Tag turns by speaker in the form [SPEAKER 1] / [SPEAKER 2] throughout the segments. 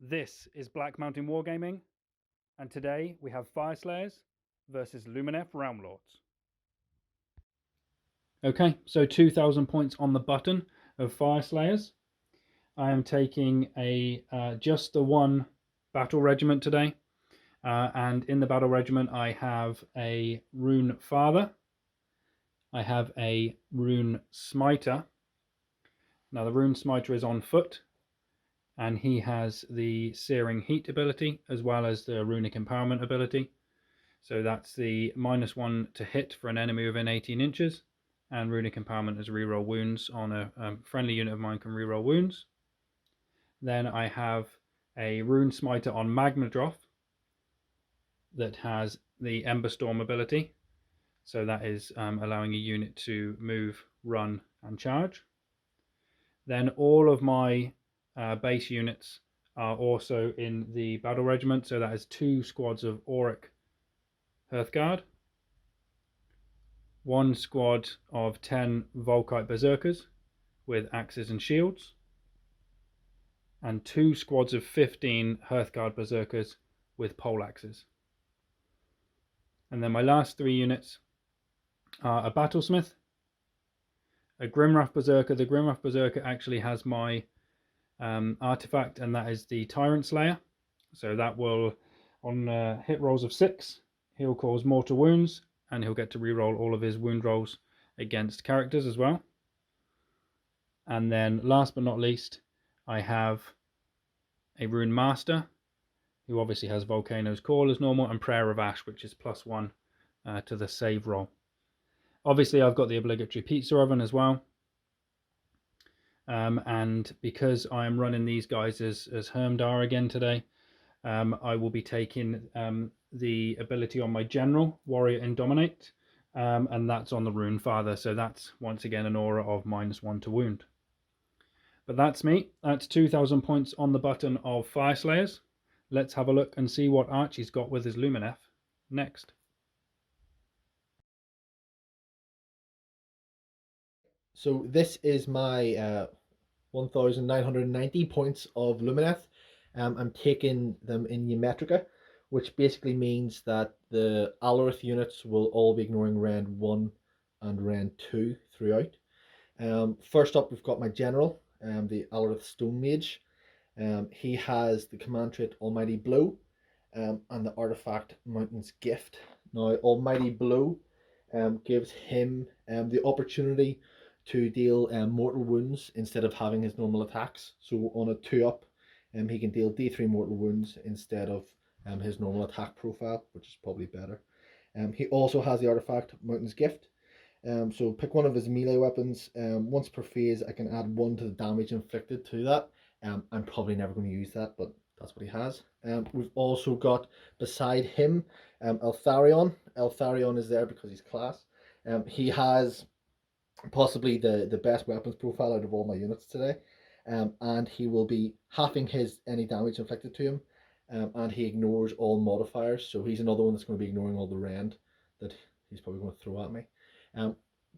[SPEAKER 1] This is Black Mountain Wargaming, and today we have Fyreslayers versus Luminef Ramlords. Okay, so 2,000 points on the button of Fyreslayers. I am taking just the one battle regiment today, and in the battle regiment I have a Runefather, I have a Rune Smiter. Now the Rune Smiter is on foot, and he has the Searing Heat ability as well as the Runic Empowerment ability. So that's the -1 to hit for an enemy within 18 inches, and Runic Empowerment is reroll wounds on a friendly unit of mine can reroll wounds. Then I have a Rune Smiter on Magmadroth that has the Ember Storm ability. So that is allowing a unit to move, run, and charge. Then all of my base units are also in the battle regiment, so that is 2 squads of Auric Hearthguard, 1 squad of 10 Volkite Berzerkers with axes and shields, and 2 squads of 15 Hearthguard Berzerkers with Poleaxes. And then my last 3 units are a Battlesmith, a Grimwrath Berzerker. The Grimwrath Berzerker actually has my artifact, and that is the Tyrant Slayer. So that will, on hit rolls of 6, he'll cause mortal wounds, and he'll get to reroll all of his wound rolls against characters as well. And then last but not least, I have a Rune Master, who obviously has Volcano's Call as normal, and Prayer of Ash, which is +1 to the save roll. Obviously I've got the obligatory pizza oven as well. And because I am running these guys as Hermdar again today, I will be taking the ability on my general, Warrior Indominate, and that's on the Runefather, so that's once again an aura of -1 to wound. But that's me. That's 2,000 points on the button of Fyreslayers. Let's have a look and see what Archie's got with his Luminef next.
[SPEAKER 2] So this is my 1,990 points of Lumineth. I'm taking them in Geometrica, which basically means that the Alorith units will all be ignoring Rend 1 and Rend 2 throughout. First up, we've got my general, the Alorith Stone Mage. He has the command trait Almighty Blow and the artifact Mountain's Gift. Now, Almighty Blow gives him the opportunity to deal mortal wounds instead of having his normal attacks. So on a 2-up, he can deal D3 mortal wounds instead of his normal attack profile, which is probably better. He also has the artifact Mountain's Gift. So pick one of his melee weapons. Once per phase, I can add 1 to the damage inflicted to that. I'm probably never going to use that, but that's what he has. We've also got, beside him, Eltharion. Eltharion is there because he's class. He has possibly the best weapons profile out of all my units today, and he will be halving any damage inflicted to him, and he ignores all modifiers, so he's another one that's going to be ignoring all the rend that he's probably going to throw at me.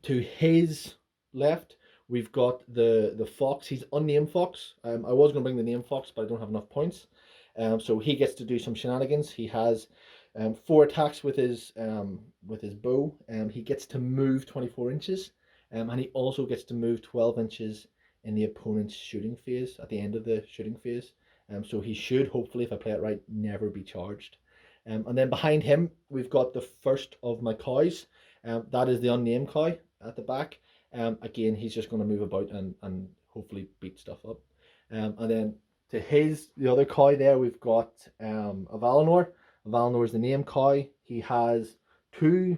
[SPEAKER 2] To his left, we've got the Fox. He's unnamed Fox. I was going to bring the name Fox, but I don't have enough points, so he gets to do some shenanigans. He has 4 attacks with his bow. He gets to move 24 inches. And he also gets to move 12 inches in the opponent's shooting phase, at the end of the shooting phase. So he should, hopefully, if I play it right, never be charged. And then behind him, we've got the first of my cows. That is the unnamed cow at the back. Again, he's just going to move about and hopefully beat stuff up. And then to the other cow there, we've got a Valinor. Valinor is the named cow. He has 2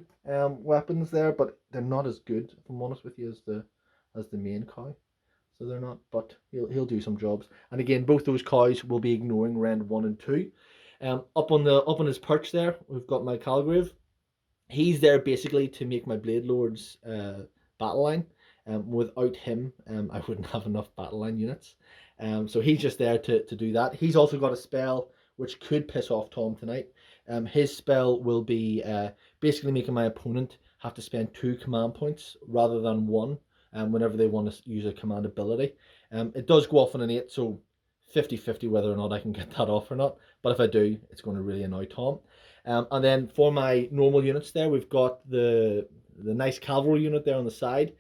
[SPEAKER 2] weapons there, but they're not as good, if I'm honest with you, as the main cow. So they're not, but he'll do some jobs. And again, both those cows will be ignoring Rend 1 and 2. Up on his perch there, we've got my Calgrave. He's there basically to make my Blade Lord's battle line. Without him, I wouldn't have enough battle line units. So he's just there to do that. He's also got a spell which could piss off Tom tonight. His spell will be basically making my opponent have to spend 2 command points rather than 1 whenever they want to use a command ability. It does go off on an 8, so 50-50 whether or not I can get that off or not. But if I do, it's going to really annoy Tom. And then for my normal units there, we've got the nice cavalry unit there on the side.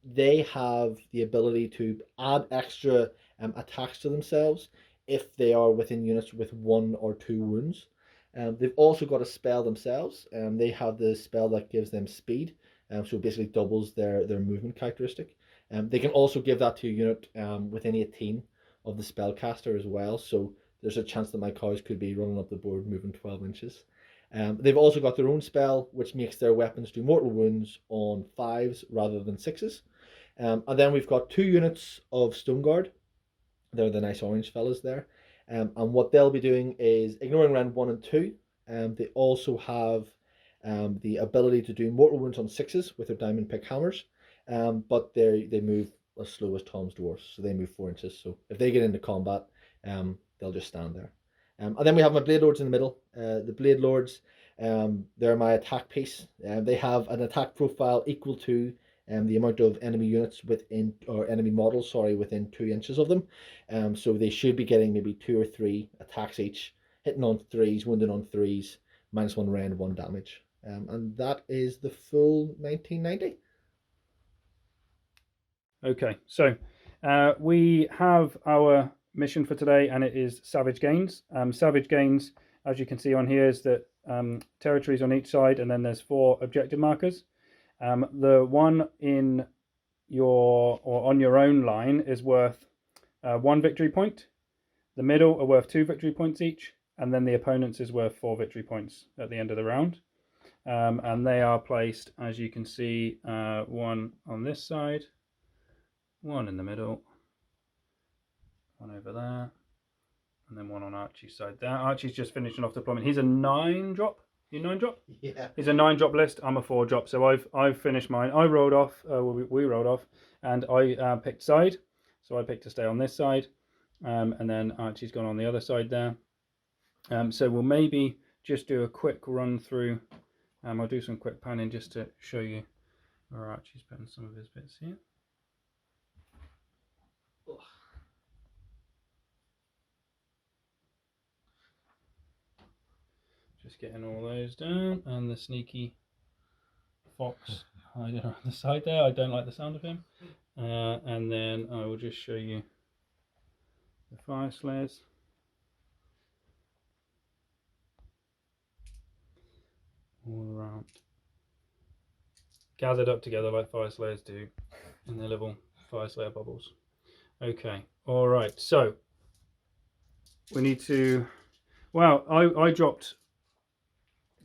[SPEAKER 2] They have the ability to add extra attacks to themselves if they are within units with 1 or 2 wounds. They've also got a spell themselves. They have the spell that gives them speed, so it basically doubles their movement characteristic. They can also give that to a unit within 18 of the spellcaster as well, so there's a chance that my cows could be running up the board moving 12 inches. They've also got their own spell, which makes their weapons do mortal wounds on 5s rather than 6s. And then we've got 2 units of Stone Guard. They're the nice orange fellas there. And what they'll be doing is ignoring round 1 and 2. They also have the ability to do mortal wounds on 6s with their diamond pick hammers. But they move as slow as Tom's dwarfs, so they move 4 inches. So if they get into combat, they'll just stand there. And then we have my Blade Lords in the middle. The Blade Lords, they're my attack piece. They have an attack profile equal to the amount of enemy units within, or enemy models, sorry, within 2 inches of them. So they should be getting maybe 2 or 3 attacks each, hitting on 3s, wounding on 3s, -1 rend, 1 damage. And that is the full 1990.
[SPEAKER 1] Okay, so we have our mission for today, and it is Savage Gains. Savage Gains, as you can see on here, is that territories on each side, and then there's 4 objective markers. The one in your, or on your own line, is worth 1 victory point. The middle are worth 2 victory points each, and then the opponent's is worth 4 victory points at the end of the round. And they are placed, as you can see, 1 on this side, 1 in the middle, 1 over there, and then 1 on Archie's side there. Archie's just finishing off deployment. He's a 9-drop. You 9-drop?
[SPEAKER 2] Yeah.
[SPEAKER 1] He's a 9-drop list. I'm a 4-drop. So I've finished mine. I rolled off. We rolled off, and I picked side. So I picked to stay on this side, and then Archie's gone on the other side there. So we'll maybe just do a quick run through. I'll do some quick panning just to show you where Archie's putting some of his bits here. Just getting all those down, and the sneaky fox hiding around the side there. I don't like the sound of him. And then I will just show you the Fyreslayers. All around. Gathered up together like Fyreslayers do in their little Fyreslayer bubbles. Okay, all right, so we need to, well, I dropped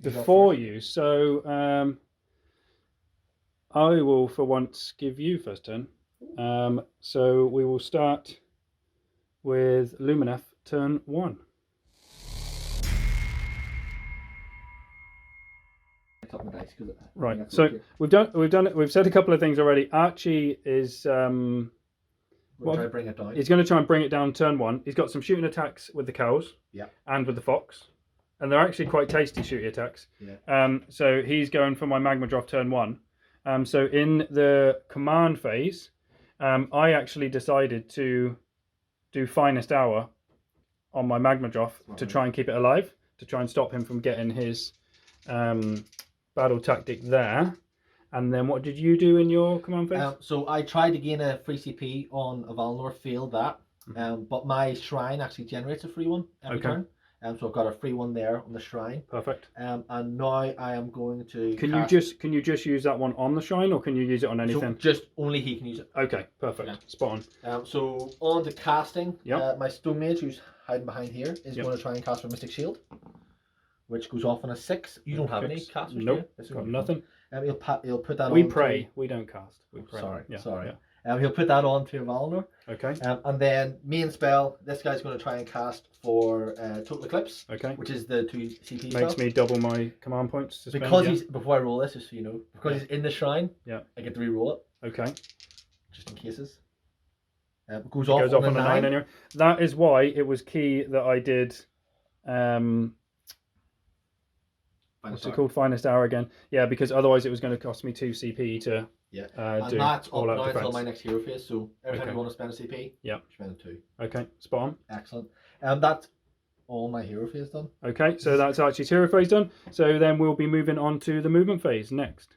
[SPEAKER 1] before you, so I will for once give you first turn. So we will start with Lumineth turn 1. Right, so we've said a couple of things already. Archie is
[SPEAKER 2] Bring it down.
[SPEAKER 1] he's going to try and bring it down turn 1. He's got some shooting attacks with the cows,
[SPEAKER 2] yeah,
[SPEAKER 1] and with the fox, and they're actually quite tasty shooting attacks.
[SPEAKER 2] Yeah.
[SPEAKER 1] So he's going for my Magmadroth turn 1. So in the command phase, I actually decided to do Finest Hour on my Magmadroth to try and keep it alive, to try and stop him from getting his battle tactic there. And then what did you do in your command phase?
[SPEAKER 2] So I tried to gain a free CP on a Valinor, failed that. But my shrine actually generates a free one every turn. So I've got a free one there on the shrine. Perfect. And now I am going to. Can
[SPEAKER 1] you just use that one on the shrine, or can you use it on anything?
[SPEAKER 2] So just only he can use it.
[SPEAKER 1] Okay, perfect. Yeah. Spot
[SPEAKER 2] on. So on the casting, my Stone Mage, who's hiding behind here, is going to try and cast for Mystic Shield, which goes off on a 6. You don't have any casters.
[SPEAKER 1] Nope. Got nothing.
[SPEAKER 2] He'll put that on.
[SPEAKER 1] We pray. We don't cast. We pray.
[SPEAKER 2] Sorry. He'll put that on to Valinor.
[SPEAKER 1] Okay.
[SPEAKER 2] And then main spell, this guy's going to try and cast for Total Eclipse.
[SPEAKER 1] Okay.
[SPEAKER 2] Which is the 2 CP spell.
[SPEAKER 1] Makes me double my command points to spend.
[SPEAKER 2] Because he's, before I roll this, just so you know, because he's in the shrine, I get to re-roll it.
[SPEAKER 1] Okay.
[SPEAKER 2] Just in cases.
[SPEAKER 1] Goes off on a 9 anyway. That is why it was key that I did what's it called? Finest Hour again. Yeah, because otherwise it was going to cost me 2 CP to
[SPEAKER 2] Yeah.
[SPEAKER 1] do
[SPEAKER 2] And that's up
[SPEAKER 1] all
[SPEAKER 2] now
[SPEAKER 1] out
[SPEAKER 2] until
[SPEAKER 1] defense.
[SPEAKER 2] my next hero phase. So every time
[SPEAKER 1] Okay.
[SPEAKER 2] you want to spend a CP,
[SPEAKER 1] Yeah.
[SPEAKER 2] spend 2.
[SPEAKER 1] Okay, spot on.
[SPEAKER 2] Excellent. That's all my hero phase done.
[SPEAKER 1] Okay, so that's Archie's hero phase done. So then we'll be moving on to the movement phase next.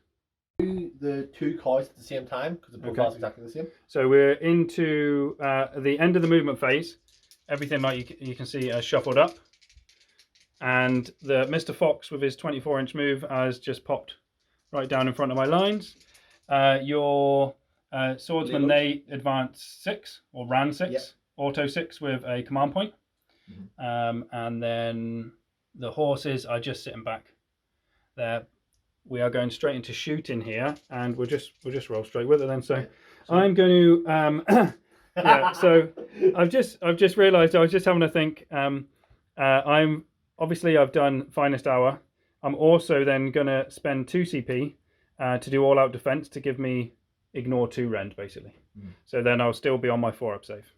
[SPEAKER 2] Do the 2 coins at the same time because the profile's exactly the same.
[SPEAKER 1] So we're into the end of the movement phase. Everything, like you can see, shuffled up. And the Mr. Fox with his 24-inch move has just popped right down in front of my lines. Your swordsman, they advanced 6 or ran 6,
[SPEAKER 2] yep.
[SPEAKER 1] auto 6 with a command point. And then the horses are just sitting back there. We are going straight into shooting here, and we'll just roll straight with it then. So I'm going to yeah. So I've just realised I was just having to think. I've done finest hour. I'm also then going to spend 2 CP to do all out defense to give me ignore 2 rend basically. So then I'll still be on my 4-up save.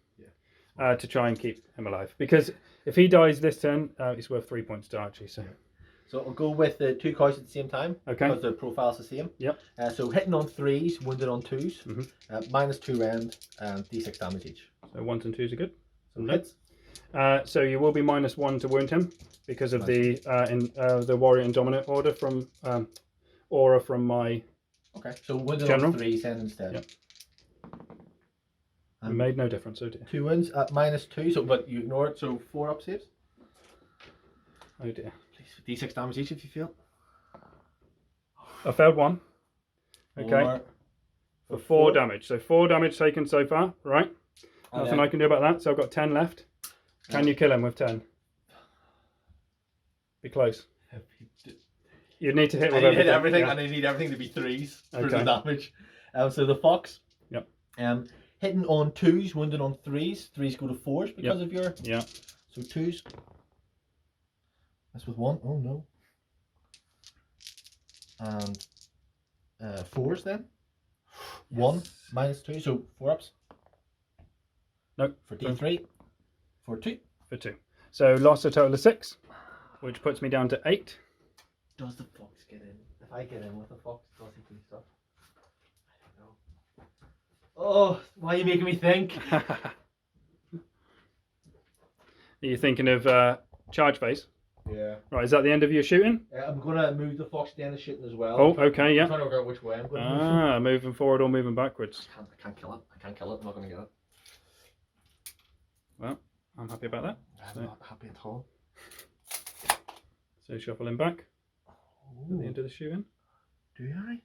[SPEAKER 1] To try and keep him alive, because if he dies this turn, it's worth 3 points to Archie.
[SPEAKER 2] So I'll go with the 2 coins at the same time.
[SPEAKER 1] Okay.
[SPEAKER 2] Because the profile's the same.
[SPEAKER 1] Yep.
[SPEAKER 2] So hitting on 3s, wounded on 2s, minus 2 rend, and d6 damage each.
[SPEAKER 1] So 1s and 2s are good.
[SPEAKER 2] Some hits.
[SPEAKER 1] So you will be minus 1 to wound him because of the warrior Indominate order from aura from my.
[SPEAKER 2] Okay. So wounded
[SPEAKER 1] general.
[SPEAKER 2] on 3s then instead.
[SPEAKER 1] Yep. It made no difference, oh dear.
[SPEAKER 2] 2 wounds at minus 2, so but you ignore it, so 4-up saves.
[SPEAKER 1] Oh dear.
[SPEAKER 2] Please, d6 damage each if you fail.
[SPEAKER 1] I failed 1. Okay. For 4 damage. So 4 damage taken so far, right? Nothing I can do about that, so I've got 10 left. Can you kill him with 10? Be close. You'd need to hit with everything.
[SPEAKER 2] Hit everything, and I need everything to be 3s for the damage. So the fox.
[SPEAKER 1] Yep.
[SPEAKER 2] Hitting on 2s, wounded on 3s. 3s go to 4s because of your.
[SPEAKER 1] Yeah.
[SPEAKER 2] So 2s. That's with 1. Oh no. And 4s then. 1 minus 2, so 4-ups.
[SPEAKER 1] No.
[SPEAKER 2] For D3. For 2.
[SPEAKER 1] For 2. So lost a total of 6, which puts me down to 8.
[SPEAKER 2] Does the fox get in? If I get in with the fox, does he do stuff? I don't know. Oh, why are you making me think?
[SPEAKER 1] Are you thinking of charge phase?
[SPEAKER 2] Yeah.
[SPEAKER 1] Right, is that the end of your shooting?
[SPEAKER 2] I'm going to move the fox down the shooting as well.
[SPEAKER 1] Oh, okay, yeah.
[SPEAKER 2] I'm trying to work out which way I'm going to move.
[SPEAKER 1] Moving forward or moving backwards.
[SPEAKER 2] I can't kill it. I can't kill it. I'm not going to get it.
[SPEAKER 1] Well, I'm happy about that.
[SPEAKER 2] I'm not happy at all.
[SPEAKER 1] So shuffling back at the end of the shooting.
[SPEAKER 2] Do I?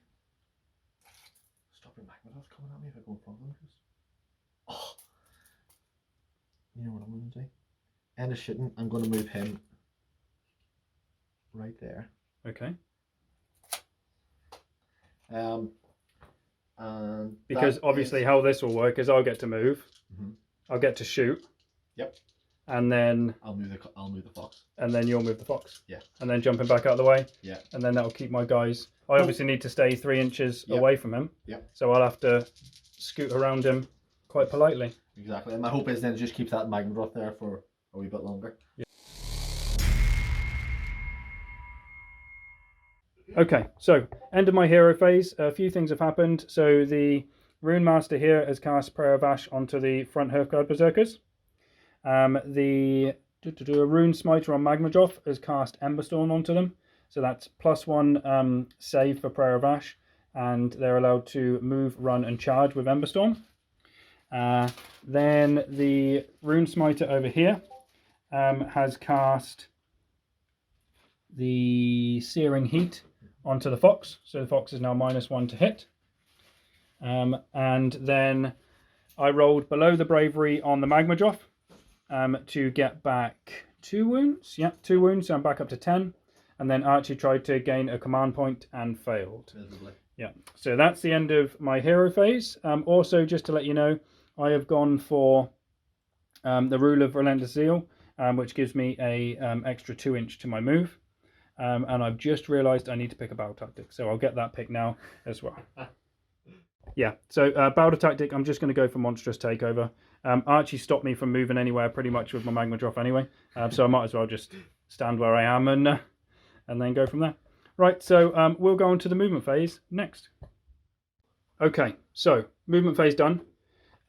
[SPEAKER 2] Stopping Magmadroth coming at me if I go in front of them. Oh. You know what I'm going to do? End of shooting. I'm going to move him right there.
[SPEAKER 1] Okay.
[SPEAKER 2] And
[SPEAKER 1] because obviously how this will work is I'll get to move. I'll get to shoot.
[SPEAKER 2] Yep.
[SPEAKER 1] And then
[SPEAKER 2] I'll move the fox.
[SPEAKER 1] And then you'll move the fox.
[SPEAKER 2] Yeah.
[SPEAKER 1] And then jumping back out of the way.
[SPEAKER 2] Yeah.
[SPEAKER 1] And then that'll keep my guys. I obviously need to stay 3 inches away from him.
[SPEAKER 2] Yeah.
[SPEAKER 1] So I'll have to scoot around him quite politely.
[SPEAKER 2] Exactly. And my hope is then it just keeps that Magmadroth there for a wee bit longer.
[SPEAKER 1] Yeah. Okay, so end of my hero phase. A few things have happened. So the Runemaster here has cast Prayer of Ash onto the front Hearthguard Berzerkers. The Rune Smiter on Magmadroth has cast Ember onto them. So that's +1 save for Prayer of Ash. And they're allowed to move, run and charge with Ember Storm. Then the Rune Smiter over here has cast the Searing Heat onto the fox, so the fox is now -1 to hit. And then I rolled below the bravery on the Magmadroth to get back 2 wounds. Yeah, 2 wounds, so I'm back up to 10. And then Archie tried to gain a command point and failed.
[SPEAKER 2] Miserably.
[SPEAKER 1] Yeah, so that's the end of my hero phase. Also, just to let you know, I have gone for the Rule of Relentless Zeal, which gives me a extra 2 inch to my move. And I've just realised I need to pick a battle tactic, so I'll get that pick now as well. Yeah, so battle tactic, I'm just going to go for Monstrous Takeover. Archie stopped me from moving anywhere pretty much with my Magmadroth anyway, so I might as well just stand where I am and then go from there. Right, so we'll go on to the movement phase next. Okay, so movement phase done.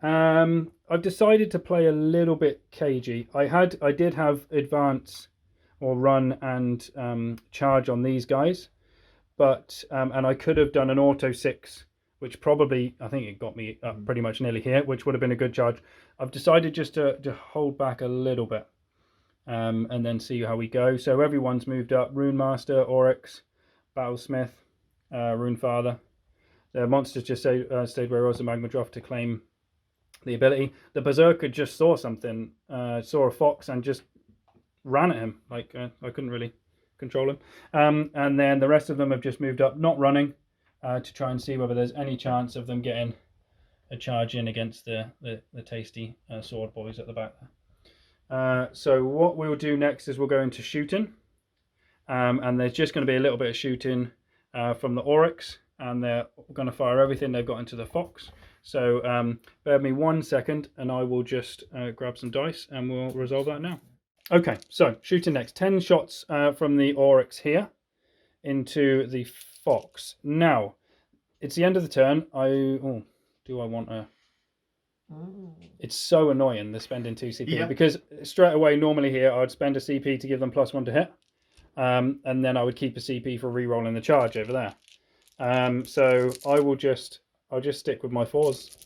[SPEAKER 1] I've decided to play a little bit cagey. I did have advance or run and charge on these guys, but and I could have done an auto 6, which probably, I think it got me up pretty much nearly here, which would have been a good charge. I've decided just to hold back a little bit and then see how we go. So everyone's moved up. Runemaster, Auric, Battlesmith, Runefather. The monsters just stayed where it was, the Magmadroth, to claim the ability. The Berserker just saw something, saw a fox and just ran at him. Like, I couldn't really control him. And then the rest of them have just moved up, not running, to try and see whether there's any chance of them getting a charge in against the tasty sword boys at the back there. So what we'll do next is we'll go into shooting. And there's just going to be a little bit of shooting from the Aurics. And they're going to fire everything they've got into the fox. So bear with me 1 second and I will just grab some dice and we'll resolve that now. Okay, so shooting next. 10 shots from the Aurics here into the fox. Now, it's the end of the turn. Do I want a... It's so annoying, the spending 2 CP, because straight away, normally here, I'd spend a CP to give them +1 to hit. And then I would keep a CP for re-rolling the charge over there. So I'll just stick with my 4s.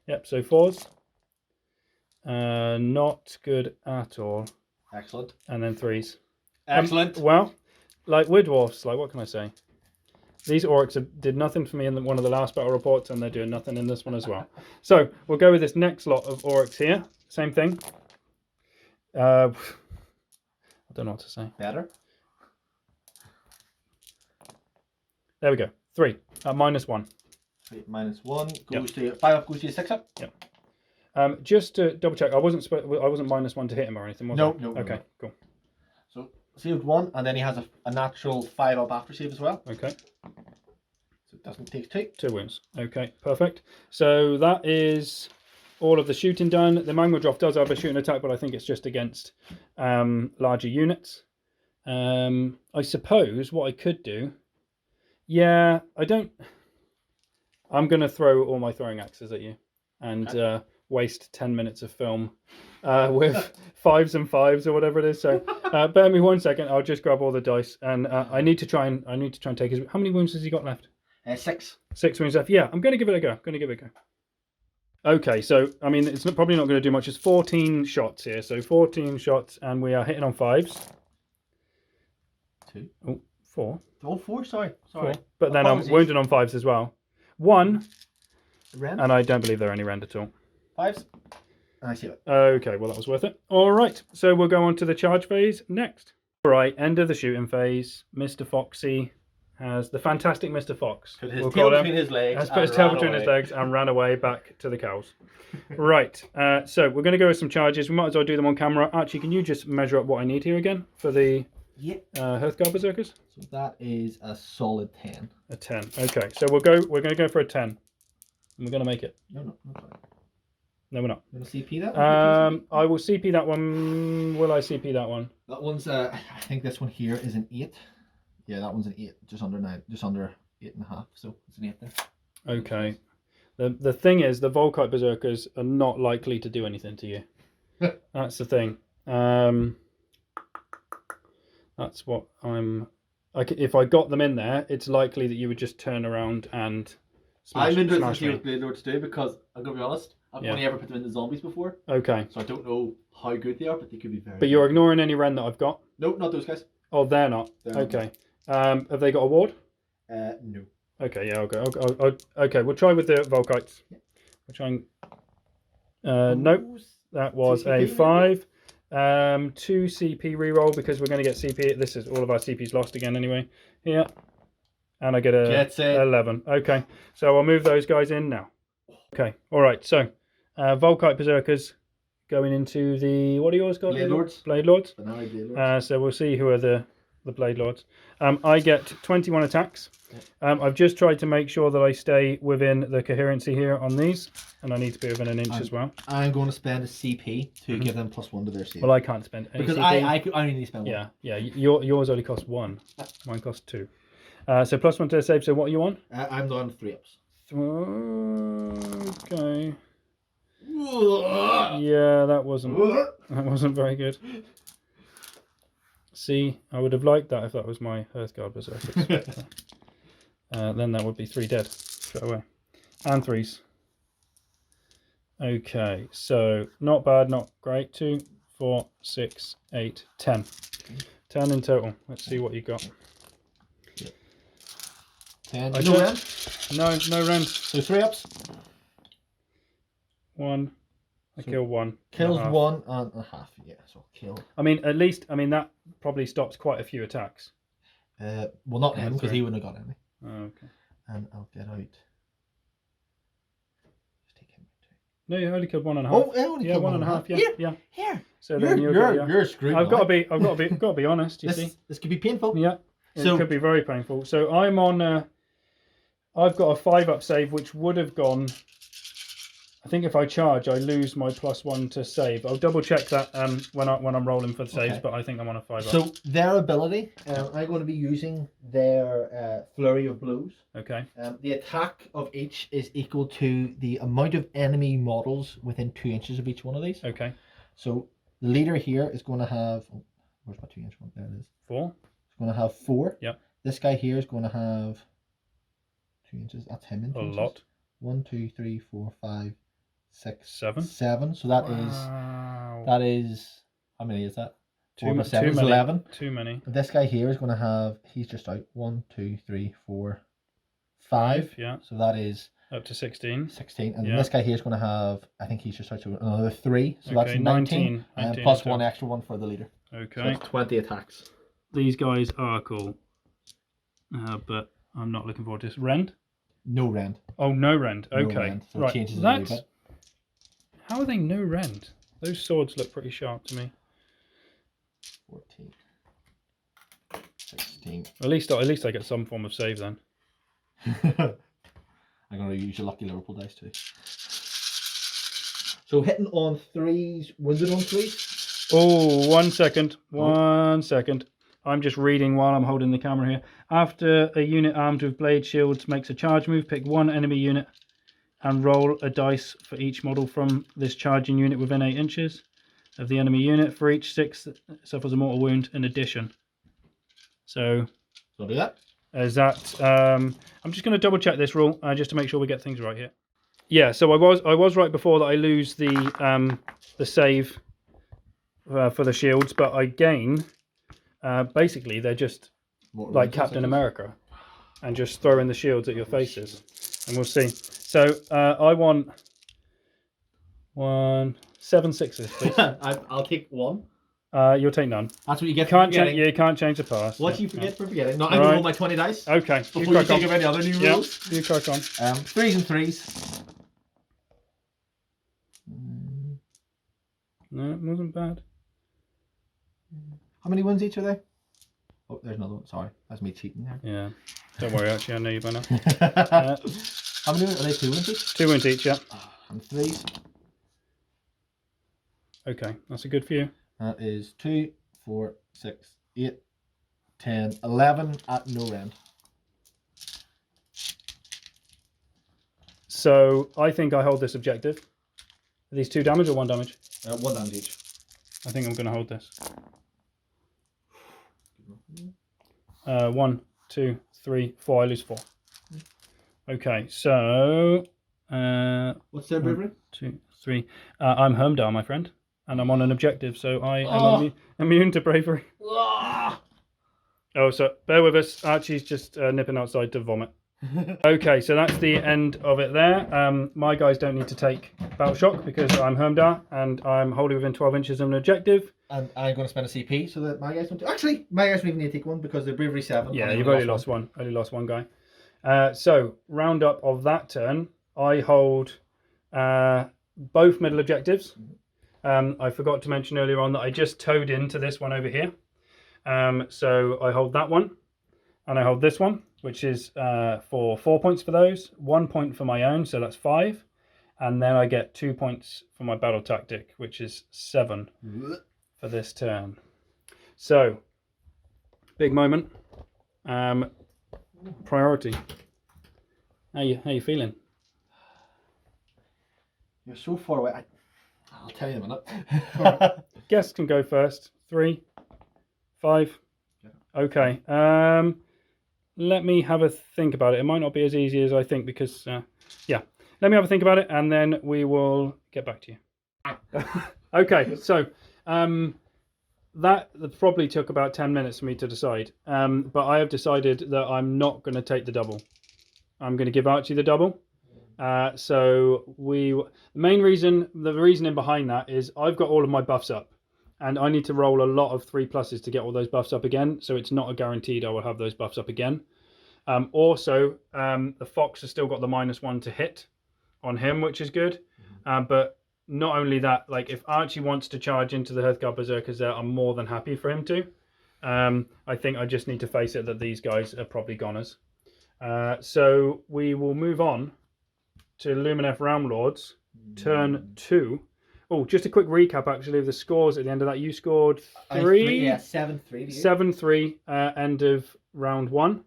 [SPEAKER 1] Yep, so 4s. Not good at all.
[SPEAKER 2] Excellent.
[SPEAKER 1] And then 3s.
[SPEAKER 2] Excellent.
[SPEAKER 1] Well, like we're dwarfs, like what can I say? These Aurics did nothing for me in one of the last battle reports, and they're doing nothing in this one as well. So we'll go with this next lot of Aurics here. Same thing. I don't know what to say.
[SPEAKER 2] Better.
[SPEAKER 1] There we go. 3. -1.
[SPEAKER 2] 3 -1 goes to 5 goes to 6 up.
[SPEAKER 1] Yep. Just to double check, I wasn't -1 to hit him or anything, was I?
[SPEAKER 2] No.
[SPEAKER 1] Okay, cool.
[SPEAKER 2] So saved 1, and then he has a natural 5 up after save as well.
[SPEAKER 1] Okay.
[SPEAKER 2] So it doesn't take 2.
[SPEAKER 1] 2 wounds. Okay, perfect. So that is all of the shooting done. The Magmadroth does have a shooting attack, but I think it's just against larger units. I suppose what I could do... Yeah, I'm going to throw all my throwing axes at you and waste 10 minutes of film with 5s and 5s or whatever it is. So bear me 1 second. I'll just grab all the dice and I need to try and take his... How many wounds has he got left?
[SPEAKER 2] 6.
[SPEAKER 1] 6 wounds left. Yeah, I'm going to give it a go. Okay, so I mean, it's probably not going to do much. It's 14 shots here. So 14 shots and we are hitting on 5s.
[SPEAKER 2] 2.
[SPEAKER 1] Oh, 4.
[SPEAKER 2] Oh, 4, sorry.
[SPEAKER 1] 4. But then I'm wounded on 5s as well. 1.
[SPEAKER 2] Rend?
[SPEAKER 1] And I don't believe there are any rend at all.
[SPEAKER 2] 5s. And I see it.
[SPEAKER 1] Okay, well that was worth it. All right, so we'll go on to the charge phase next. All right, end of the shooting phase. Mr. Foxy has the fantastic Mr. Fox.
[SPEAKER 2] Put his tail between his legs.
[SPEAKER 1] Has put his tail between his legs and ran away back to the cows. Right, so we're going to go with some charges. We might as well do them on camera. Archie, can you just measure up what I need here again for the Hearthguard Berzerkers?
[SPEAKER 2] So that is a solid 10.
[SPEAKER 1] A 10. Okay, so we're going to go for a 10. And we're going to make it.
[SPEAKER 2] No.
[SPEAKER 1] No, we're not.
[SPEAKER 2] You want to CP that one?
[SPEAKER 1] I will CP that one. Will I CP that one?
[SPEAKER 2] That one's, I think this one here is an 8. Yeah, that one's an 8. Just under 9. Just under 8.5. So it's an 8 there.
[SPEAKER 1] Okay. The thing is, the Volkite Berzerkers are not likely to do anything to you. That's the thing. That's what I'm... if I got them in there, it's likely that you would just turn around and smash me. I'm interested to see what Blade Lords do, because I'm going to be honest, I've only ever put them into zombies before. Okay. So I don't know how good they are, but they could be very good. You're ignoring any Ren that I've got? Nope, not those guys. Oh, they're not? Okay. Have they got a ward? No. Okay, yeah, okay. Okay, we'll try with the Volkites. We'll try and... nope, that was a 5. 2 CP reroll because we're going to get CP. This is all of our CP's lost again anyway. Here. And I get a 11. Okay, so I'll move those guys in now. Okay, alright, so Volkite Berzerkers going into the... What are yours got? Blade Lords. Blade Lords. So we'll see who are the Blade Lords. I get 21 attacks. I've just tried to make sure that I stay within the coherency here on these, and I need to be within an inch as well. I'm going to spend a CP to give them +1 to their save. Well, I can't spend any because CP. I only need to spend 1. Yeah. Yours only costs 1. Mine costs 2. So +1 to their save. So what are you on? I'm on 3 ups. Okay. Yeah, that wasn't very good. See, I would have liked that if that was my Hearthguard Berzerkers. Then that would be 3 dead straight away. And 3s. Okay, so not bad, not great. 2, 4, 6, 8, 10. 10 in total. Let's see what you got.
[SPEAKER 2] 10. No rend?
[SPEAKER 1] No rend.
[SPEAKER 2] So 3 ups.
[SPEAKER 1] 1. I kill 1.
[SPEAKER 2] Kills 1.5. Yeah, so kill.
[SPEAKER 1] I mean, at least, that probably stops quite a few attacks.
[SPEAKER 2] Well, not him, because he wouldn't have got any.
[SPEAKER 1] Oh, okay.
[SPEAKER 2] And I'll get out. Just take him.
[SPEAKER 1] No, you only killed 1.5.
[SPEAKER 2] Oh, I only killed
[SPEAKER 1] 1.5. Yeah.
[SPEAKER 2] Here.
[SPEAKER 1] So
[SPEAKER 2] you're screwed.
[SPEAKER 1] I've got to be honest. You see,
[SPEAKER 2] this could be painful.
[SPEAKER 1] Yeah, it could be very painful. So I'm on. I've got a 5-up save, which would have gone. I think if I charge, I lose my +1 to save. I'll double check that when I'm rolling for the saves, but I think I'm on a 5-up.
[SPEAKER 2] So their ability, I'm going to be using their flurry of blows.
[SPEAKER 1] Okay.
[SPEAKER 2] The attack of each is equal to the amount of enemy models within 2 inches of each one of these.
[SPEAKER 1] Okay.
[SPEAKER 2] So the leader here is going to have. Oh, where's my 2-inch one? There it is.
[SPEAKER 1] 4.
[SPEAKER 2] It's going to have 4.
[SPEAKER 1] Yep.
[SPEAKER 2] This guy here is going to have 2 inches. That's him in 2 inches.
[SPEAKER 1] A lot.
[SPEAKER 2] 1, 2, 3, 4, 5, 6,
[SPEAKER 1] 7.
[SPEAKER 2] 7. So that is how many is that? 4 plus 7 is 11.
[SPEAKER 1] Too many.
[SPEAKER 2] This guy here is going to have. He's just out. 1, 2, 3, 4, 5.
[SPEAKER 1] Yeah.
[SPEAKER 2] So that is
[SPEAKER 1] up to 16.
[SPEAKER 2] 16. And then this guy here is going to have. I think he's just out to another 3. So that's 19.
[SPEAKER 1] 19
[SPEAKER 2] and plus 1 extra one for the leader.
[SPEAKER 1] Okay.
[SPEAKER 2] So that's 20 attacks.
[SPEAKER 1] These guys are cool. But I'm not looking forward to this. Rend?
[SPEAKER 2] No rend.
[SPEAKER 1] Oh, no rend. Okay.
[SPEAKER 2] No rend. So
[SPEAKER 1] right.
[SPEAKER 2] it changes a little bit.
[SPEAKER 1] How are they no rend? Those swords look pretty sharp to me.
[SPEAKER 2] 14. 16.
[SPEAKER 1] At least I get some form of save then.
[SPEAKER 2] I'm going to use your lucky Liverpool dice too. So hitting on 3s, wounded on 3s.
[SPEAKER 1] Oh, 1 second. 1 second. I'm just reading while I'm holding the camera here. After a unit armed with blade shields makes a charge move, pick 1 enemy unit and roll a dice for each model from this charging unit within 8 inches of the enemy unit. For each 6 that suffers a mortal wound in addition. So
[SPEAKER 2] I'll do that.
[SPEAKER 1] Is that? I'm just going to double check this rule just to make sure we get things right here. Yeah, so I was right before that I lose the save for the shields, but I gain. Basically, they're just like Captain America, and just throwing the shields at your faces, and we'll see. So I want 7 6s, please.
[SPEAKER 2] I'll take 1.
[SPEAKER 1] You'll take none.
[SPEAKER 2] That's what you get.
[SPEAKER 1] You can't change the past.
[SPEAKER 2] What you forget for forgetting? No, I'm gonna roll my 20 dice.
[SPEAKER 1] Okay.
[SPEAKER 2] Before you think of any other new rules.
[SPEAKER 1] You crack on.
[SPEAKER 2] 3s and 3s.
[SPEAKER 1] No, it wasn't bad.
[SPEAKER 2] How many wins each are they? Oh, there's another one. Sorry, that's me cheating there.
[SPEAKER 1] Yeah. Don't worry, actually, I know you by now.
[SPEAKER 2] How many wins? Are they 2 wins each?
[SPEAKER 1] 2 wins each, yeah.
[SPEAKER 2] And 3s.
[SPEAKER 1] Okay, that's a good for you.
[SPEAKER 2] That is 2, 4, 6, 8, 10, 11 at no rend.
[SPEAKER 1] So I think I hold this objective. Are these 2 damage or 1 damage?
[SPEAKER 2] 1 damage each.
[SPEAKER 1] I think I'm going to hold this. 1, 2, 3, 4. I lose 4. Okay, so
[SPEAKER 2] what's their bravery?
[SPEAKER 1] 1, 2, 3. I'm Hermdar, my friend, and I'm on an objective, so I am immune to bravery. Oh, so bear with us. Archie's just nipping outside to vomit. Okay, so that's the end of it there. My guys don't need to take battle shock because I'm Hermdar and I'm wholly within 12 inches of an objective.
[SPEAKER 2] And I'm going to spend a CP so that my guys don't. Actually, my guys don't even need to take 1 because they're bravery 7.
[SPEAKER 1] Yeah, you've only lost one. Only lost 1 guy. So round up of that turn, I hold both middle objectives. I forgot to mention earlier on that I just towed into this one over here. So I hold that one, and I hold this one, which is for 4 points for those, 1 point for my own, so that's 5, and then I get 2 points for my battle tactic, which is 7 for this turn. So, big moment. Priority. How you feeling?
[SPEAKER 2] You're so far away. I'll tell you in a minute.
[SPEAKER 1] Right. Guests can go first. 3, 5. Okay. Let me have a think about it. It might not be as easy as I think because, yeah. Let me have a think about it and then we will get back to you. Okay, so that probably took about 10 minutes for me to decide. But I have decided that I'm not going to take the double. I'm going to give Archie the double. So the reasoning behind that is I've got all of my buffs up. And I need to roll a lot of 3+s to get all those buffs up again. So it's not a guaranteed I will have those buffs up again. Also, the Fox has still got the -1 to hit on him, which is good. But not only that, like if Archie wants to charge into the Hearthguard Berzerkers there, I'm more than happy for him to. I think I just need to face it that these guys are probably goners. So we will move on to Lumineth Ramlords, turn 2. Oh, just a quick recap actually of the scores at the end of that. You scored 3.
[SPEAKER 2] Yeah, 7-3.
[SPEAKER 1] 7-3 end of round 1.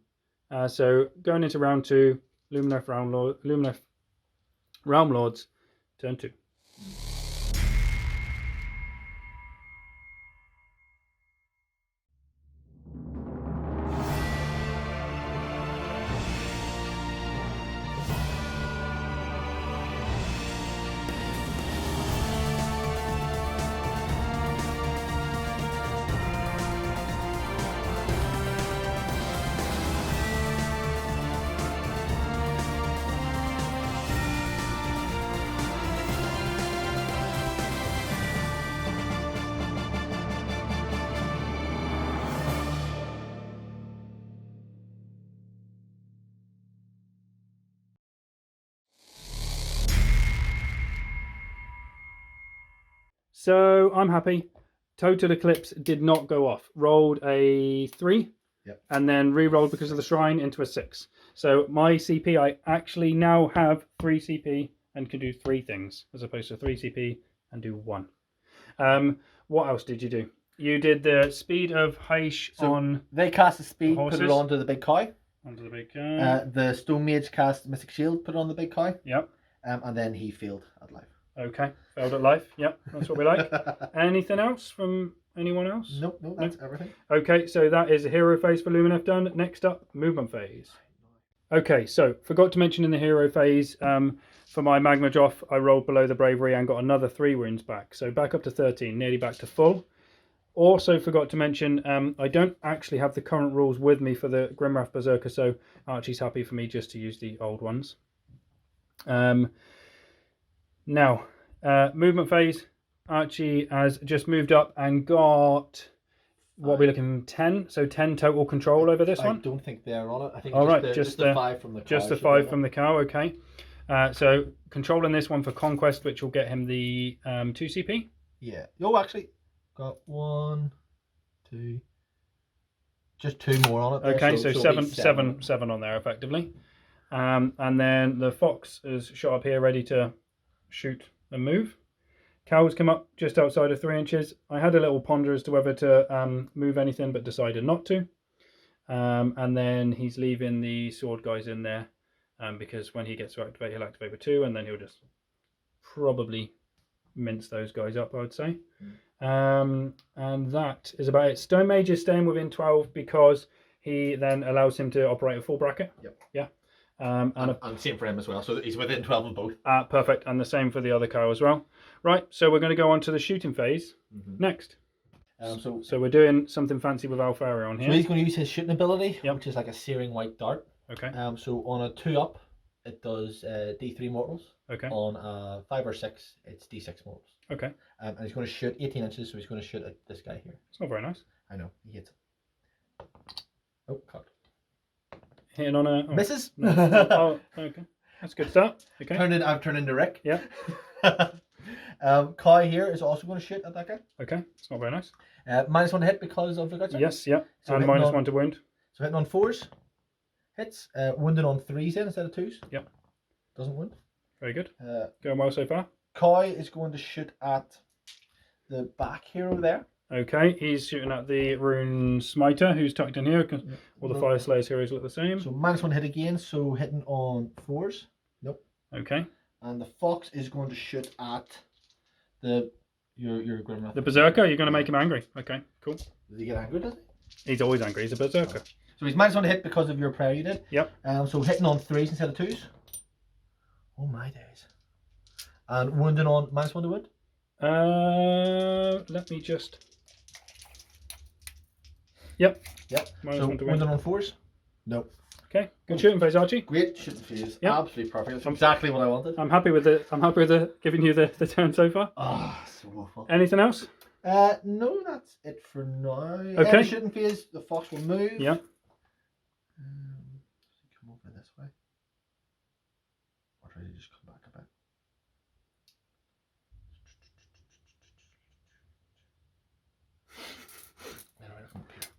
[SPEAKER 1] So going into round 2, Lumineth Ramlords, turn 2. So I'm happy. Total Eclipse did not go off. Rolled a 3.
[SPEAKER 2] Yep.
[SPEAKER 1] And then re-rolled because of the shrine into a 6. So my CP, I actually now have 3 CP and can do 3 things as opposed to 3 CP and do 1. What else did you do? You did the speed of Heish on.
[SPEAKER 2] They cast the speed,
[SPEAKER 1] horses.
[SPEAKER 2] put it onto the big cow.
[SPEAKER 1] Onto the big cow.
[SPEAKER 2] The Stone Mage cast Mystic Shield, put it on the big cow.
[SPEAKER 1] Yep.
[SPEAKER 2] And then he failed at life.
[SPEAKER 1] Okay, failed at life. Yep, that's what we like. Anything else from anyone else?
[SPEAKER 2] Nope, that's everything.
[SPEAKER 1] Okay, so that is a hero phase for Luminef done. Next up, movement phase. Okay, so forgot to mention in the hero phase, for my Magmadroth, I rolled below the bravery and got another 3 wounds back. So back up to 13, nearly back to full. Also forgot to mention, I don't actually have the current rules with me for the Grimwrath Berzerker, so Archie's happy for me just to use the old ones. Now, movement phase, Archie has just moved up and got, what are we looking, 10? So 10 total control over this one?
[SPEAKER 2] I don't think they're on it. I think
[SPEAKER 1] just
[SPEAKER 2] the 5 from the cow.
[SPEAKER 1] Just the 5 from the cow, okay. So controlling this one for Conquest, which will get him the 2 CP.
[SPEAKER 2] Yeah. Oh, actually, got 1, 2, just 2 more on it. There,
[SPEAKER 1] okay, so
[SPEAKER 2] seven.
[SPEAKER 1] 7 on there effectively. And then the Fox is shot up here ready to shoot and move. Cow's come up just outside of 3 inches. I had a little ponder as to whether to move anything, but decided not to. And then he's leaving the sword guys in there because when he gets to activate, he'll activate with 2, and then he'll just probably mince those guys up, I would say. And that is about it. Stone Mage is staying within 12 because he then allows him to operate a full bracket.
[SPEAKER 2] Yep.
[SPEAKER 1] Yeah.
[SPEAKER 2] And same for him as well, so he's within 12 of both.
[SPEAKER 1] Perfect, and the same for the other cow as well. Right, so we're going to go on to the shooting phase next. So we're doing something fancy with Alfarion here.
[SPEAKER 2] So he's going to use his shooting ability, which is like a Searing White Dart.
[SPEAKER 1] Okay.
[SPEAKER 2] So on a 2-up, it does D3 mortals.
[SPEAKER 1] Okay.
[SPEAKER 2] On a 5 or 6, it's D6 mortals.
[SPEAKER 1] Okay.
[SPEAKER 2] And he's going to shoot 18 inches, so he's going to shoot at this guy here.
[SPEAKER 1] It's not very nice.
[SPEAKER 2] I know, he hits it. Oh, cut.
[SPEAKER 1] Hitting on a...
[SPEAKER 2] Misses?
[SPEAKER 1] Oh, okay. That's a good start. Okay.
[SPEAKER 2] I've turned into Rick.
[SPEAKER 1] Yeah.
[SPEAKER 2] Kai here is also going to shoot at that guy.
[SPEAKER 1] Okay, it's not very nice.
[SPEAKER 2] -1 to hit because of the guts.
[SPEAKER 1] Yes, yeah.
[SPEAKER 2] So
[SPEAKER 1] and -1 to wound.
[SPEAKER 2] So hitting on 4s hits. Wounding on 3s then instead of 2s.
[SPEAKER 1] Yep.
[SPEAKER 2] Doesn't wound.
[SPEAKER 1] Very good. Going well so far.
[SPEAKER 2] Kai is going to shoot at the back hero there.
[SPEAKER 1] Okay, he's shooting at the Rune Smiter, who's tucked in here, because all the Fyreslayers heroes look the same.
[SPEAKER 2] So -1 hit again, so hitting on 4s. Nope.
[SPEAKER 1] Okay.
[SPEAKER 2] And the fox is going to shoot at the your Grimwrath.
[SPEAKER 1] The Berserker, you're going to make him angry. Okay, cool.
[SPEAKER 2] Does he get angry, does he?
[SPEAKER 1] He's always angry, he's a Berserker.
[SPEAKER 2] So he's -1 to hit because of your prayer you did.
[SPEAKER 1] Yep.
[SPEAKER 2] So hitting on 3s instead of 2s. Oh my days. And wounding on -1 to wound?
[SPEAKER 1] Let me just... Yep.
[SPEAKER 2] Yep.
[SPEAKER 1] -1
[SPEAKER 2] So
[SPEAKER 1] to
[SPEAKER 2] wounding
[SPEAKER 1] wound.
[SPEAKER 2] on 4s? Nope.
[SPEAKER 1] Okay, good shooting phase, Archie.
[SPEAKER 2] Great shooting phase.
[SPEAKER 1] Yep.
[SPEAKER 2] Absolutely perfect. That's exactly what I wanted.
[SPEAKER 1] I'm happy with it. I'm happy with giving you the turn so far.
[SPEAKER 2] Ah, so awful.
[SPEAKER 1] Anything else?
[SPEAKER 2] No, that's it for now.
[SPEAKER 1] Okay.
[SPEAKER 2] Shooting phase, the fox will move.
[SPEAKER 1] Yeah.
[SPEAKER 2] Come over this way. Or try to just come back a bit.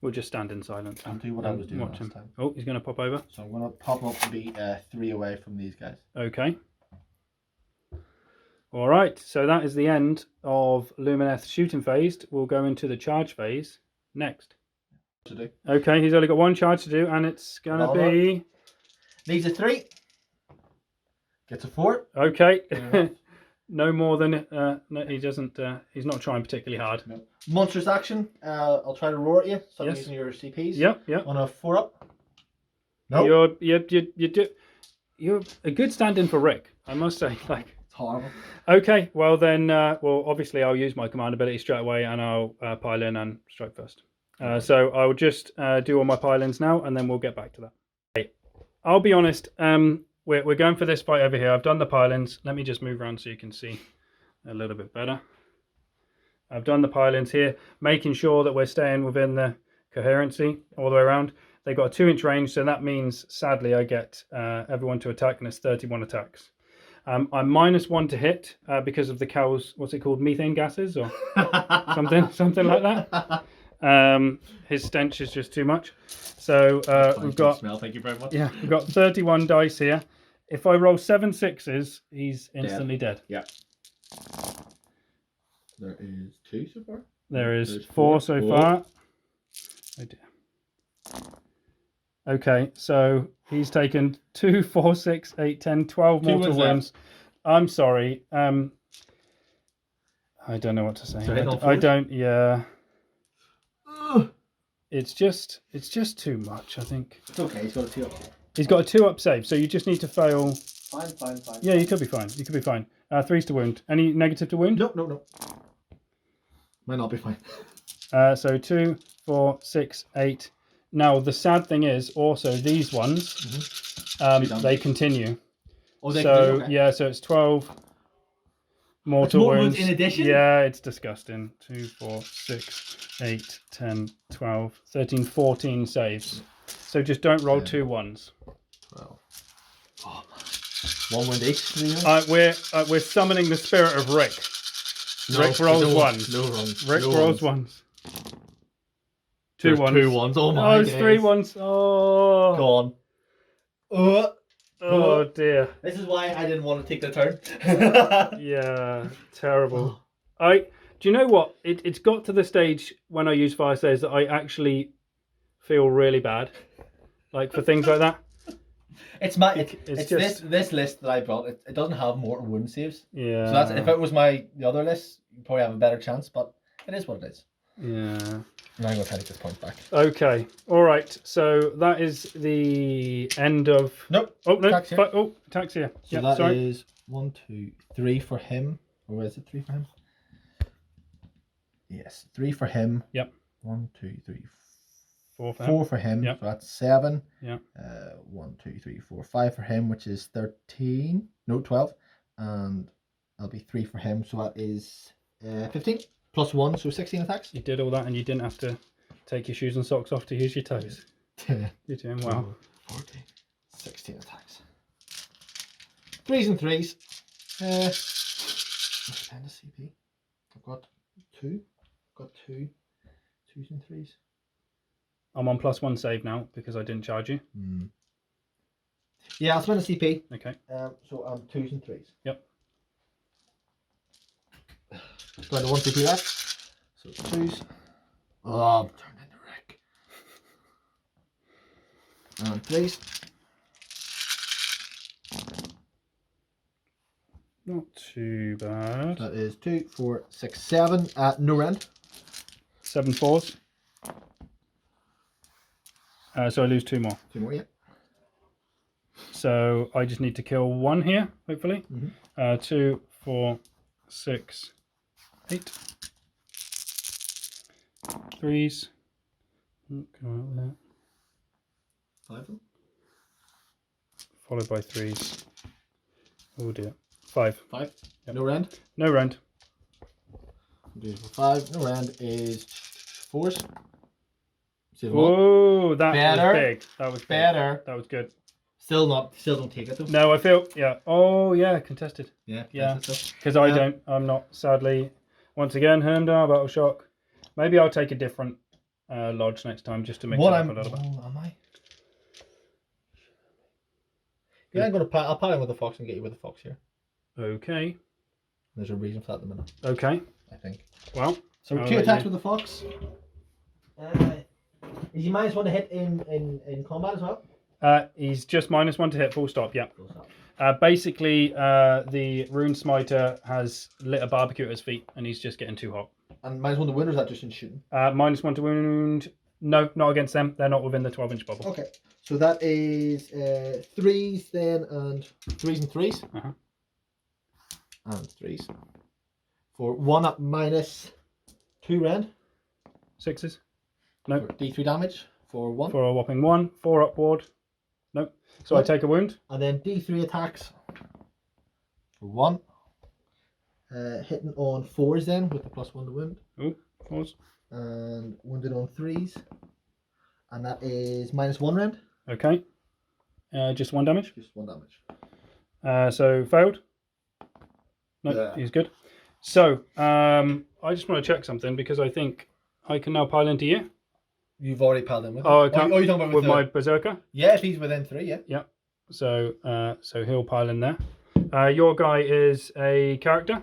[SPEAKER 1] We'll just stand in silence.
[SPEAKER 2] I'll do what I was doing
[SPEAKER 1] watch
[SPEAKER 2] last
[SPEAKER 1] him.
[SPEAKER 2] time.
[SPEAKER 1] Oh, he's going to pop over.
[SPEAKER 2] So I'm going to pop up to be 3 away from these guys.
[SPEAKER 1] Okay. All right. So that is the end of Lumineth shooting phase. We'll go into the charge phase next.
[SPEAKER 2] To do.
[SPEAKER 1] Okay, he's only got 1 charge to do, and it's going to be...
[SPEAKER 2] Needs a 3. Gets a 4.
[SPEAKER 1] Okay. No more than... no, he doesn't... he's not trying particularly hard.
[SPEAKER 2] No. Monstrous action. I'll try to roar at you. Start
[SPEAKER 1] Yes.
[SPEAKER 2] using your CPs.
[SPEAKER 1] Yep, yep.
[SPEAKER 2] On a 4-up. No.
[SPEAKER 1] You're a good stand-in for Rick, I must say. Like,
[SPEAKER 2] it's horrible.
[SPEAKER 1] okay, well then, well obviously I'll use my command ability straight away, and I'll pile in and strike first. So I'll just do all my pile-ins now, and then we'll get back to that. Okay. I'll be honest. We're going for this fight over here. I've done the pile-ins. Let me just move around so you can see a little bit better. I've done the pile-ins here, making sure that we're staying within the coherency all the way around. They've got a 2-inch range, so that means, sadly, I get everyone to attack, and it's 31 attacks. I'm -1 to hit because of the cow's, what's it called, methane gases or something like that. His stench is just too much. So we've got...
[SPEAKER 2] Smell, thank you very much.
[SPEAKER 1] Yeah, we've got 31 dice here. If I roll 7 6s, he's instantly dead.
[SPEAKER 2] Yeah. There is 2 so far.
[SPEAKER 1] There's 4 so far. Oh dear. Okay, so he's taken 2, 4, 6, 8, 10, 12 mortal wounds. I'm sorry. I don't know what to say. I don't. Yeah. It's just too much, I think.
[SPEAKER 2] It's okay. He's got a 2-up.
[SPEAKER 1] He's got a 2-up save, so you just need to fail.
[SPEAKER 2] Fine.
[SPEAKER 1] Yeah, you could be fine. You could be fine. 3's to wound. Any negative to wound?
[SPEAKER 2] No. Might not be fine.
[SPEAKER 1] So 2, 4, 6, 8. Now the sad thing is also these ones, they continue.
[SPEAKER 2] Oh, they
[SPEAKER 1] so
[SPEAKER 2] continue, okay.
[SPEAKER 1] Yeah, so it's 12 mortal wounds
[SPEAKER 2] in addition.
[SPEAKER 1] Yeah, it's disgusting. 2, 4, 6, 8, 10, 12, 13, 14 saves. So just don't roll 2 1s.
[SPEAKER 2] Well, oh man. 1 wound each.
[SPEAKER 1] We're summoning the spirit of Rick. Rick rolls 1s.
[SPEAKER 2] No runs.
[SPEAKER 1] Rick rolls 1s. 2 1s.
[SPEAKER 2] 2 1s. Oh my god.
[SPEAKER 1] Oh, it's 3 1s. Oh.
[SPEAKER 2] Go on.
[SPEAKER 1] Oh dear.
[SPEAKER 2] This is why I didn't want to take the turn.
[SPEAKER 1] Yeah, terrible. Do you know what? It's got to the stage when I use Fyreslayers that I actually feel really bad, like for things like that.
[SPEAKER 2] It's just this list that I brought. It doesn't have mortal wound saves.
[SPEAKER 1] Yeah.
[SPEAKER 2] So that's, if it was the other list, you'd probably have a better chance. But it is what it is.
[SPEAKER 1] Yeah.
[SPEAKER 2] And I'm going to take this point back.
[SPEAKER 1] Okay. All right. So that is the end of.
[SPEAKER 2] Nope.
[SPEAKER 1] Oh no.
[SPEAKER 2] Taxia.
[SPEAKER 1] Taxia.
[SPEAKER 2] So
[SPEAKER 1] yeah,
[SPEAKER 2] that
[SPEAKER 1] sorry.
[SPEAKER 2] is 1, 2, 3 for him. Or is it 3 for him? Yes, 3 for him.
[SPEAKER 1] Yep.
[SPEAKER 2] 1, 2, 3,
[SPEAKER 1] 4 for
[SPEAKER 2] 4 for him.
[SPEAKER 1] Yep.
[SPEAKER 2] So that's 7.
[SPEAKER 1] Yeah.
[SPEAKER 2] 1, 2, 3, 4, 5 for him, which is 13. No, 12. And that'll be 3 for him. So that is 15 plus 1, so 16 attacks.
[SPEAKER 1] You did all that, and you didn't have to take your shoes and socks off to use your toes. You're doing well.
[SPEAKER 2] 14, 16 attacks. 3s and 3s. Spend a CP. I've got 2. Got 2. 2s and 3s.
[SPEAKER 1] I'm on +1 save now because I didn't charge you.
[SPEAKER 2] Yeah, I'll spend a CP.
[SPEAKER 1] Okay.
[SPEAKER 2] So I'm 2s and 3s.
[SPEAKER 1] Yep.
[SPEAKER 2] So I have 1 CP left. So 2s. Oh, turn into wreck. And please.
[SPEAKER 1] Not too bad.
[SPEAKER 2] That is 2, 4, 6, 7. No rend.
[SPEAKER 1] 7 fours. So I lose 2 more.
[SPEAKER 2] 2 more, yeah.
[SPEAKER 1] So I just need to kill 1 here, hopefully. 2, 4, 6, 8. 3s. Go out there.
[SPEAKER 2] 5 of them.
[SPEAKER 1] Followed by 3s. Oh dear. 5.
[SPEAKER 2] 5.
[SPEAKER 1] Yep.
[SPEAKER 2] No rend.
[SPEAKER 1] No rend.
[SPEAKER 2] 5. No rend is 4s.
[SPEAKER 1] Oh, that
[SPEAKER 2] better.
[SPEAKER 1] Was big. That was big.
[SPEAKER 2] Better.
[SPEAKER 1] That was good.
[SPEAKER 2] Still don't take it though.
[SPEAKER 1] No, I feel, yeah. Oh, yeah, contested.
[SPEAKER 2] Yeah.
[SPEAKER 1] Because I'm not, sadly. Once again, Hermdar, Battle Shock. Maybe I'll take a different lodge next time just to mix it up a little bit.
[SPEAKER 2] Am I? Yeah, I'll pile in with the fox and get you with the fox here.
[SPEAKER 1] Okay.
[SPEAKER 2] There's a reason for that at the minute.
[SPEAKER 1] Okay.
[SPEAKER 2] I think.
[SPEAKER 1] Well.
[SPEAKER 2] So 2 attacks with the fox. Is he -1 to hit in combat as well?
[SPEAKER 1] He's just -1 to hit, full stop, yeah.
[SPEAKER 2] Full stop.
[SPEAKER 1] Basically, the Rune Smiter has lit a barbecue at his feet and he's just getting too hot.
[SPEAKER 2] And -1 to wound, or is that just in shooting?
[SPEAKER 1] -1 to wound. No, not against them. They're not within the 12-inch bubble.
[SPEAKER 2] Okay. So that is 3s then, and 3s and 3s. And 3s. For 1 at -2 rend.
[SPEAKER 1] 6s. No.
[SPEAKER 2] For D3 damage for 1.
[SPEAKER 1] For a whopping 1. 4 upward. Nope. So I take a wound.
[SPEAKER 2] And then D3 attacks for 1. Hitting on 4s then with the +1 to wound.
[SPEAKER 1] Oh, 4s.
[SPEAKER 2] And wounded on 3s. And that is -1 rend.
[SPEAKER 1] Okay. Just 1 damage.
[SPEAKER 2] Just 1 damage.
[SPEAKER 1] So failed. No,
[SPEAKER 2] Yeah.
[SPEAKER 1] He's good. So I just want to check something because I think I can now pile into you.
[SPEAKER 2] You've already piled in with him.
[SPEAKER 1] Oh, I can't.
[SPEAKER 2] You're talking about
[SPEAKER 1] with my Berserker?
[SPEAKER 2] Yeah, if he's within 3, yeah.
[SPEAKER 1] Yeah. So so he'll pile in there. Your guy is a character?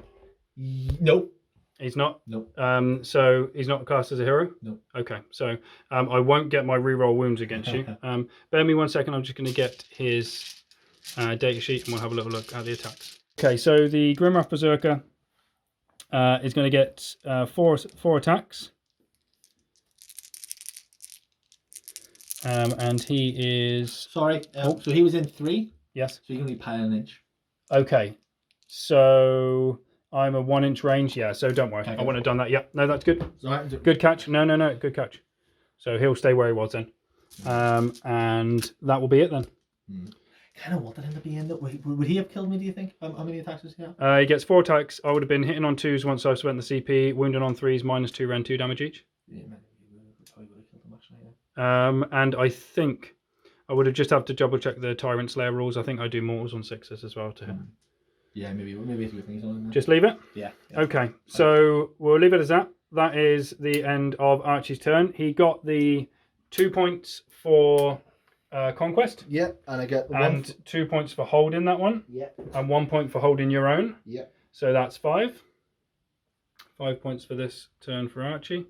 [SPEAKER 2] Nope.
[SPEAKER 1] He's not?
[SPEAKER 2] Nope.
[SPEAKER 1] So he's not cast as a hero?
[SPEAKER 2] Nope.
[SPEAKER 1] Okay, so I won't get my reroll wounds against you. Bear me 1 second, I'm just going to get his data sheet and we'll have a little look at the attacks. Okay, so the Grimwrath Berzerker is going to get 4 attacks. And he is...
[SPEAKER 2] Sorry, so he was in 3?
[SPEAKER 1] Yes.
[SPEAKER 2] So you can only pile an inch.
[SPEAKER 1] Okay, so I'm a 1-inch range. Yeah, so don't worry.
[SPEAKER 2] Okay,
[SPEAKER 1] I wouldn't have done that. Yep, no, that's good.
[SPEAKER 2] Sorry.
[SPEAKER 1] Good catch. No, good catch. So he'll stay where he was then. And that will be it then.
[SPEAKER 2] Kind of wanted him to be in that. Would he have killed me, do you think? How many attacks does he have?
[SPEAKER 1] He gets 4 attacks. I would have been hitting on 2s once I've spent the CP, wounding on 3s, -2 rend 2 damage each.
[SPEAKER 2] Yeah, man, probably would have killed him actually.
[SPEAKER 1] And I think I would have just have to double check the Tyrant Slayer rules. I think I do mortals on 6s as well to hit.
[SPEAKER 2] Yeah, maybe it's with me.
[SPEAKER 1] Just leave it?
[SPEAKER 2] Yeah.
[SPEAKER 1] Okay, so we'll leave it as that. That is the end of Archie's turn. He got the 2 points for Conquest.
[SPEAKER 2] Yeah, and I get
[SPEAKER 1] and 2 points for holding that one.
[SPEAKER 2] Yeah.
[SPEAKER 1] And 1 point for holding your own.
[SPEAKER 2] Yeah.
[SPEAKER 1] So that's 5. 5 points for this turn for Archie.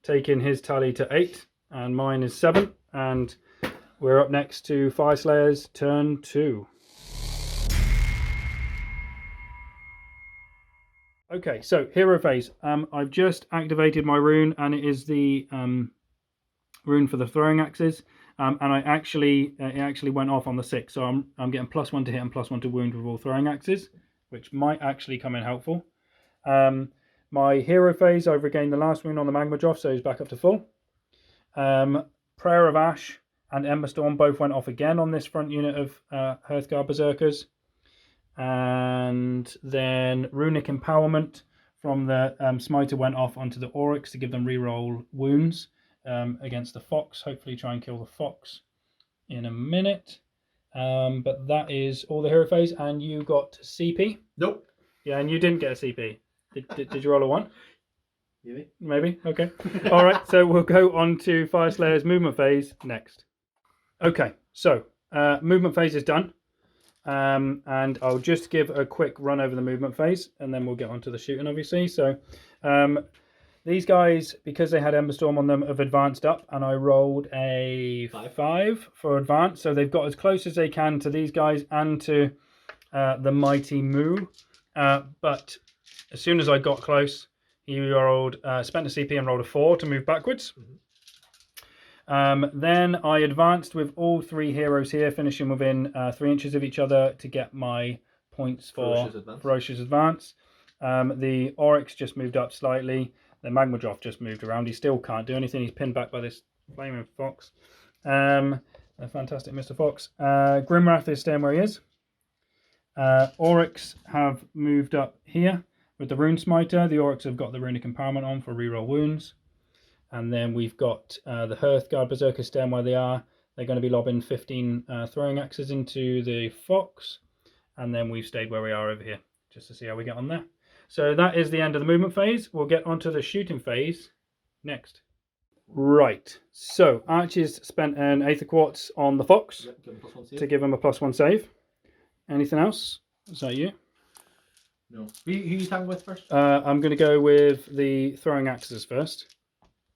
[SPEAKER 1] Taking his tally to 8. And mine is 7. And we're up next to Fyreslayers turn 2. Okay, so hero phase. I've just activated my rune, and it is the rune for the throwing axes. And it actually went off on the 6, so I'm getting +1 to hit and +1 to wound with all throwing axes, which might actually come in helpful. My hero phase, I've regained the last rune on the Magmadroth, so he's back up to full. Prayer of Ash and Ember Storm both went off again on this front unit of Hearthguard Berzerkers. And then Runic Empowerment from the Smiter went off onto the Aurics to give them reroll wounds against the fox. Hopefully try and kill the fox in a minute. But that is all the hero phase. And you got CP?
[SPEAKER 2] Nope.
[SPEAKER 1] Yeah, and you didn't get a CP. Did you roll a 1?
[SPEAKER 2] Maybe.
[SPEAKER 1] Okay. All right, so we'll go on to Fyreslayers movement phase next. Okay, so movement phase is done. And I'll just give a quick run over the movement phase, and then we'll get on to the shooting, obviously. So the these guys, because they had Ember Storm on them, have advanced up, and I rolled a 5 for advance. So they've got as close as they can to these guys and to the Mighty Moo. But as soon as I got close, he rolled, spent a CP and rolled a 4 to move backwards. Then I advanced with all 3 heroes here, finishing within 3 inches of each other to get my points for Ferocious Advance. The Aurics just moved up slightly. The Magmadroth just moved around. He still can't do anything. He's pinned back by this flaming fox. A fantastic Mr. Fox. Grimwrath is staying where he is. Aurics have moved up here with the Rune Smiter. The Aurics have got the Runic Empowerment on for reroll wounds. And then we've got the Hearthguard Berzerker staying where they are. They're going to be lobbing 15 throwing axes into the fox. And then we've stayed where we are over here, just to see how we get on there. So that is the end of the movement phase. We'll get onto the shooting phase next. Right, so Archie's spent an Aether Quartz on the fox to give him a +1 save. Anything else? Is that you?
[SPEAKER 2] No. Who are you talking with first?
[SPEAKER 1] I'm going to go with the throwing axes first.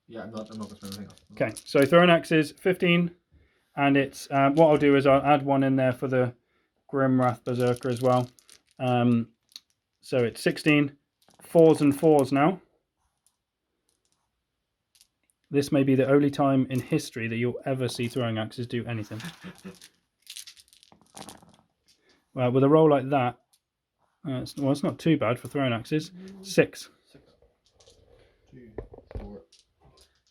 [SPEAKER 2] Yeah, I'm not going to spend anything else.
[SPEAKER 1] Okay, so throwing axes, 15. And it's what I'll do is I'll add one in there for the Grimwrath Berzerker as well. So it's 16, 4s and 4s now. This may be the only time in history that you'll ever see throwing axes do anything. Well, with a roll like that, it's not too bad for throwing axes. 6.
[SPEAKER 2] 2, 4,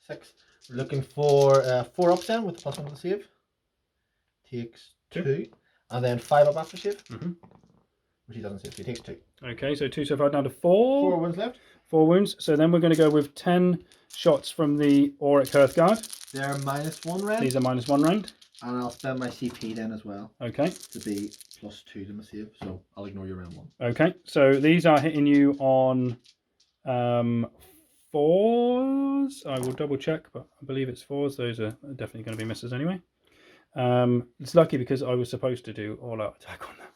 [SPEAKER 2] 6. We're looking for 4 up then with the +1 to the save. Takes 2. And then 5 up after save. Which he doesn't save, so he takes 2.
[SPEAKER 1] Okay, so 2 so far down to 4.
[SPEAKER 2] 4 wounds left.
[SPEAKER 1] 4 wounds. So then we're going to go with 10 shots from the Auric Hearthguard.
[SPEAKER 2] They're -1 round.
[SPEAKER 1] These are -1 round.
[SPEAKER 2] And I'll spend my CP then as well. Okay. To be +2 to my save, so I'll ignore your round 1.
[SPEAKER 1] Okay, so these are hitting you on 4s. I will double check, but I believe it's 4s. Those are definitely going to be misses anyway. It's lucky because I was supposed to do all-out attack on them.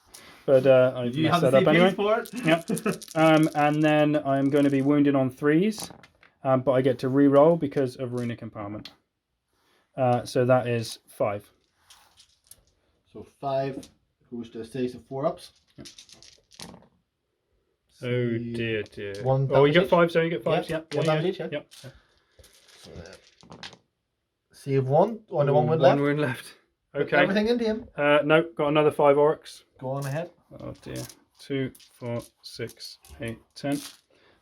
[SPEAKER 1] But I messed that up anyway. Yep. And then I'm going to be wounded on 3s, but I get to re-roll because of Runic Empowerment. So that is 5.
[SPEAKER 2] So 5 goes to a series of 4 ups.
[SPEAKER 1] Yep. Oh dear.
[SPEAKER 2] Oh,
[SPEAKER 1] you get 5, so you get 5s. Yep.
[SPEAKER 2] 1 damage each, yeah.
[SPEAKER 1] Yep.
[SPEAKER 2] So, save 1, only 1 wound left.
[SPEAKER 1] 1 wound left. Okay.
[SPEAKER 2] Everything into him.
[SPEAKER 1] No, got another 5 Aurics.
[SPEAKER 2] Go on ahead.
[SPEAKER 1] Oh dear. 2, 4, 6, 8, 10.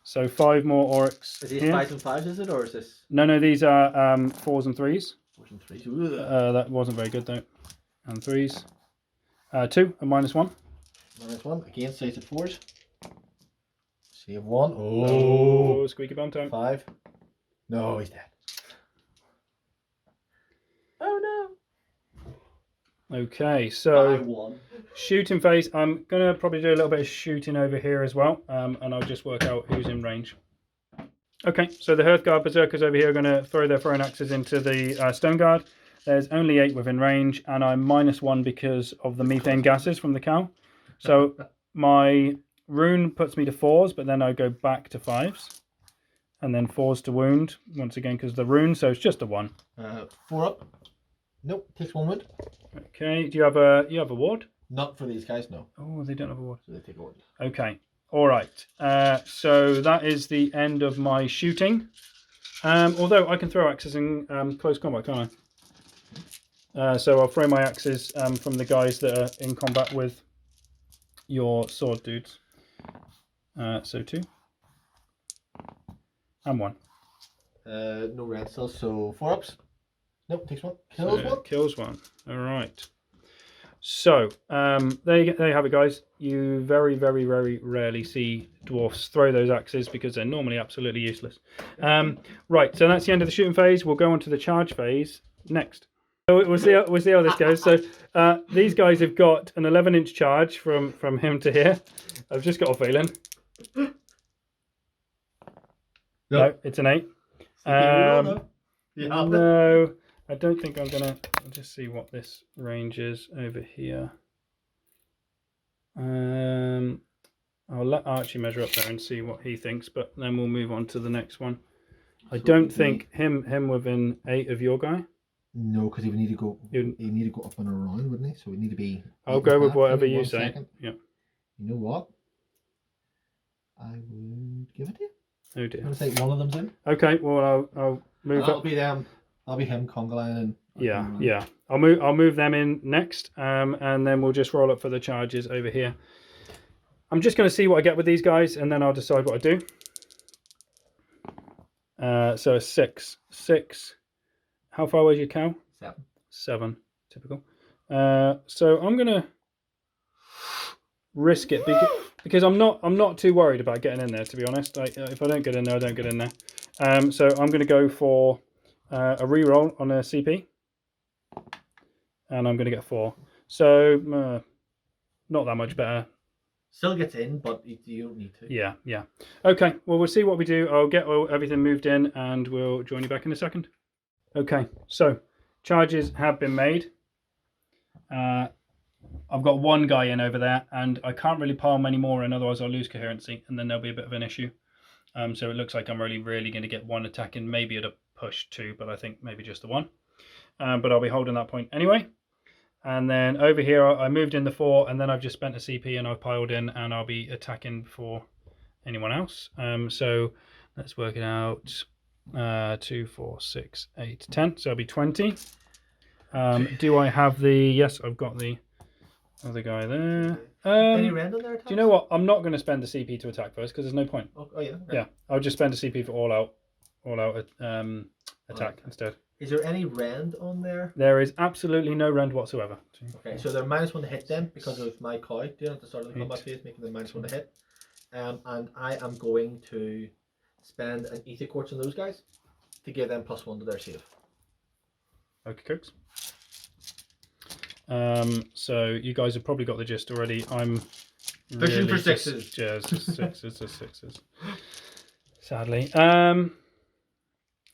[SPEAKER 1] So 5 more Aurics.
[SPEAKER 2] Is these 5s and 5s, is it, or is this?
[SPEAKER 1] No, these are 4s and 3s.
[SPEAKER 2] 4s and 3s.
[SPEAKER 1] That wasn't very good though. And 3s. 2 and -1.
[SPEAKER 2] -1. Again, series of 4s. Save 1.
[SPEAKER 1] Oh, squeaky bum time.
[SPEAKER 2] 5. No, he's dead. Oh no.
[SPEAKER 1] Okay, so
[SPEAKER 2] I won.
[SPEAKER 1] Shooting phase. I'm going to probably do a little bit of shooting over here as well, and I'll just work out who's in range. Okay, so the Hearthguard Berzerkers over here are going to throw their throwing axes into the Stone Guard. There's only 8 within range, and I'm -1 because of the methane gases from the cow. So my rune puts me to 4s, but then I go back to 5s. And then 4s to wound, once again because of the rune, so it's just a 1.
[SPEAKER 2] 4 up. Nope, takes 1 wound.
[SPEAKER 1] Okay, do you have a ward?
[SPEAKER 2] Not for these guys, no.
[SPEAKER 1] Oh, they don't have a ward.
[SPEAKER 2] So they take a ward.
[SPEAKER 1] Okay, all right. So that is the end of my shooting. Although I can throw axes in close combat, can't I? So I'll throw my axes from the guys that are in combat with your sword dudes. So 2. And 1.
[SPEAKER 2] No red cells, so 4 ups. Nope, takes 1. Kills 1.
[SPEAKER 1] Kills 1. All right. So there you have it, guys. You very, very, very rarely see dwarfs throw those axes because they're normally absolutely useless. Right, so that's the end of the shooting phase. We'll go on to the charge phase next. So we'll see how this goes. So these guys have got an 11-inch charge from him to here. I've just got a feeling. No, it's an 8. No, I don't think I'm gonna. I'll just see what this range is over here. I'll let Archie measure up there and see what he thinks, but then we'll move on to the next one. I don't think him within 8 of your guy.
[SPEAKER 2] No, because he would need to go. He'd need to go up and around, wouldn't he? So we need to be.
[SPEAKER 1] I'll go with whatever you say.
[SPEAKER 2] Second.
[SPEAKER 1] Yeah.
[SPEAKER 2] You know what? I would give it to you.
[SPEAKER 1] Oh dear.
[SPEAKER 2] I'm gonna say one of them's in.
[SPEAKER 1] Okay. Well, I'll move.
[SPEAKER 2] That'll be them. That'll be him, Conga Line, and.
[SPEAKER 1] Yeah. I'll move them in next, and then we'll just roll up for the charges over here. I'm just going to see what I get with these guys, and then I'll decide what I do. So a 6. How far away is your cow?
[SPEAKER 2] 7.
[SPEAKER 1] 7. Typical. So I'm going to risk it because I'm not too worried about getting in there, to be honest. Like if I don't get in there, I don't get in there. So I'm going to go for a reroll on a CP. And I'm going to get 4. So, not that much better.
[SPEAKER 2] Still gets in, but you don't need to.
[SPEAKER 1] Yeah. Okay, well, we'll see what we do. I'll get everything moved in, and we'll join you back in a second. Okay, so, charges have been made. I've got one guy in over there, and I can't really pile many more in, otherwise I'll lose coherency, and then there'll be a bit of an issue. So it looks like I'm really going to get one attack in, maybe at a push 2, but I think maybe just the 1. But I'll be holding that point anyway. And then over here, I moved in the 4, and then I've just spent a CP and I've piled in, and I'll be attacking before anyone else. So let's work it out. 2, 4, 6, 8, 10. So it'll be 20. Do I have the... Yes, I've got the other guy there.
[SPEAKER 2] Any random there?
[SPEAKER 1] Do you know what? I'm not going to spend the CP to attack first, because there's no point.
[SPEAKER 2] Oh yeah. Okay.
[SPEAKER 1] Yeah, I'll just spend a CP for all out attack instead.
[SPEAKER 2] Is there any rend on there?
[SPEAKER 1] There is absolutely no rend whatsoever.
[SPEAKER 2] Okay, so they're -1 to hit them because of my cow doing at the start of the combat phase, making them -1 to hit. And I am going to spend an ether quartz on those guys to give them +1 to their save.
[SPEAKER 1] Okay, cooks. So you guys have probably got the gist already. I'm
[SPEAKER 2] Fishing for 6s.
[SPEAKER 1] Yeah, it's just 6s. Sadly.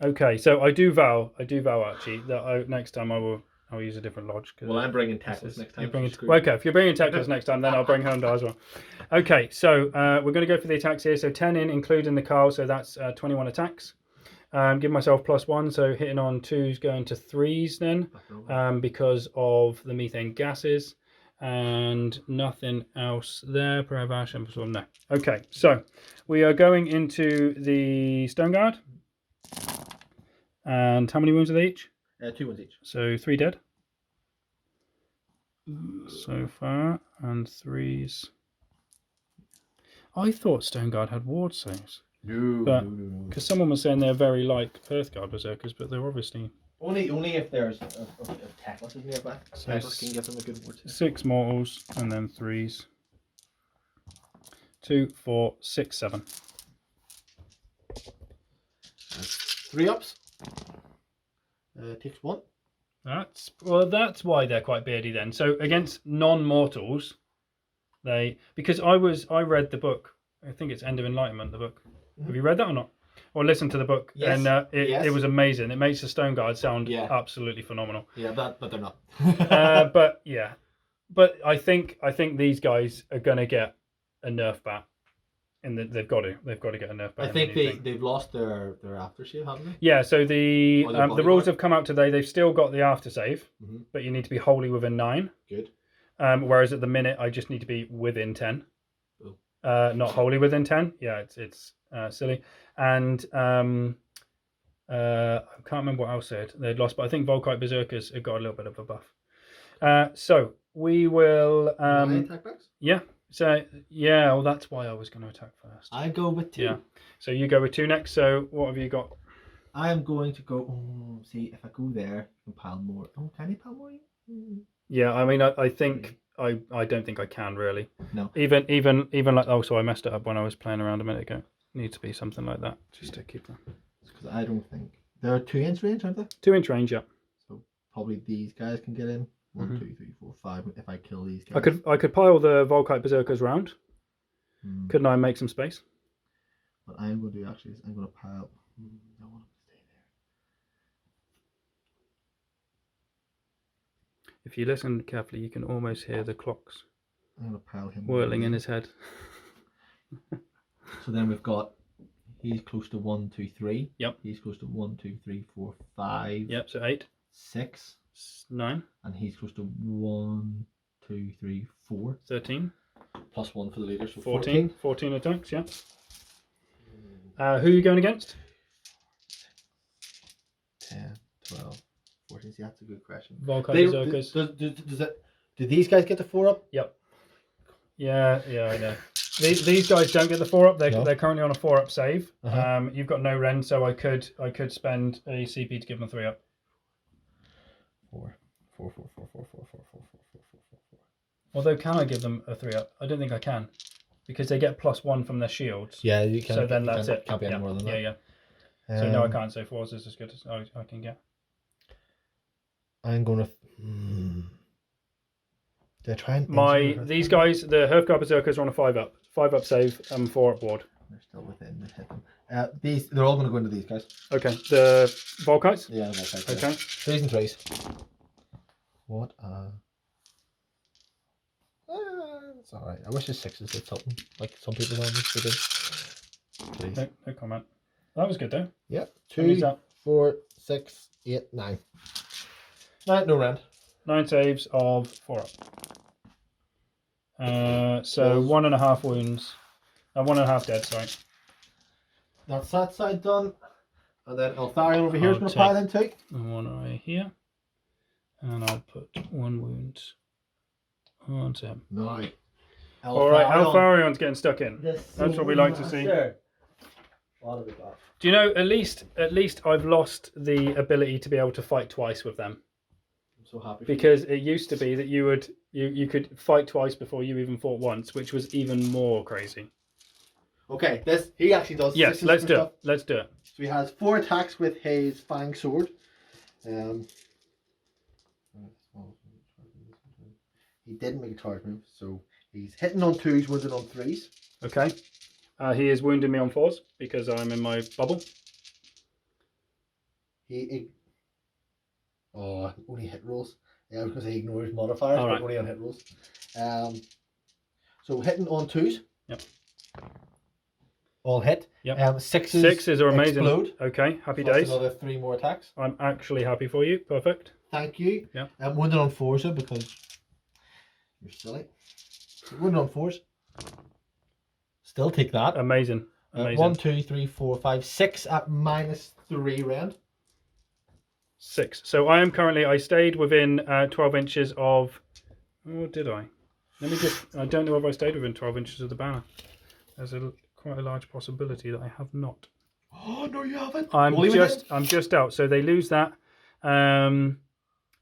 [SPEAKER 1] Okay, so I do vow, Archie, that next time I'll use a different lodge.
[SPEAKER 2] Well, I'm bringing Teclis next time.
[SPEAKER 1] Okay, if you're bringing Teclis next time, then I'll bring Hermdar as well. Okay, so we're going to go for the attacks here. So 10 in, including the Carl, so that's 21 attacks. Give myself +1, so hitting on 2s going to 3s then, because of the methane gases. And nothing else there. Pravash and no. Okay, so we are going into the Stone Guard. And how many wounds are they each?
[SPEAKER 2] 2 wounds each.
[SPEAKER 1] So 3 dead so far, and 3s. I thought Stone Guard had ward saves.
[SPEAKER 2] No,
[SPEAKER 1] because someone was saying they're very like Hearthguard Berzerkers, but they're obviously
[SPEAKER 2] only if there's if Teclis is nearby.
[SPEAKER 1] So
[SPEAKER 2] Teclis can give them a good ward save.
[SPEAKER 1] 6 mortals and then 3s. 2, 4, 6, 7.
[SPEAKER 2] 3 ups. Takes 1.
[SPEAKER 1] That's why they're quite beardy then. So against non-mortals, because I read the book. I think it's End of Enlightenment, the book. Have you read that or not? Or listened to the book?
[SPEAKER 2] Yes.
[SPEAKER 1] And
[SPEAKER 2] Yes.
[SPEAKER 1] It was amazing. It makes the Stone Guard sound absolutely phenomenal.
[SPEAKER 2] Yeah, but they're not.
[SPEAKER 1] But I think these guys are gonna get a nerf bat. And they've got to get a nerf bat.
[SPEAKER 2] I think they've lost their aftershave, haven't they?
[SPEAKER 1] Yeah, so the rules have come out today. They've still got the aftersave, but you need to be wholly within 9.
[SPEAKER 2] Good.
[SPEAKER 1] Whereas at the minute I just need to be within 10. Not wholly within 10. Yeah, it's silly. And I can't remember what else they'd lost, but I think Volkite Berzerkers have got a little bit of a buff. So we will
[SPEAKER 2] attack backs?
[SPEAKER 1] Yeah. So yeah, well that's why I was going to attack first.
[SPEAKER 2] I go with 2.
[SPEAKER 1] Yeah. So you go with 2 next. So what have you got?
[SPEAKER 2] I am going to go. See if I go there, I can pile more. Oh, can you pile more?
[SPEAKER 1] Yeah, I mean, I think I don't think I can really.
[SPEAKER 2] No.
[SPEAKER 1] Even like so I messed it up when I was playing around a minute ago. Needs to be something like that just to keep them.
[SPEAKER 2] Because I don't think they're 2-inch range, aren't they?
[SPEAKER 1] 2-inch range, yeah.
[SPEAKER 2] So probably these guys can get in. 1, 2, 3, 4, 5. If I kill these guys,
[SPEAKER 1] I could pile the Volkite Berzerkers round. Couldn't I make some space?
[SPEAKER 2] What I'm going to do actually is I'm going to pile. I want to stay there.
[SPEAKER 1] If you listen carefully, you can almost hear the clocks
[SPEAKER 2] I'm going to pile him
[SPEAKER 1] whirling in his head.
[SPEAKER 2] So then we've got He's close to 1, 2, 3.
[SPEAKER 1] Yep.
[SPEAKER 2] He's close to 1, 2, 3, 4, 5.
[SPEAKER 1] Yep, so 8.
[SPEAKER 2] 6.
[SPEAKER 1] 9.
[SPEAKER 2] And he's close to 1, 2, 3, 4.
[SPEAKER 1] 13.
[SPEAKER 2] Plus 1 for the leader, so
[SPEAKER 1] 14. 14 attacks, yeah. Who are you going against?
[SPEAKER 2] 10, 12, 14. See, that's a good question.
[SPEAKER 1] Volkai Berserkers.
[SPEAKER 2] Do these guys get the 4-up?
[SPEAKER 1] Yep. Yeah, I know. These guys don't get the 4-up. They're currently on a 4-up save. You've got no rend, so I could spend a CP to give them a 3-up.
[SPEAKER 2] 4.
[SPEAKER 1] Although, can I give them a 3-up? I don't think I can, because they get +1 from their shields.
[SPEAKER 2] Yeah, you can.
[SPEAKER 1] So then that's it.
[SPEAKER 2] Can't be any more than that.
[SPEAKER 1] Yeah. So no, I can't. So 4 is as good as I can get.
[SPEAKER 2] I'm gonna. They're trying.
[SPEAKER 1] These guys, the Hearthguard Berzerkers, are on a 5-up. 5-up save, 4-up ward.
[SPEAKER 2] They're still within the hit them. They're all gonna go into these guys.
[SPEAKER 1] Okay, the Volkites?
[SPEAKER 2] Yeah, the Volkites.
[SPEAKER 1] Okay.
[SPEAKER 2] 3s and 3s. What? It's alright. I wish the 6s did something like some people on this did.
[SPEAKER 1] No comment. That was good though.
[SPEAKER 2] Yeah. 2, 4, 6, 8, 9. No rend. 9
[SPEAKER 1] saves of 4-up. So 1.5 wounds. 1.5 dead, sorry.
[SPEAKER 2] That's that side done. And then Eltharion over here is going to pile in too.
[SPEAKER 1] One right here. And I'll put 1 wound onto him.
[SPEAKER 2] Nice.
[SPEAKER 1] Alright, Eltharion's getting stuck in. That's what we like to see.
[SPEAKER 2] What have we got?
[SPEAKER 1] Do you know, at least I've lost the ability to be able to fight twice with them.
[SPEAKER 2] I'm so happy.
[SPEAKER 1] Because it used to be that you could fight twice before you even fought once, which was even more crazy.
[SPEAKER 2] Okay, he actually does.
[SPEAKER 1] Yes, let's do it. Let's do it.
[SPEAKER 2] So he has 4 attacks with his Fang Sword. He didn't make a charge move, so he's hitting on 2s, wounded on 3s.
[SPEAKER 1] Okay. He is wounding me on 4s because I'm in my bubble.
[SPEAKER 2] Only hit rolls. Yeah, I was going to say ignores modifiers, but only on hit rolls. So hitting on 2s.
[SPEAKER 1] Yep.
[SPEAKER 2] All hit.
[SPEAKER 1] Yep.
[SPEAKER 2] 6s
[SPEAKER 1] are amazing.
[SPEAKER 2] Explode.
[SPEAKER 1] Okay, happy
[SPEAKER 2] Plus
[SPEAKER 1] days.
[SPEAKER 2] Another 3 more attacks.
[SPEAKER 1] I'm actually happy for you. Perfect.
[SPEAKER 2] Thank you.
[SPEAKER 1] Yeah.
[SPEAKER 2] Wounded on 4s though, because you're silly. Wounded on 4s. Still take that.
[SPEAKER 1] Amazing.
[SPEAKER 2] 1, 2, 3, 4, 5, 6 at -3 rend.
[SPEAKER 1] 6. So I stayed within 12 inches of. Oh, did I? Let me just. I don't know if I stayed within 12 inches of the banner. There's quite a large possibility that I have not.
[SPEAKER 2] Oh no, you haven't.
[SPEAKER 1] I'm just out. So they lose that.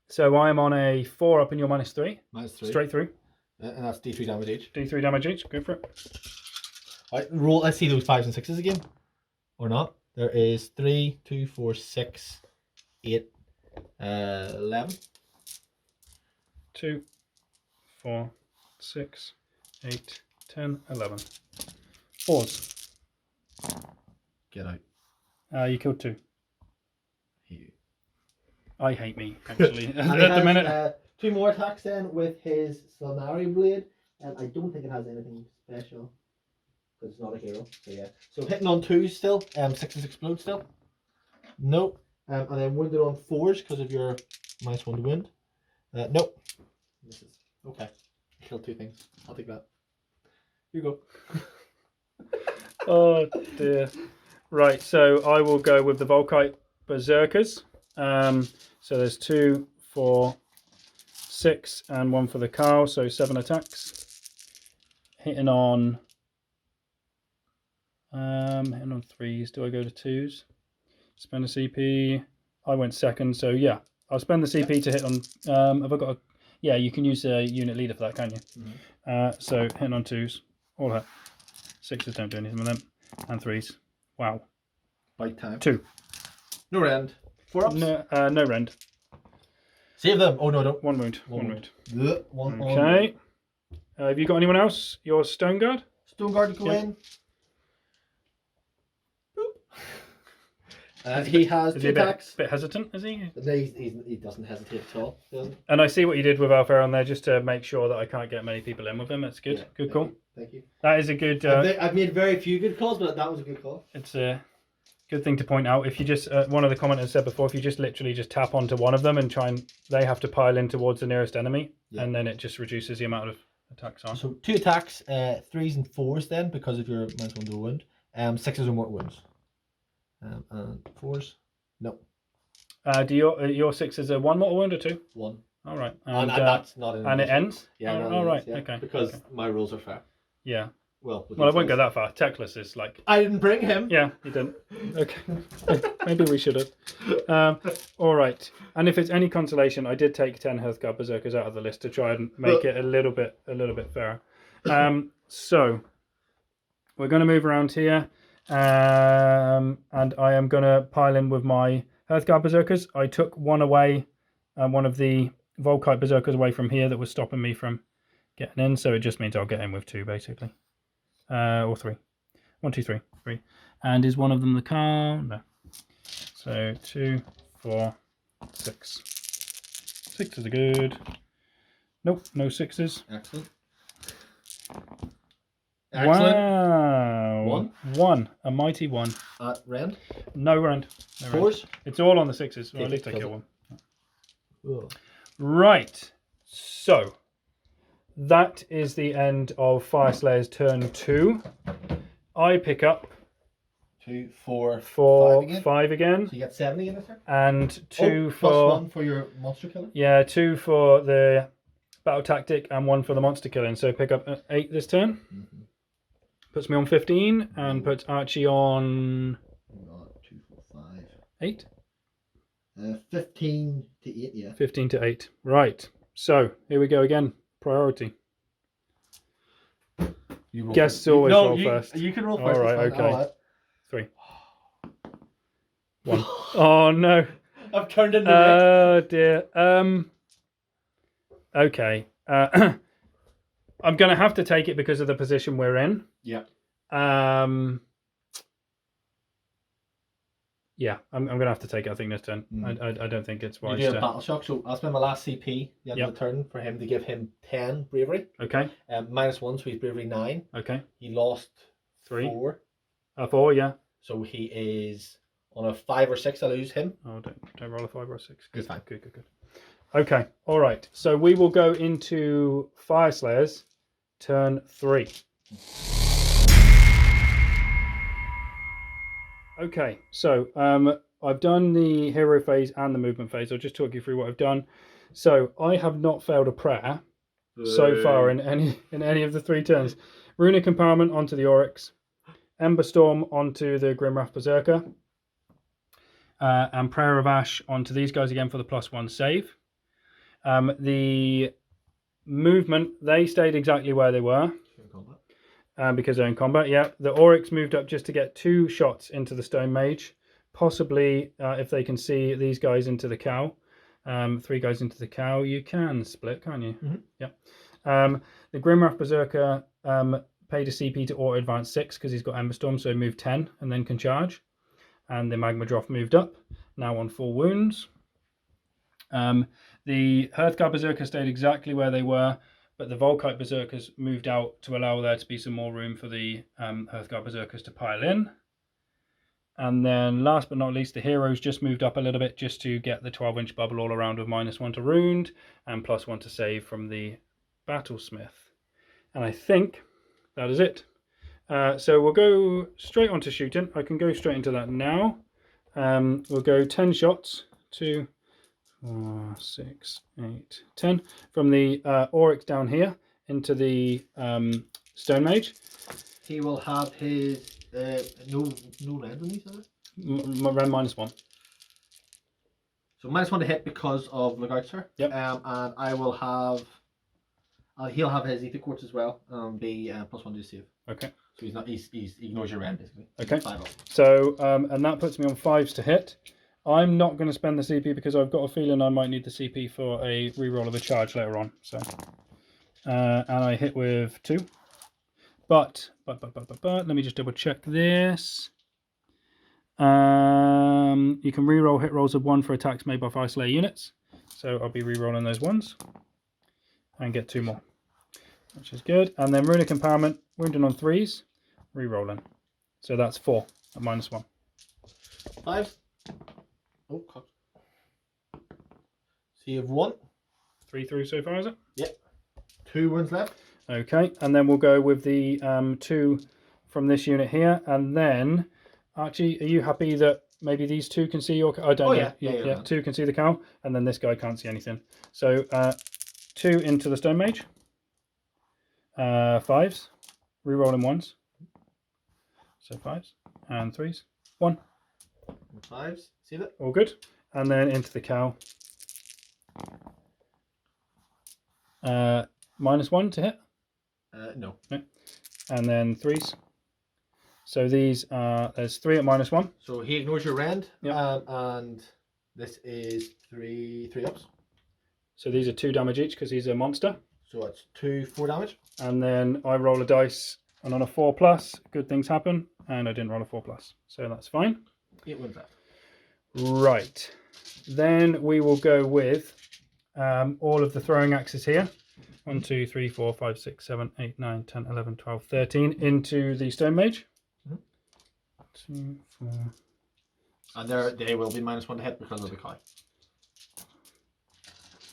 [SPEAKER 1] So I'm on a 4-up and you're -3.
[SPEAKER 2] -3.
[SPEAKER 1] Straight through.
[SPEAKER 2] And that's D3 damage each.
[SPEAKER 1] D3 damage each. Go for it.
[SPEAKER 2] Alright, roll. Let's see those 5s and 6s again. Or not. There is 3, 2, 4, 6, 8, 11.
[SPEAKER 1] 2, 4, 6, 8, 10, 11. 4s.
[SPEAKER 2] Get out.
[SPEAKER 1] You killed 2.
[SPEAKER 2] You.
[SPEAKER 1] I hate me, actually, at the minute.
[SPEAKER 2] 2 more attacks then with his Solnari Blade. And I don't think it has anything special. Because it's not a hero. So yeah. So hitting on 2s still. 6s explode still. Nope. And then wounded on 4s because of your -1 to wound. Nope. Misses. Okay. Killed 2 things. I'll take that. You go.
[SPEAKER 1] Oh dear. Right, so I will go with the Volkite Berzerkers. So there's 2, 4, 6, and 1 for the cow, so 7 attacks. Hitting on 3s. Do I go to 2s? Spend a CP. I went second, so yeah, I'll spend the CP to hit on. Have I got a? Yeah, you can use a unit leader for that, can't you? Mm-hmm. So hitting on 2s, all hit. 6s don't do anything with them, and 3s. Wow.
[SPEAKER 2] Bite time.
[SPEAKER 1] 2.
[SPEAKER 2] No rend. 4 ups.
[SPEAKER 1] No rend.
[SPEAKER 2] Save them. Oh no, don't.
[SPEAKER 1] 1 wound. 1 wound.
[SPEAKER 2] One.
[SPEAKER 1] Okay. Have you got anyone else? Your Stone Guard?
[SPEAKER 2] Stone Guard go in. He has 2 attacks.
[SPEAKER 1] A bit hesitant, is he?
[SPEAKER 2] He doesn't hesitate at all.
[SPEAKER 1] And I see what you did with Alpha on there just to make sure that I can't get many people in with him. That's good.
[SPEAKER 2] Yeah,
[SPEAKER 1] Good call.
[SPEAKER 2] Thank you.
[SPEAKER 1] That is a good.
[SPEAKER 2] I've made very few good calls, but that was a good call.
[SPEAKER 1] It's a good thing to point out. If you just, one of the commenters said before, if you just literally just tap onto one of them and try and they have to pile in towards the nearest enemy, and then it just reduces the amount of attacks on.
[SPEAKER 2] So 2 attacks, 3s and 4s then, because of your -1 to wound. 6s or more wounds. And 4s, no.
[SPEAKER 1] Do your 6s a 1 mortal wound or 2?
[SPEAKER 2] 1.
[SPEAKER 1] All right.
[SPEAKER 2] And that's not in.
[SPEAKER 1] And it ends.
[SPEAKER 2] Yeah.
[SPEAKER 1] All right.
[SPEAKER 2] Yeah.
[SPEAKER 1] Okay.
[SPEAKER 2] Because my rules are fair.
[SPEAKER 1] Yeah.
[SPEAKER 2] Well,
[SPEAKER 1] I won't go that far. Techless is like.
[SPEAKER 2] I didn't bring him.
[SPEAKER 1] Yeah, you didn't. Okay. Maybe we should have. All right. And if it's any consolation, I did take 10 Hearthguard Berzerkers out of the list to try and make it a little bit fairer. So we're going to move around here, and I am going to pile in with my Hearthguard Berzerkers. I took one away, one of the Volkite Berzerkers away from here that was stopping me from getting in. So it just means I'll get in with 2 basically. Or 3. 1, 2, 3. 3. And is one of them the car? No. So 2, 4, 6. 6s are good. Nope, no 6s.
[SPEAKER 2] Excellent.
[SPEAKER 1] Wow. 1. A mighty 1.
[SPEAKER 2] Rend?
[SPEAKER 1] No rend. No
[SPEAKER 2] 4s?
[SPEAKER 1] rend. It's all on the 6s. Well, at least I kill one.
[SPEAKER 2] Ugh.
[SPEAKER 1] Right. So that is the end of Fyreslayers turn 2. I pick up
[SPEAKER 2] 2, 4,
[SPEAKER 1] 5 again.
[SPEAKER 2] So you get 7 again this turn?
[SPEAKER 1] And 2 for...
[SPEAKER 2] plus 1 for your monster killer?
[SPEAKER 1] Yeah, 2 for the battle tactic and 1 for the monster killing. So pick up 8 this turn.
[SPEAKER 2] Mm-hmm.
[SPEAKER 1] Puts me on 15 and puts Archie on...
[SPEAKER 2] 2, 4, 5.
[SPEAKER 1] 8?
[SPEAKER 2] 15 to 8, yeah.
[SPEAKER 1] 15 to 8. Right. So here we go again. Priority. Guests always roll first.
[SPEAKER 2] You can roll first.
[SPEAKER 1] All right, okay.
[SPEAKER 2] Right.
[SPEAKER 1] 3. 1. Oh no.
[SPEAKER 2] I've turned into
[SPEAKER 1] Oh dear. Okay. I'm going to have to take it because of the position we're in.
[SPEAKER 2] Yeah.
[SPEAKER 1] Yeah, I'm going to have to take it, I think, this turn. I don't think it's wise
[SPEAKER 2] You do
[SPEAKER 1] to...
[SPEAKER 2] a battle shock, so I'll spend my last CP the end of the turn for him to give him 10 bravery.
[SPEAKER 1] Okay.
[SPEAKER 2] -1, so he's bravery 9.
[SPEAKER 1] Okay.
[SPEAKER 2] He lost
[SPEAKER 1] 3.
[SPEAKER 2] 4.
[SPEAKER 1] 4, yeah.
[SPEAKER 2] So he is on a 5 or 6. I lose him.
[SPEAKER 1] Oh, don't roll a 5 or a 6. Good,
[SPEAKER 2] He's fine.
[SPEAKER 1] Good. Okay, all right. So we will go into Fyreslayers turn 3. Okay, so I've done the hero phase and the movement phase. I'll just talk you through what I've done. So I have not failed a prayer so far in any of the 3 turns. Runic Empowerment onto the Aurics, Ember Storm onto the Grimwrath Berzerker, and Prayer of Ash onto these guys again for the +1 save. The movement, they stayed exactly where they were. Because they're in combat, yeah. The Aurics moved up just to get 2 shots into the Stone Mage. Possibly, if they can see these guys into the cow. 3 guys into the cow. You can split, can't you?
[SPEAKER 2] Mm-hmm.
[SPEAKER 1] Yeah. The Grimrock Berserker paid a CP to auto advance 6 because he's got Ember Storm, so he moved 10 and then can charge. And the Magmadroth moved up, now on 4 wounds. The Hearthguard Berzerker stayed exactly where they were, but the Volkite Berzerkers moved out to allow there to be some more room for the Hearthguard Berzerkers to pile in. And then last but not least, the heroes just moved up a little bit just to get the 12-inch bubble all around with -1 to wound and +1 to save from the Battlesmith. And I think that is it. So we'll go straight on to shooting. I can go straight into that now. We'll go 10 shots. 2, 4, 6, 8, 10 from the Auric down here into the Stone Mage.
[SPEAKER 2] He will have his no rend on these,
[SPEAKER 1] Rend -1.
[SPEAKER 2] So -1 to hit because of Lookout Sir.
[SPEAKER 1] Yep.
[SPEAKER 2] And I will have. He'll have his Ether Quartz as well. Be +1 to save.
[SPEAKER 1] Okay.
[SPEAKER 2] So he's not. He ignores your rend basically.
[SPEAKER 1] Okay.
[SPEAKER 2] 5 up.
[SPEAKER 1] So and that puts me on 5s to hit. I'm not going to spend the CP because I've got a feeling I might need the CP for a reroll of a charge later on. So, and I hit with 2. But let me just double check this. You can reroll hit rolls of 1 for attacks made by Fyreslayer units. So I'll be rerolling those ones and get 2 more. which is good. And then Runic Empowerment, wounding on 3s, re-rolling. So that's 4 at -1.
[SPEAKER 2] 5. Oh, cock. So you have 1.
[SPEAKER 1] 3 through so far, is it?
[SPEAKER 2] Yep. 2 wounds left.
[SPEAKER 1] Okay, and then we'll go with the 2 from this unit here. And then, Archie, are you happy that maybe these 2 can see your... I don't know. Yeah, 2 can see the cow, and then this guy can't see anything. So 2 into the Stone Mage. 5s. Rerolling 1s. So 5s and 3s. 1.
[SPEAKER 2] 5s. See that?
[SPEAKER 1] All good. And then into the cow. -1 to hit?
[SPEAKER 2] No.
[SPEAKER 1] And then 3s. So these are, there's 3 at -1.
[SPEAKER 2] So he ignores your rend.
[SPEAKER 1] Yep.
[SPEAKER 2] And this is 3 ups.
[SPEAKER 1] So these are 2 damage each because he's a monster.
[SPEAKER 2] So it's 2 4 damage.
[SPEAKER 1] And then I roll a dice, and on a 4+, good things happen. And I didn't roll a 4+, so that's fine.
[SPEAKER 2] 8 wounds left.
[SPEAKER 1] Right. Then we will go with all of the throwing axes here. 1, 2, 3, 4, 5, 6, 7, 8, 9, 10, 11, 12, 13 into the Stone Mage. 2, 4.
[SPEAKER 2] And they will be -1 to hit because of the cow.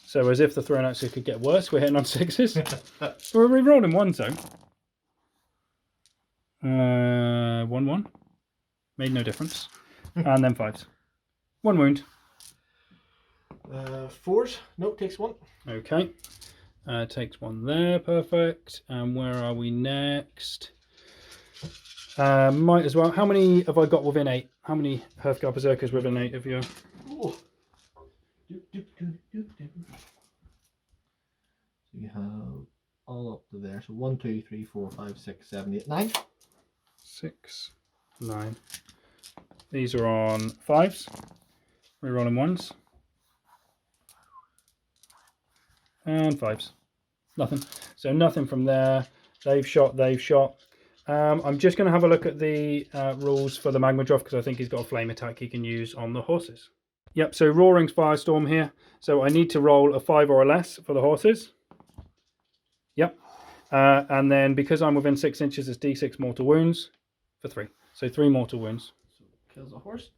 [SPEAKER 1] So as if the throwing axes could get worse, we're hitting on 6s. We're re-rolling 1s though. 1, 1. Made no difference. And then 5s. 1 wound.
[SPEAKER 2] 4s. Nope, takes 1.
[SPEAKER 1] Okay. Takes 1 there, perfect. And where are we next? Might as well. How many have I got within 8? How many Hearthguard Berzerkers within 8 of you?
[SPEAKER 2] So you have all up to there. So 1, 2, 3, 4, 5, 6, 7, 8, 9.
[SPEAKER 1] 6, 9. These are on 5s. Rerolling 1s. And 5s. Nothing. So nothing from there. They've shot, they've shot. I'm just going to have a look at the rules for the Magmadroth because I think he's got a flame attack he can use on the horses. Yep, so Roaring's Firestorm here. So I need to roll a 5 or less for the horses. Yep. And then because I'm within 6 inches, it's D6 mortal wounds for 3. So 3 mortal wounds.
[SPEAKER 2] So kills a horse.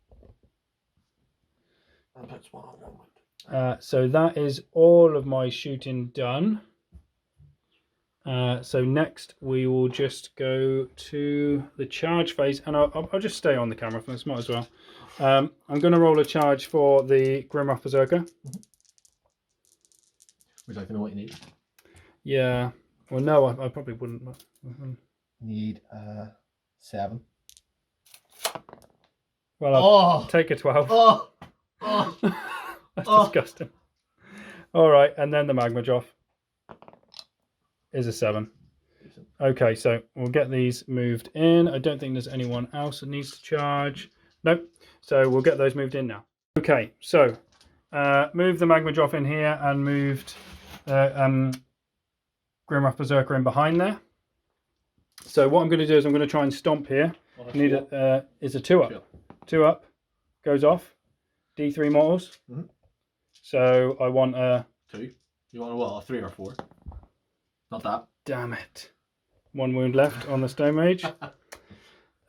[SPEAKER 2] And puts 1 on 1 wound.
[SPEAKER 1] So that is all of my shooting done. So next we will just go to the charge phase, and I'll just stay on the camera for this, might as well. I'm going to roll a charge for the Grimwrath Berzerker.
[SPEAKER 2] Would you like to know what you need?
[SPEAKER 1] Yeah. Well, no, I probably wouldn't.
[SPEAKER 2] Need 7.
[SPEAKER 1] Well, I'll take a 12. That's disgusting. All right, and then the Magmadroth is a 7. Okay, so we'll get these moved in. I don't think there's anyone else that needs to charge. Nope. So we'll get those moved in now. Okay, so move the Magmadroth in here and moved Grimwrath Berzerker in behind there. So what I'm going to do is I'm going to try and stomp here. Need is a 2 up. Sure. 2 up goes off. D3 mortals. So I want a 2.
[SPEAKER 2] You want a what? A 3 or 4? Not that.
[SPEAKER 1] Damn it. 1 wound left on the Stone Mage.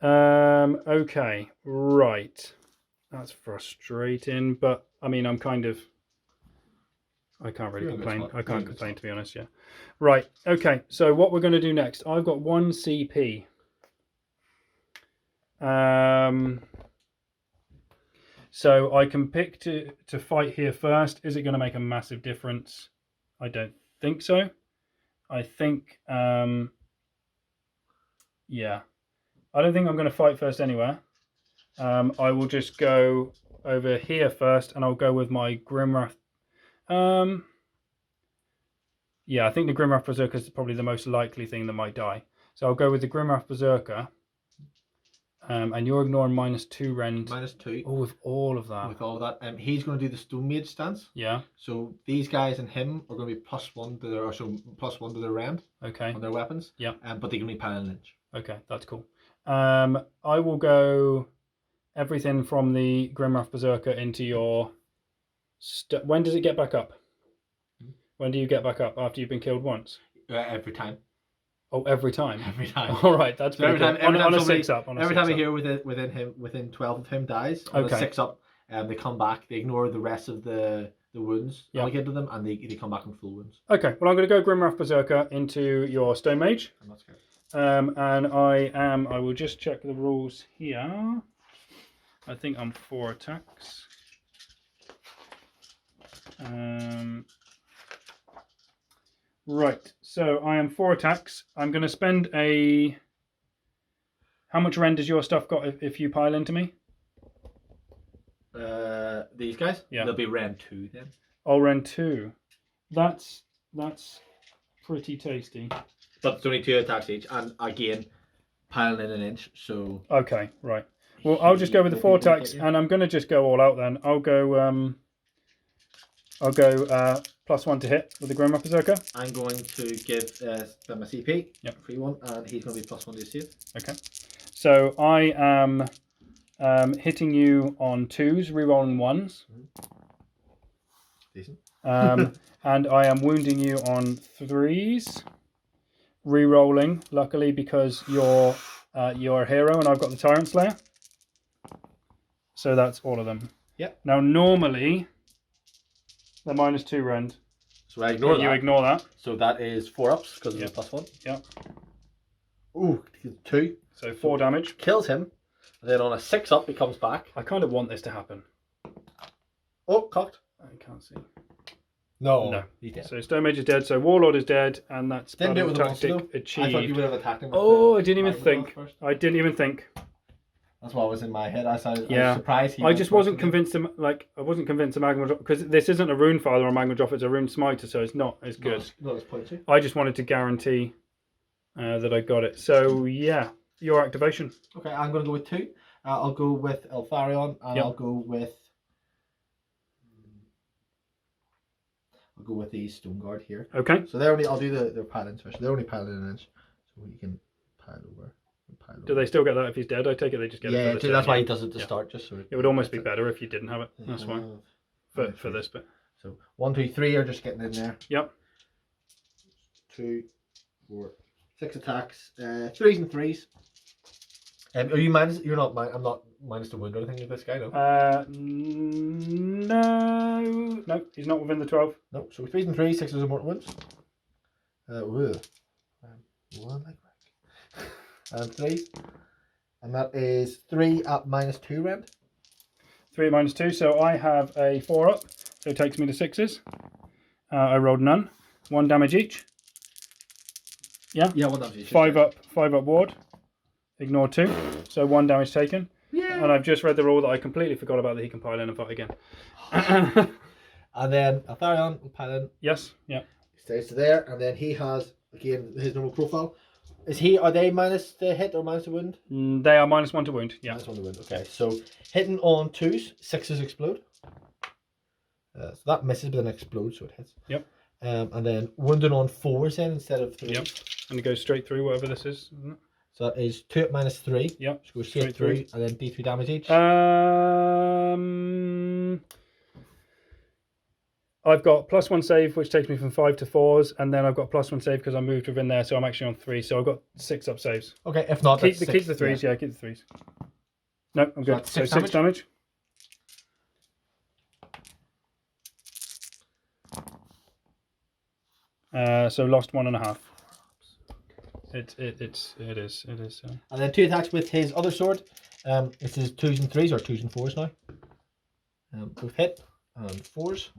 [SPEAKER 1] Okay, right. That's frustrating, but I mean, I can't really complain. I can't complain, to be honest. Yeah. Right. Okay. So what we're going to do next? I've got 1 CP. So I can pick to fight here first. Is it going to make a massive difference? I don't think so. I think, yeah. I don't think I'm going to fight first anywhere. I will just go over here first, and I'll go with my Grimwrath. Yeah, I think the Grimwrath Berzerker is probably the most likely thing that might die. So I'll go with the Grimwrath Berzerker. And you're ignoring -2 rend.
[SPEAKER 2] -2.
[SPEAKER 1] Oh, with all of that.
[SPEAKER 2] With all of that. He's going to do the Stone Mage stance.
[SPEAKER 1] Yeah.
[SPEAKER 2] So these guys and him are going to be +1 to their, +1 to their rend.
[SPEAKER 1] Okay.
[SPEAKER 2] On their weapons.
[SPEAKER 1] Yeah.
[SPEAKER 2] But they can be pound lynch.
[SPEAKER 1] Okay, that's cool. I will go everything from the Grimwrath Berzerker into your... When does it get back up? When do you get back up? After you've been killed once?
[SPEAKER 2] Every time.
[SPEAKER 1] Oh, every time.
[SPEAKER 2] Every time.
[SPEAKER 1] All right, that's
[SPEAKER 2] So every
[SPEAKER 1] pretty
[SPEAKER 2] time,
[SPEAKER 1] good.
[SPEAKER 2] every
[SPEAKER 1] On
[SPEAKER 2] time
[SPEAKER 1] a
[SPEAKER 2] somebody,
[SPEAKER 1] 6-up. On a
[SPEAKER 2] every time
[SPEAKER 1] 6-up.
[SPEAKER 2] I hear within 12 of him dies on
[SPEAKER 1] Okay.
[SPEAKER 2] a 6-up, they come back. They ignore the rest of the wounds allocated to them, and they come back in full wounds.
[SPEAKER 1] Okay, well I'm going to go Grimwrath Berzerker into your Stone Mage.
[SPEAKER 2] I'm not scared.
[SPEAKER 1] And I will just check the rules here. I think I'm 4 attacks. Right, so I am 4 attacks. I'm going to spend a... How much rend does your stuff got if you pile into me?
[SPEAKER 2] These guys?
[SPEAKER 1] Yeah.
[SPEAKER 2] They'll be rend 2 then.
[SPEAKER 1] Oh, rend 2. That's pretty tasty.
[SPEAKER 2] But it's only 2 attacks each, and again, piling in an inch, so...
[SPEAKER 1] Okay, right. Well, I'll just go with the 4 attacks, and I'm going to just go all out then. I'll go +1 to hit with the Grimrock Berserker.
[SPEAKER 2] I'm going to give them a CP,
[SPEAKER 1] Yep.
[SPEAKER 2] free one, and he's going to be +1 to save.
[SPEAKER 1] Okay. So I am hitting you on 2s, rerolling 1s.
[SPEAKER 2] Decent.
[SPEAKER 1] And I am wounding you on 3s, rerolling, luckily, because you're a hero and I've got the Tyrant Slayer. So that's all of them.
[SPEAKER 2] Yep.
[SPEAKER 1] Now, normally, they're -2 rend.
[SPEAKER 2] So I ignore that.
[SPEAKER 1] You ignore that.
[SPEAKER 2] So that is 4 ups because of
[SPEAKER 1] Yep.
[SPEAKER 2] the +1.
[SPEAKER 1] Yep.
[SPEAKER 2] Ooh, 2.
[SPEAKER 1] So 4 damage.
[SPEAKER 2] Kills him. And then on a 6-up, he comes back.
[SPEAKER 1] I kind of want this to happen.
[SPEAKER 2] Oh, cocked.
[SPEAKER 1] I can't see.
[SPEAKER 2] No. He's dead.
[SPEAKER 1] So Stone Mage is dead. So Warlord is dead, and that's
[SPEAKER 2] Didn't do it
[SPEAKER 1] battle
[SPEAKER 2] with the monster,
[SPEAKER 1] tactic
[SPEAKER 2] though.
[SPEAKER 1] achieved.
[SPEAKER 2] I thought you would have attacked him with
[SPEAKER 1] Oh,
[SPEAKER 2] the
[SPEAKER 1] I didn't even
[SPEAKER 2] Magmadroth
[SPEAKER 1] think.
[SPEAKER 2] first.
[SPEAKER 1] I didn't even think.
[SPEAKER 2] That's what was in my head. I was
[SPEAKER 1] Yeah.
[SPEAKER 2] surprised.
[SPEAKER 1] I just wasn't convinced. I wasn't convinced of Magmadroth because this isn't a Runefather or Magmadroth. It's a Rune Smiter, so it's not as good.
[SPEAKER 2] Not as pointy.
[SPEAKER 1] I just wanted to guarantee that I got it. So yeah, your activation.
[SPEAKER 2] Okay, I'm going to go with 2. I'll go with Eltharion, and
[SPEAKER 1] Yep.
[SPEAKER 2] I'll go with the Stone Guard here.
[SPEAKER 1] Okay.
[SPEAKER 2] So I'll do their pilings first. They're only piling in an inch, so you can pile over.
[SPEAKER 1] Do they still get that if he's dead? I take it they just get it.
[SPEAKER 2] Yeah,
[SPEAKER 1] for the
[SPEAKER 2] that's
[SPEAKER 1] turn,
[SPEAKER 2] why
[SPEAKER 1] yeah.
[SPEAKER 2] he does it to
[SPEAKER 1] Yeah.
[SPEAKER 2] start, just so
[SPEAKER 1] It would almost be better if you didn't have it. That's why. For this bit.
[SPEAKER 2] So 1, 2, 3 are just getting in there.
[SPEAKER 1] Yep.
[SPEAKER 2] 2, 4, 6 attacks. 3s and 3s. Are you minus? You're not. I'm not minus the wound or anything with this guy, no.
[SPEAKER 1] No, he's not within the 12.
[SPEAKER 2] No. So 3s and 3s, 6s and mortal wounds. One like that. And 3s, and that is 3 at -2 rend.
[SPEAKER 1] 3 at -2, so I have a 4 up, so it takes me to 6s. I rolled none. 1 damage each. Yeah.
[SPEAKER 2] Yeah, 1 damage each.
[SPEAKER 1] 5 up ward. Ignore 2, so 1 damage taken.
[SPEAKER 2] Yeah.
[SPEAKER 1] And I've just read the rule that I completely forgot about that he can pile in and fight again.
[SPEAKER 2] And then Eltharion will pile in.
[SPEAKER 1] Yes. Yeah.
[SPEAKER 2] He stays to there, and then he has again his normal profile. Are they minus the hit or minus the wound?
[SPEAKER 1] They are -1 to wound. Yeah.
[SPEAKER 2] Minus 1 to wound. Okay, so hitting on 2s, 6s explode. So that misses, but then explodes, so it hits.
[SPEAKER 1] Yep.
[SPEAKER 2] And then wounding on 4s then instead of 3s.
[SPEAKER 1] Yep. And it goes straight through whatever this is, isn't it?
[SPEAKER 2] So that is 2 at -3.
[SPEAKER 1] Yep.
[SPEAKER 2] So go straight through, and then D3 damage each.
[SPEAKER 1] I've got +1 save, which takes me from 5 to 4s, and then I've got +1 save because I moved within there, so I'm actually on 3. So I've got 6 up saves.
[SPEAKER 2] Okay, if not,
[SPEAKER 1] Keep
[SPEAKER 2] that's
[SPEAKER 1] the
[SPEAKER 2] 6,
[SPEAKER 1] 3s, yeah, keep the 3s. No, I'm good.
[SPEAKER 2] that's
[SPEAKER 1] So
[SPEAKER 2] 6
[SPEAKER 1] 6 damage. So lost 1.5. It is.
[SPEAKER 2] And then 2 attacks with his other sword. It's his 2s and 3s, or 2s and 4s now. Both hit, and 4s.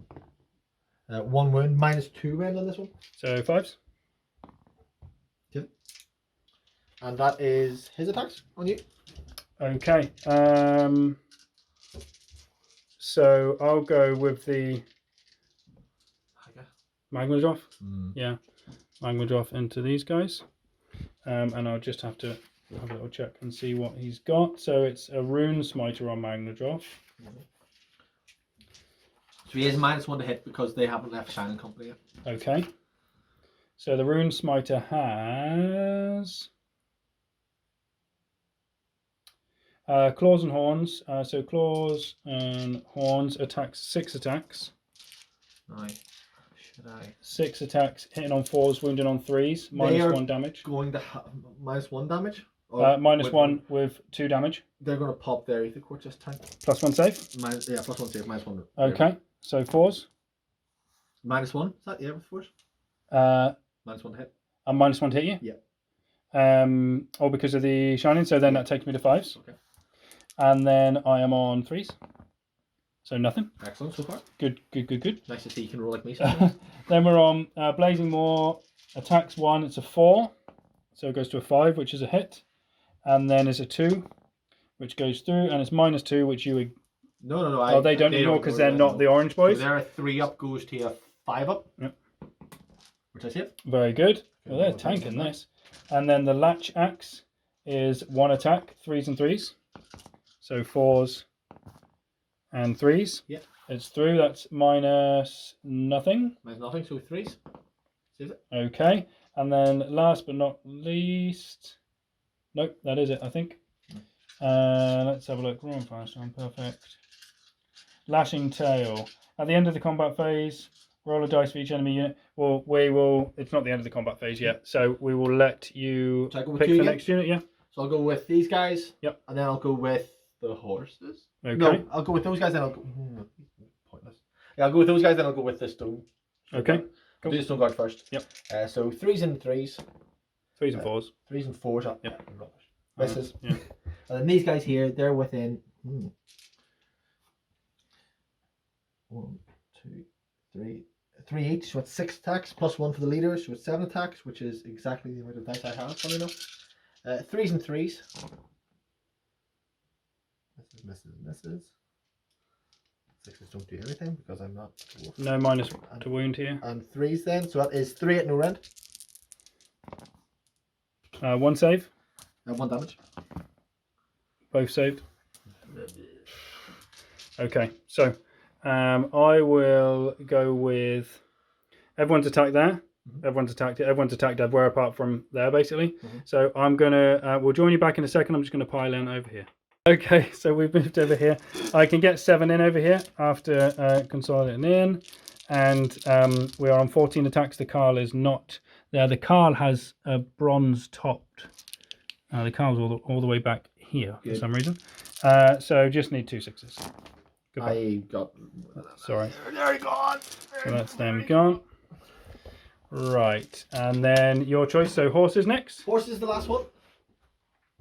[SPEAKER 2] 1 wound, -2 rend on this one.
[SPEAKER 1] So 5s.
[SPEAKER 2] Yeah. And that is his attacks on you.
[SPEAKER 1] Okay. So I'll go with the Magmadroth. Yeah, Magmadroth into these guys. And I'll just have to have a little check and see what he's got. So it's a Rune Smiter on Magmadroth.
[SPEAKER 2] So he is -1 to hit because they haven't left Shining Company yet.
[SPEAKER 1] Okay. So the Rune Smiter has claws and horns. So claws and horns attacks 6 attacks.
[SPEAKER 2] Right.
[SPEAKER 1] 6 attacks, hitting on 4s, wounding on 3s, -1 damage.
[SPEAKER 2] Going to -1 damage?
[SPEAKER 1] -1 with 2 damage.
[SPEAKER 2] They're going to pop their Ether Quartz this time.
[SPEAKER 1] +1 save?
[SPEAKER 2] Yeah, +1 save, -1.
[SPEAKER 1] Okay, so 4s.
[SPEAKER 2] -1, is that? Yeah, with 4s? -1 to hit.
[SPEAKER 1] And -1 to hit you?
[SPEAKER 2] Yeah.
[SPEAKER 1] All because of the shining, so then that takes me to 5s.
[SPEAKER 2] Okay.
[SPEAKER 1] And then I am on 3s. So nothing.
[SPEAKER 2] Excellent so far.
[SPEAKER 1] Good.
[SPEAKER 2] Nice to see you can roll like me.
[SPEAKER 1] Then we're on Blazing Maw, attacks 1, it's a 4. So it goes to a 5, which is a hit. And then it's a 2, which goes through, and it's -2, which you...
[SPEAKER 2] No.
[SPEAKER 1] They don't ignore because they're not the orange boys.
[SPEAKER 2] So they're a 3 up goes to a 5 up.
[SPEAKER 1] Yep.
[SPEAKER 2] Which I see it.
[SPEAKER 1] Very good. Well, they're tanking this. And then the Latch Axe is 1 attack, 3s and 3s. So 4s and 3s.
[SPEAKER 2] Yeah.
[SPEAKER 1] It's through, that's -nothing.
[SPEAKER 2] -0, so 3s. Is it?
[SPEAKER 1] Okay. And then last but not least... Nope, that is it, I think. Let's have a look. Runefather, perfect. Lashing Tail. At the end of the combat phase, roll a dice for each enemy unit. Well, we will... It's not the end of the combat phase yet, so we will let you pick the next unit, yeah?
[SPEAKER 2] So I'll go with these guys.
[SPEAKER 1] Yep.
[SPEAKER 2] And then I'll go with the horses.
[SPEAKER 1] Okay.
[SPEAKER 2] No, I'll go with those guys, then I'll go... pointless. Yeah, I'll go with those guys, then I'll go with the stone.
[SPEAKER 1] Okay.
[SPEAKER 2] Cool. Do the stone guard first.
[SPEAKER 1] Yep.
[SPEAKER 2] So 3s and 3s.
[SPEAKER 1] 3s and 4s.
[SPEAKER 2] 3s and 4s. Oh,
[SPEAKER 1] yep.
[SPEAKER 2] Rubbish. Misses.
[SPEAKER 1] Yeah.
[SPEAKER 2] And then these guys here, they're within 1, 2, 3 each. So it's 6 attacks +1 for the leaders. So it's 7 attacks, which is exactly the amount of dice I have, funny enough. 3s and 3s. Misses. 6s don't do anything because I'm not dwarf.
[SPEAKER 1] No minus to wound here.
[SPEAKER 2] And 3s then. So that is 3 at no rend.
[SPEAKER 1] 1 save.
[SPEAKER 2] 1 damage.
[SPEAKER 1] Both saved. Okay, so I will go with everyone's attacked there. Everyone's attacked it. Everyone's attacked everywhere apart from there, basically. So I'm gonna. We'll join you back in a second. I'm just gonna pile in over here. Okay, so we've moved over here. I can get 7 in over here after consolidating in, and we are on 14 attacks. The Carl is not there. The Carl has a bronze topped. The Carl's all the way back here for some reason. So just need 2 6s. Goodbye.
[SPEAKER 2] I got...
[SPEAKER 1] Sorry.
[SPEAKER 2] They're gone.
[SPEAKER 1] So that's them gone. Right, and then your choice. So horses next.
[SPEAKER 2] Horse is the last one.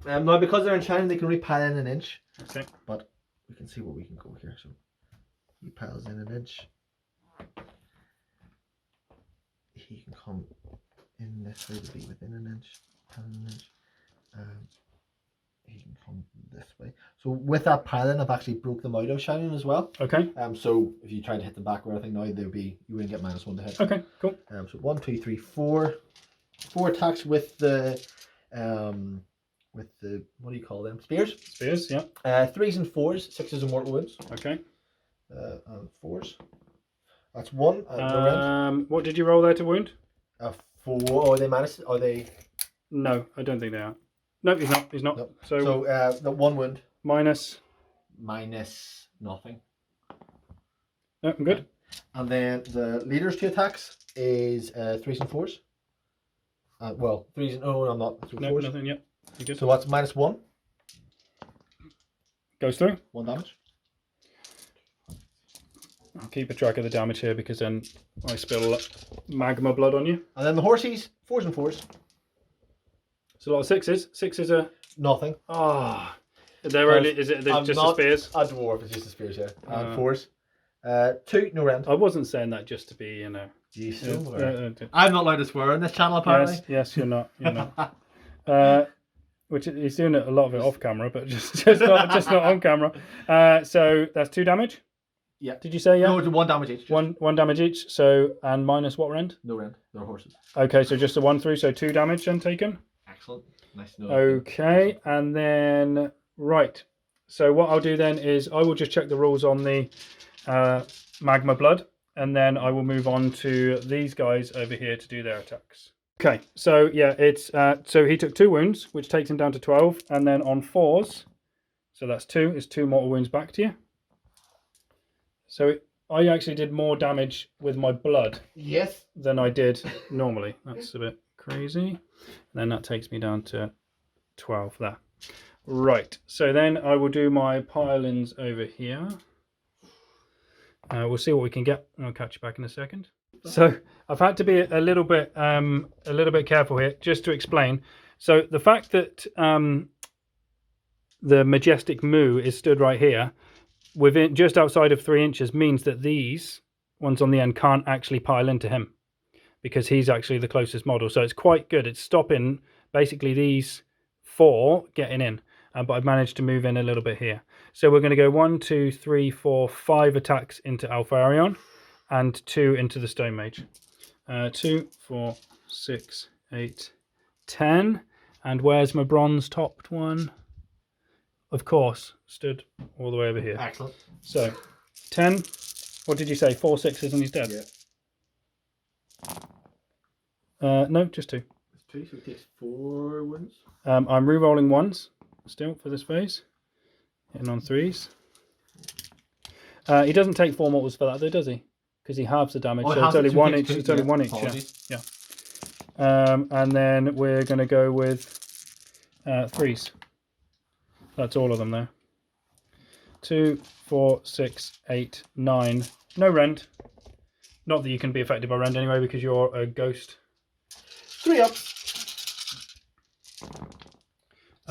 [SPEAKER 2] Now because they're enchanted, they can only pile in an inch.
[SPEAKER 1] Okay.
[SPEAKER 2] But we can see what we can go here. So he piles in an inch. He can come in this way to be within an inch. Pile in an inch. He can come this way. So with that piling, I've actually broke them out of shining as well.
[SPEAKER 1] Okay.
[SPEAKER 2] So if you tried to hit them back or anything now, they'd be, you wouldn't get -1 to hit.
[SPEAKER 1] Okay, cool.
[SPEAKER 2] So 1, 2, 3, 4. 4 attacks with the what do you call them? Spears.
[SPEAKER 1] Spears, yeah.
[SPEAKER 2] 3s and 4s, 6s and mortal wounds.
[SPEAKER 1] Okay.
[SPEAKER 2] And 4s. That's 1.
[SPEAKER 1] What did you roll there to wound?
[SPEAKER 2] 4. Oh, are they minus? Are they?
[SPEAKER 1] No, I don't think they are. No, he's not. He's not.
[SPEAKER 2] No.
[SPEAKER 1] So
[SPEAKER 2] the 1 wound.
[SPEAKER 1] Minus
[SPEAKER 2] nothing.
[SPEAKER 1] No, I'm good.
[SPEAKER 2] And then the leader's 2 attacks is 3s and 4s. Well, 3s and... Oh, I'm not. So
[SPEAKER 1] no,
[SPEAKER 2] 4s.
[SPEAKER 1] nothing yet. You're good.
[SPEAKER 2] So that's -1.
[SPEAKER 1] Goes through.
[SPEAKER 2] 1 damage.
[SPEAKER 1] I'll keep a track of the damage here because then I spill magma blood on you.
[SPEAKER 2] And then the horsies, 4s and 4s.
[SPEAKER 1] It's a lot of 6s. 6s are...
[SPEAKER 2] Nothing.
[SPEAKER 1] Ah. They're only... Is it just the spears?
[SPEAKER 2] A dwarf, it's just the spears, yeah. And 4s. 2, no rend.
[SPEAKER 1] I wasn't saying that just to be, you know...
[SPEAKER 2] I'm not allowed to swear on this channel, apparently.
[SPEAKER 1] Yes, you're not. You're not. Which he's doing a lot of it off camera, but just not on camera. So that's 2 damage.
[SPEAKER 2] Yeah.
[SPEAKER 1] Did you say yeah?
[SPEAKER 2] No, it's 1 damage each.
[SPEAKER 1] One damage each. So and minus what rend?
[SPEAKER 2] No rend. No horses.
[SPEAKER 1] Okay, so just a 1 through. So 2 damage then taken.
[SPEAKER 2] Excellent. Nice to know.
[SPEAKER 1] Okay, and then right. So what I'll do then is I will just check the rules on the magma blood, and then I will move on to these guys over here to do their attacks. Okay, so yeah, it's so he took 2 wounds, which takes him down to 12, and then on 4s, so that's 2, is 2 mortal wounds back to you. So I actually did more damage with my blood
[SPEAKER 2] Yes.
[SPEAKER 1] than I did normally. That's a bit crazy. And then that takes me down to 12 there. Right, so then I will do my pile-ins over here. We'll see what we can get, and I'll catch you back in a second. So I've had to be a little bit careful here, just to explain. So the fact that the Majestic Moo is stood right here, within just outside of 3 inches, means that these ones on the end can't actually pile into him, because he's actually the closest model. So it's quite good. It's stopping basically these 4 getting in. But I've managed to move in a little bit here. So we're going to go 1, 2, 3, 4, 5 attacks into Alfarion and 2 into the Stone Mage. 2, 4, 6, 8, 10. And where's my bronze topped one? Of course, stood all the way over here.
[SPEAKER 2] Excellent.
[SPEAKER 1] So 10. What did you say? 4 6s and he's dead?
[SPEAKER 2] Yeah.
[SPEAKER 1] No, just 2.
[SPEAKER 2] 2, so it takes 4 wounds.
[SPEAKER 1] I'm re-rolling 1s. Still for this phase, hitting on 3s. He doesn't take 4 mortals for that though, does he? Because he halves the damage, so it's only 1 each. It's only 1 each. Yeah. And then we're going to go with 3s. That's all of them there. 2, 4, 6, 8, 9. No rend. Not that you can be affected by rend anyway, because you're a ghost.
[SPEAKER 2] 3 ups.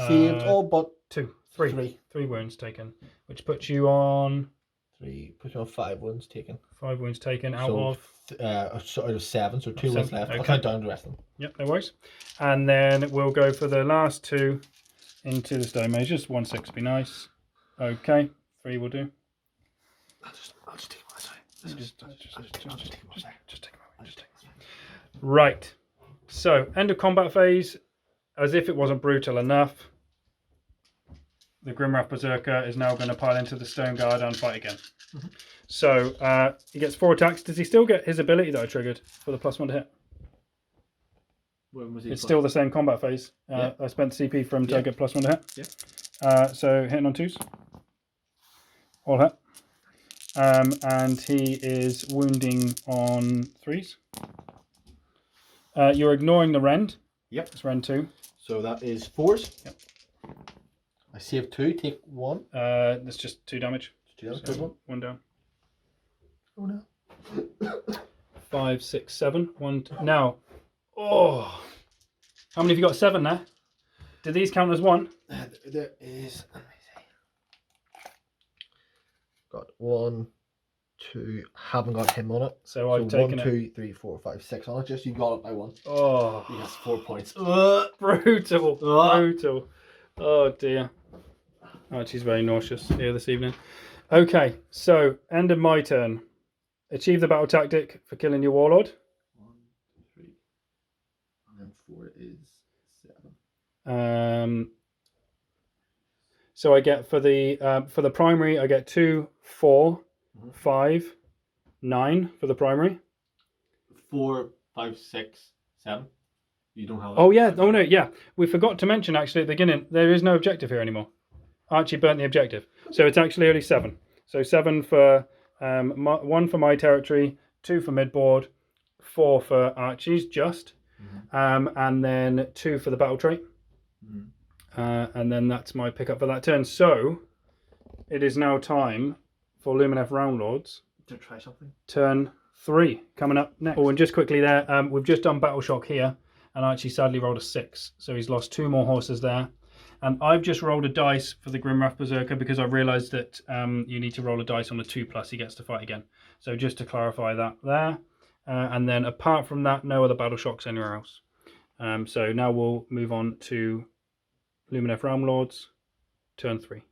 [SPEAKER 2] Saved all but
[SPEAKER 1] 3 wounds taken, which puts you on
[SPEAKER 2] 3. Puts you on 5 wounds taken.
[SPEAKER 1] 5 wounds taken out of
[SPEAKER 2] out of 7, so 2 wounds left.
[SPEAKER 1] Okay.
[SPEAKER 2] I'll count down the rest of them.
[SPEAKER 1] Yep, no worries. And then we'll go for the last 2 into the Stone Mage. Just 1 6 would be nice. Okay, 3 will do.
[SPEAKER 2] I'll just take one side.
[SPEAKER 1] Just take a moment. Right. So end of combat phase. As if it wasn't brutal enough, the Grimwrath Berzerker is now going to pile into the Stone Guard and fight again. Mm-hmm. So he gets 4 attacks. Does he still get his ability that I triggered for the +1 to hit?
[SPEAKER 2] When was he?
[SPEAKER 1] It's still the same combat phase.
[SPEAKER 2] Yeah.
[SPEAKER 1] I spent CP for him to get +1 to hit.
[SPEAKER 2] Yeah.
[SPEAKER 1] So hitting on 2s. All hit. And he is wounding on 3s. You're ignoring the rend.
[SPEAKER 2] Yep.
[SPEAKER 1] It's rend 2.
[SPEAKER 2] So that is 4s.
[SPEAKER 1] Yep.
[SPEAKER 2] I save 2, take 1.
[SPEAKER 1] That's just 2 damage.
[SPEAKER 2] 2 damage.
[SPEAKER 1] So 1 down.
[SPEAKER 2] Oh no.
[SPEAKER 1] 5, 6, 7. 1. Now, how many have you got? 7 there. Do these count as 1?
[SPEAKER 2] There is. Let me see. Got 1, 2. Haven't got him on it.
[SPEAKER 1] So I've taken
[SPEAKER 2] 1, 2, 3, 4, 5, 6 on it. Just you got it by 1.
[SPEAKER 1] Oh,
[SPEAKER 2] He has 4 points.
[SPEAKER 1] brutal, brutal. Oh dear. Archie's very nauseous here this evening. Okay, so end of my turn. Achieve the battle tactic for killing your warlord.
[SPEAKER 2] 1, 2, 3, and then 4 is 7.
[SPEAKER 1] So I get for the primary, I get 2, 4, 5, 9 for the primary.
[SPEAKER 2] 4, 5, 6, 7. You don't have.
[SPEAKER 1] Oh yeah. Oh no. Yeah. We forgot to mention actually at the beginning there is no objective here anymore. Archie burnt the objective, so it's actually only 7. So 7 for 1 for my territory, 2 for midboard, 4 for Archie's just, and then 2 for the battle trait. And then that's my pickup for that turn. So it is now time for Luminef Ramlords
[SPEAKER 2] to try something.
[SPEAKER 1] Turn 3 coming up next. Oh, and just quickly there, we've just done Battle Shock here, and Archie sadly rolled a 6, so he's lost 2 more horses there. And I've just rolled a dice for the Grimwrath Berzerker because I realised that you need to roll a dice on the 2+, he gets to fight again. So just to clarify that there. And then apart from that, no other Battle Shocks anywhere else. So now we'll move on to Luminef Ramlords, turn 3.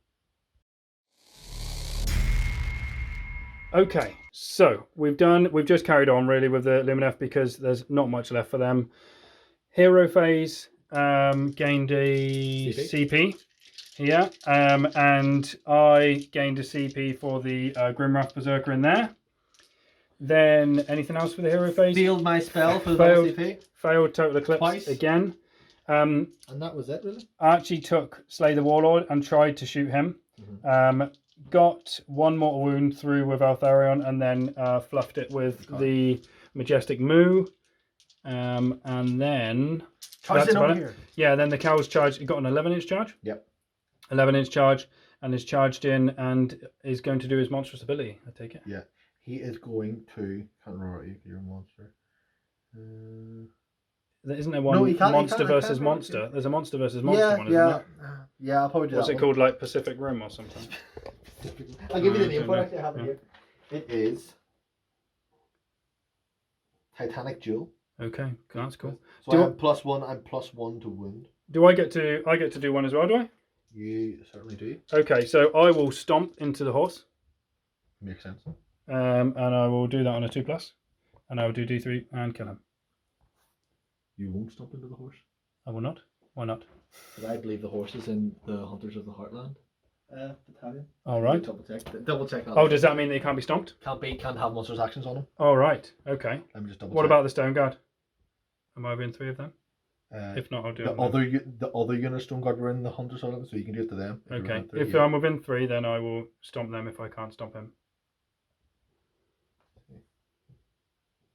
[SPEAKER 1] Okay, so we've just carried on really with the Luminef because there's not much left for them. Hero phase gained a CP here, and I gained a CP for the Grimwrath Berzerker in there. Then anything else for the hero phase?
[SPEAKER 2] Failed my spell for the CP.
[SPEAKER 1] Failed Total Eclipse twice again.
[SPEAKER 2] And that was it really?
[SPEAKER 1] Archie took Slay the Warlord and tried to shoot him. got one mortal wound through with Altharion, and then fluffed it with the Majestic Moo. And then
[SPEAKER 2] Charge it over here.
[SPEAKER 1] Yeah, then the cow's charged. It got an 11-inch charge.
[SPEAKER 2] Yep.
[SPEAKER 1] 11-inch charge, and is charged in and is going to do his monstrous ability. I take it.
[SPEAKER 2] Yeah. He is going to. Can't remember your monster.
[SPEAKER 1] Isn't there one monster versus monster? There's a monster versus monster one, isn't there?
[SPEAKER 2] Yeah, I'll probably do
[SPEAKER 1] What's
[SPEAKER 2] that.
[SPEAKER 1] it called, like Pacific Rim or something?
[SPEAKER 2] I'll give you the name for it. I have it here. It is Titanic Jewel.
[SPEAKER 1] Okay, that's cool.
[SPEAKER 2] So I'm +1. I'm +1 to wound.
[SPEAKER 1] Do I get to do one as well? Do I?
[SPEAKER 2] You certainly do.
[SPEAKER 1] Okay, so I will stomp into the horse.
[SPEAKER 2] Makes sense.
[SPEAKER 1] And I will do that on a 2+, and I will do D3 and kill him.
[SPEAKER 2] You won't stomp into the horse?
[SPEAKER 1] I will not. Why not?
[SPEAKER 2] Because I believe the horse is in the Hunters of the Heartland battalion.
[SPEAKER 1] All right.
[SPEAKER 2] Double check that.
[SPEAKER 1] Oh, does that mean that he can't be stomped?
[SPEAKER 2] Can't have monsters' actions on him.
[SPEAKER 1] All right. Okay.
[SPEAKER 2] Let me just double check.
[SPEAKER 1] What about the Stone Guard? Am I within 3 of them? If not, I'll do it.
[SPEAKER 2] The other unit Stone Guard were in the Hunters of Heartland, so you can do it to them.
[SPEAKER 1] Okay. If I'm within 3, then I will stomp them if I can't stomp him.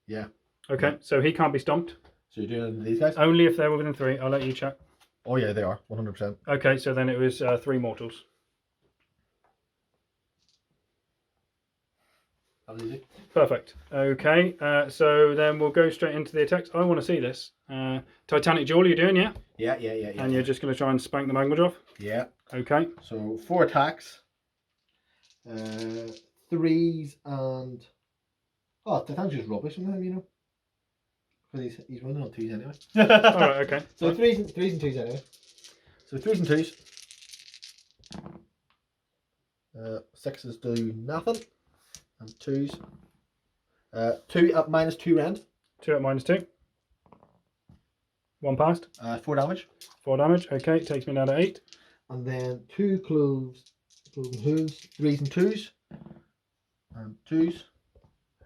[SPEAKER 2] Yeah.
[SPEAKER 1] Okay, so he can't be stomped.
[SPEAKER 2] So you're doing these guys?
[SPEAKER 1] Only if they're within 3. I'll let you check.
[SPEAKER 2] Oh yeah, they are 100%.
[SPEAKER 1] Okay, so then it was 3 mortals.
[SPEAKER 2] That was easy.
[SPEAKER 1] Perfect. Okay, so then we'll go straight into the attacks. I want to see this. Titanic Jewel, you're doing, yeah?
[SPEAKER 2] Yeah.
[SPEAKER 1] And you're just going to try and spank the Magmadroth?
[SPEAKER 2] Yeah.
[SPEAKER 1] Okay.
[SPEAKER 2] So 4 attacks. 3s and... Oh, Titanic's just rubbish sometimes, you know? Because he's running on 2s anyway.
[SPEAKER 1] Alright, okay.
[SPEAKER 2] So 3s and 2s anyway. So 3s and 2s. 6s do nothing. And 2s. 2 at -2 rend.
[SPEAKER 1] 2 at -2. 1 passed.
[SPEAKER 2] 4 damage.
[SPEAKER 1] 4 damage. Okay, takes me down to 8.
[SPEAKER 2] And then 2 cloves and hooves. 3s and 2s. And 2s.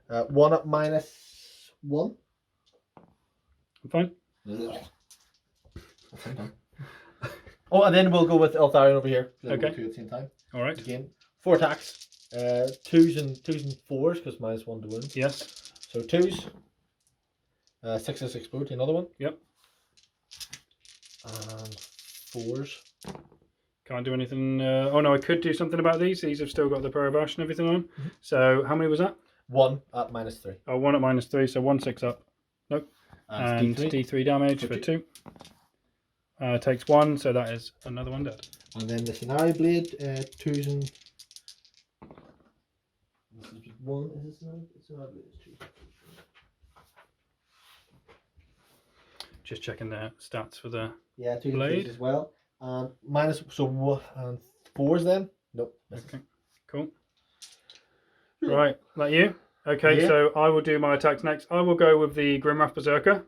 [SPEAKER 2] 1 at -1.
[SPEAKER 1] I'm fine.
[SPEAKER 2] Oh, and then we'll go with Altharion over here.
[SPEAKER 1] Okay.
[SPEAKER 2] 2 at the same time.
[SPEAKER 1] All right.
[SPEAKER 2] Again, 4 attacks. 2s and 4s because -1 to wound.
[SPEAKER 1] Yes.
[SPEAKER 2] So 2s. 6s explode. Another one.
[SPEAKER 1] Yep.
[SPEAKER 2] And 4s.
[SPEAKER 1] Can't do anything. Oh no, I could do something about these. These have still got the Parabash and everything on.
[SPEAKER 2] Mm-hmm.
[SPEAKER 1] So how many was that?
[SPEAKER 2] 1 at -3.
[SPEAKER 1] Oh, 1 at -3, so 1 6 up. Nope. And D3 damage for 2. Takes 1, so that is another one dead.
[SPEAKER 2] And then the Scenario Blade, 2s and... This is 1, is it Scenario Blade? It's 2.
[SPEAKER 1] Just checking the stats for the...
[SPEAKER 2] Yeah, 2
[SPEAKER 1] blade
[SPEAKER 2] as well. And and 4s then? Nope.
[SPEAKER 1] Okay, cool. Right, that you? Okay,
[SPEAKER 2] yeah.
[SPEAKER 1] So I will do my attacks next. I will go with the Grimwrath Berzerker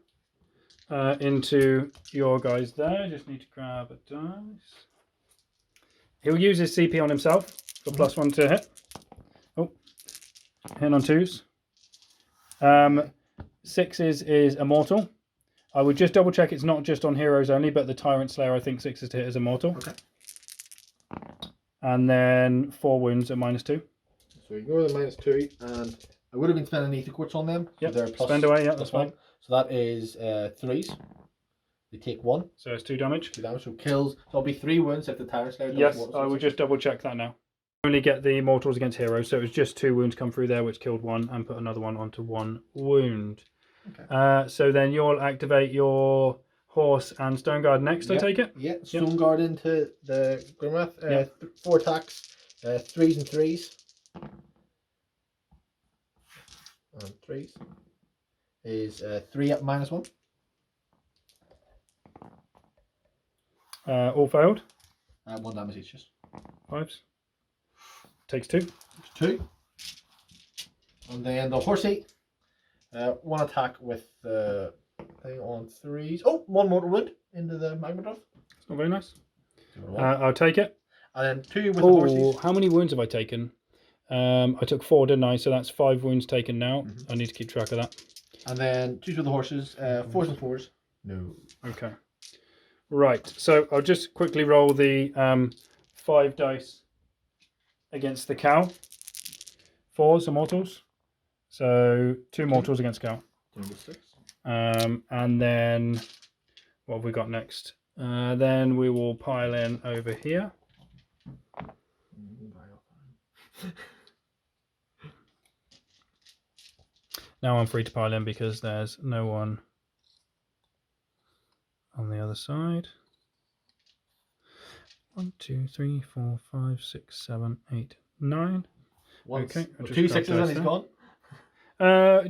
[SPEAKER 1] into your guys there. Just need to grab a dice. He'll use his CP on himself for +1 to hit. Oh, hit on 2s. 6s is immortal. I would just double check it's not just on heroes only, but the Tyrant Slayer I think 6s to hit is immortal.
[SPEAKER 2] Okay.
[SPEAKER 1] And then 4 wounds at -2.
[SPEAKER 2] So ignore the -2, and I would have been spending Ether Quartz on them.
[SPEAKER 1] Yep.
[SPEAKER 2] So they're
[SPEAKER 1] Spend away, yeah, that's fine.
[SPEAKER 2] So that is 3s. They take 1.
[SPEAKER 1] So it's 2 damage.
[SPEAKER 2] 2 damage, so kills. So it'll be 3 wounds if the Tyrant Slayer does.
[SPEAKER 1] Yes, I will just double check that now. Only get the mortals against heroes, so it was just 2 wounds come through there, which killed 1, and put another one onto 1 wound. Okay. So then you'll activate your horse and Stone Guard next, I take it?
[SPEAKER 2] Yeah, Stone Guard into the Grimwrath. 4 attacks, 3s and 3s. And 3s is 3 at -1.
[SPEAKER 1] All failed.
[SPEAKER 2] 1 damage each, just.
[SPEAKER 1] 5s. Takes 2.
[SPEAKER 2] It's 2. And then the horsey. 1 attack with the thing on 3s. Oh, 1 mortal wound into the Magmadroth.
[SPEAKER 1] It's not very nice. I'll take it.
[SPEAKER 2] And then 2 with the horses.
[SPEAKER 1] How many wounds have I taken? I took 4, didn't I? So that's 5 wounds taken now. I need to keep track of that.
[SPEAKER 2] And then 2s with the horses. 4s and 4s. No.
[SPEAKER 1] Okay. Right. So I'll just quickly roll the 5 dice against the cow. 4s are mortals. So 2 mortals against cow.
[SPEAKER 2] 6.
[SPEAKER 1] And then what have we got next? Then we will pile in over here. Now I'm free to pile in because there's no one on the other side. 1, 2, 3, 4, 5, 6, 7, 8, 9. Okay.
[SPEAKER 2] 2 6s and he's gone.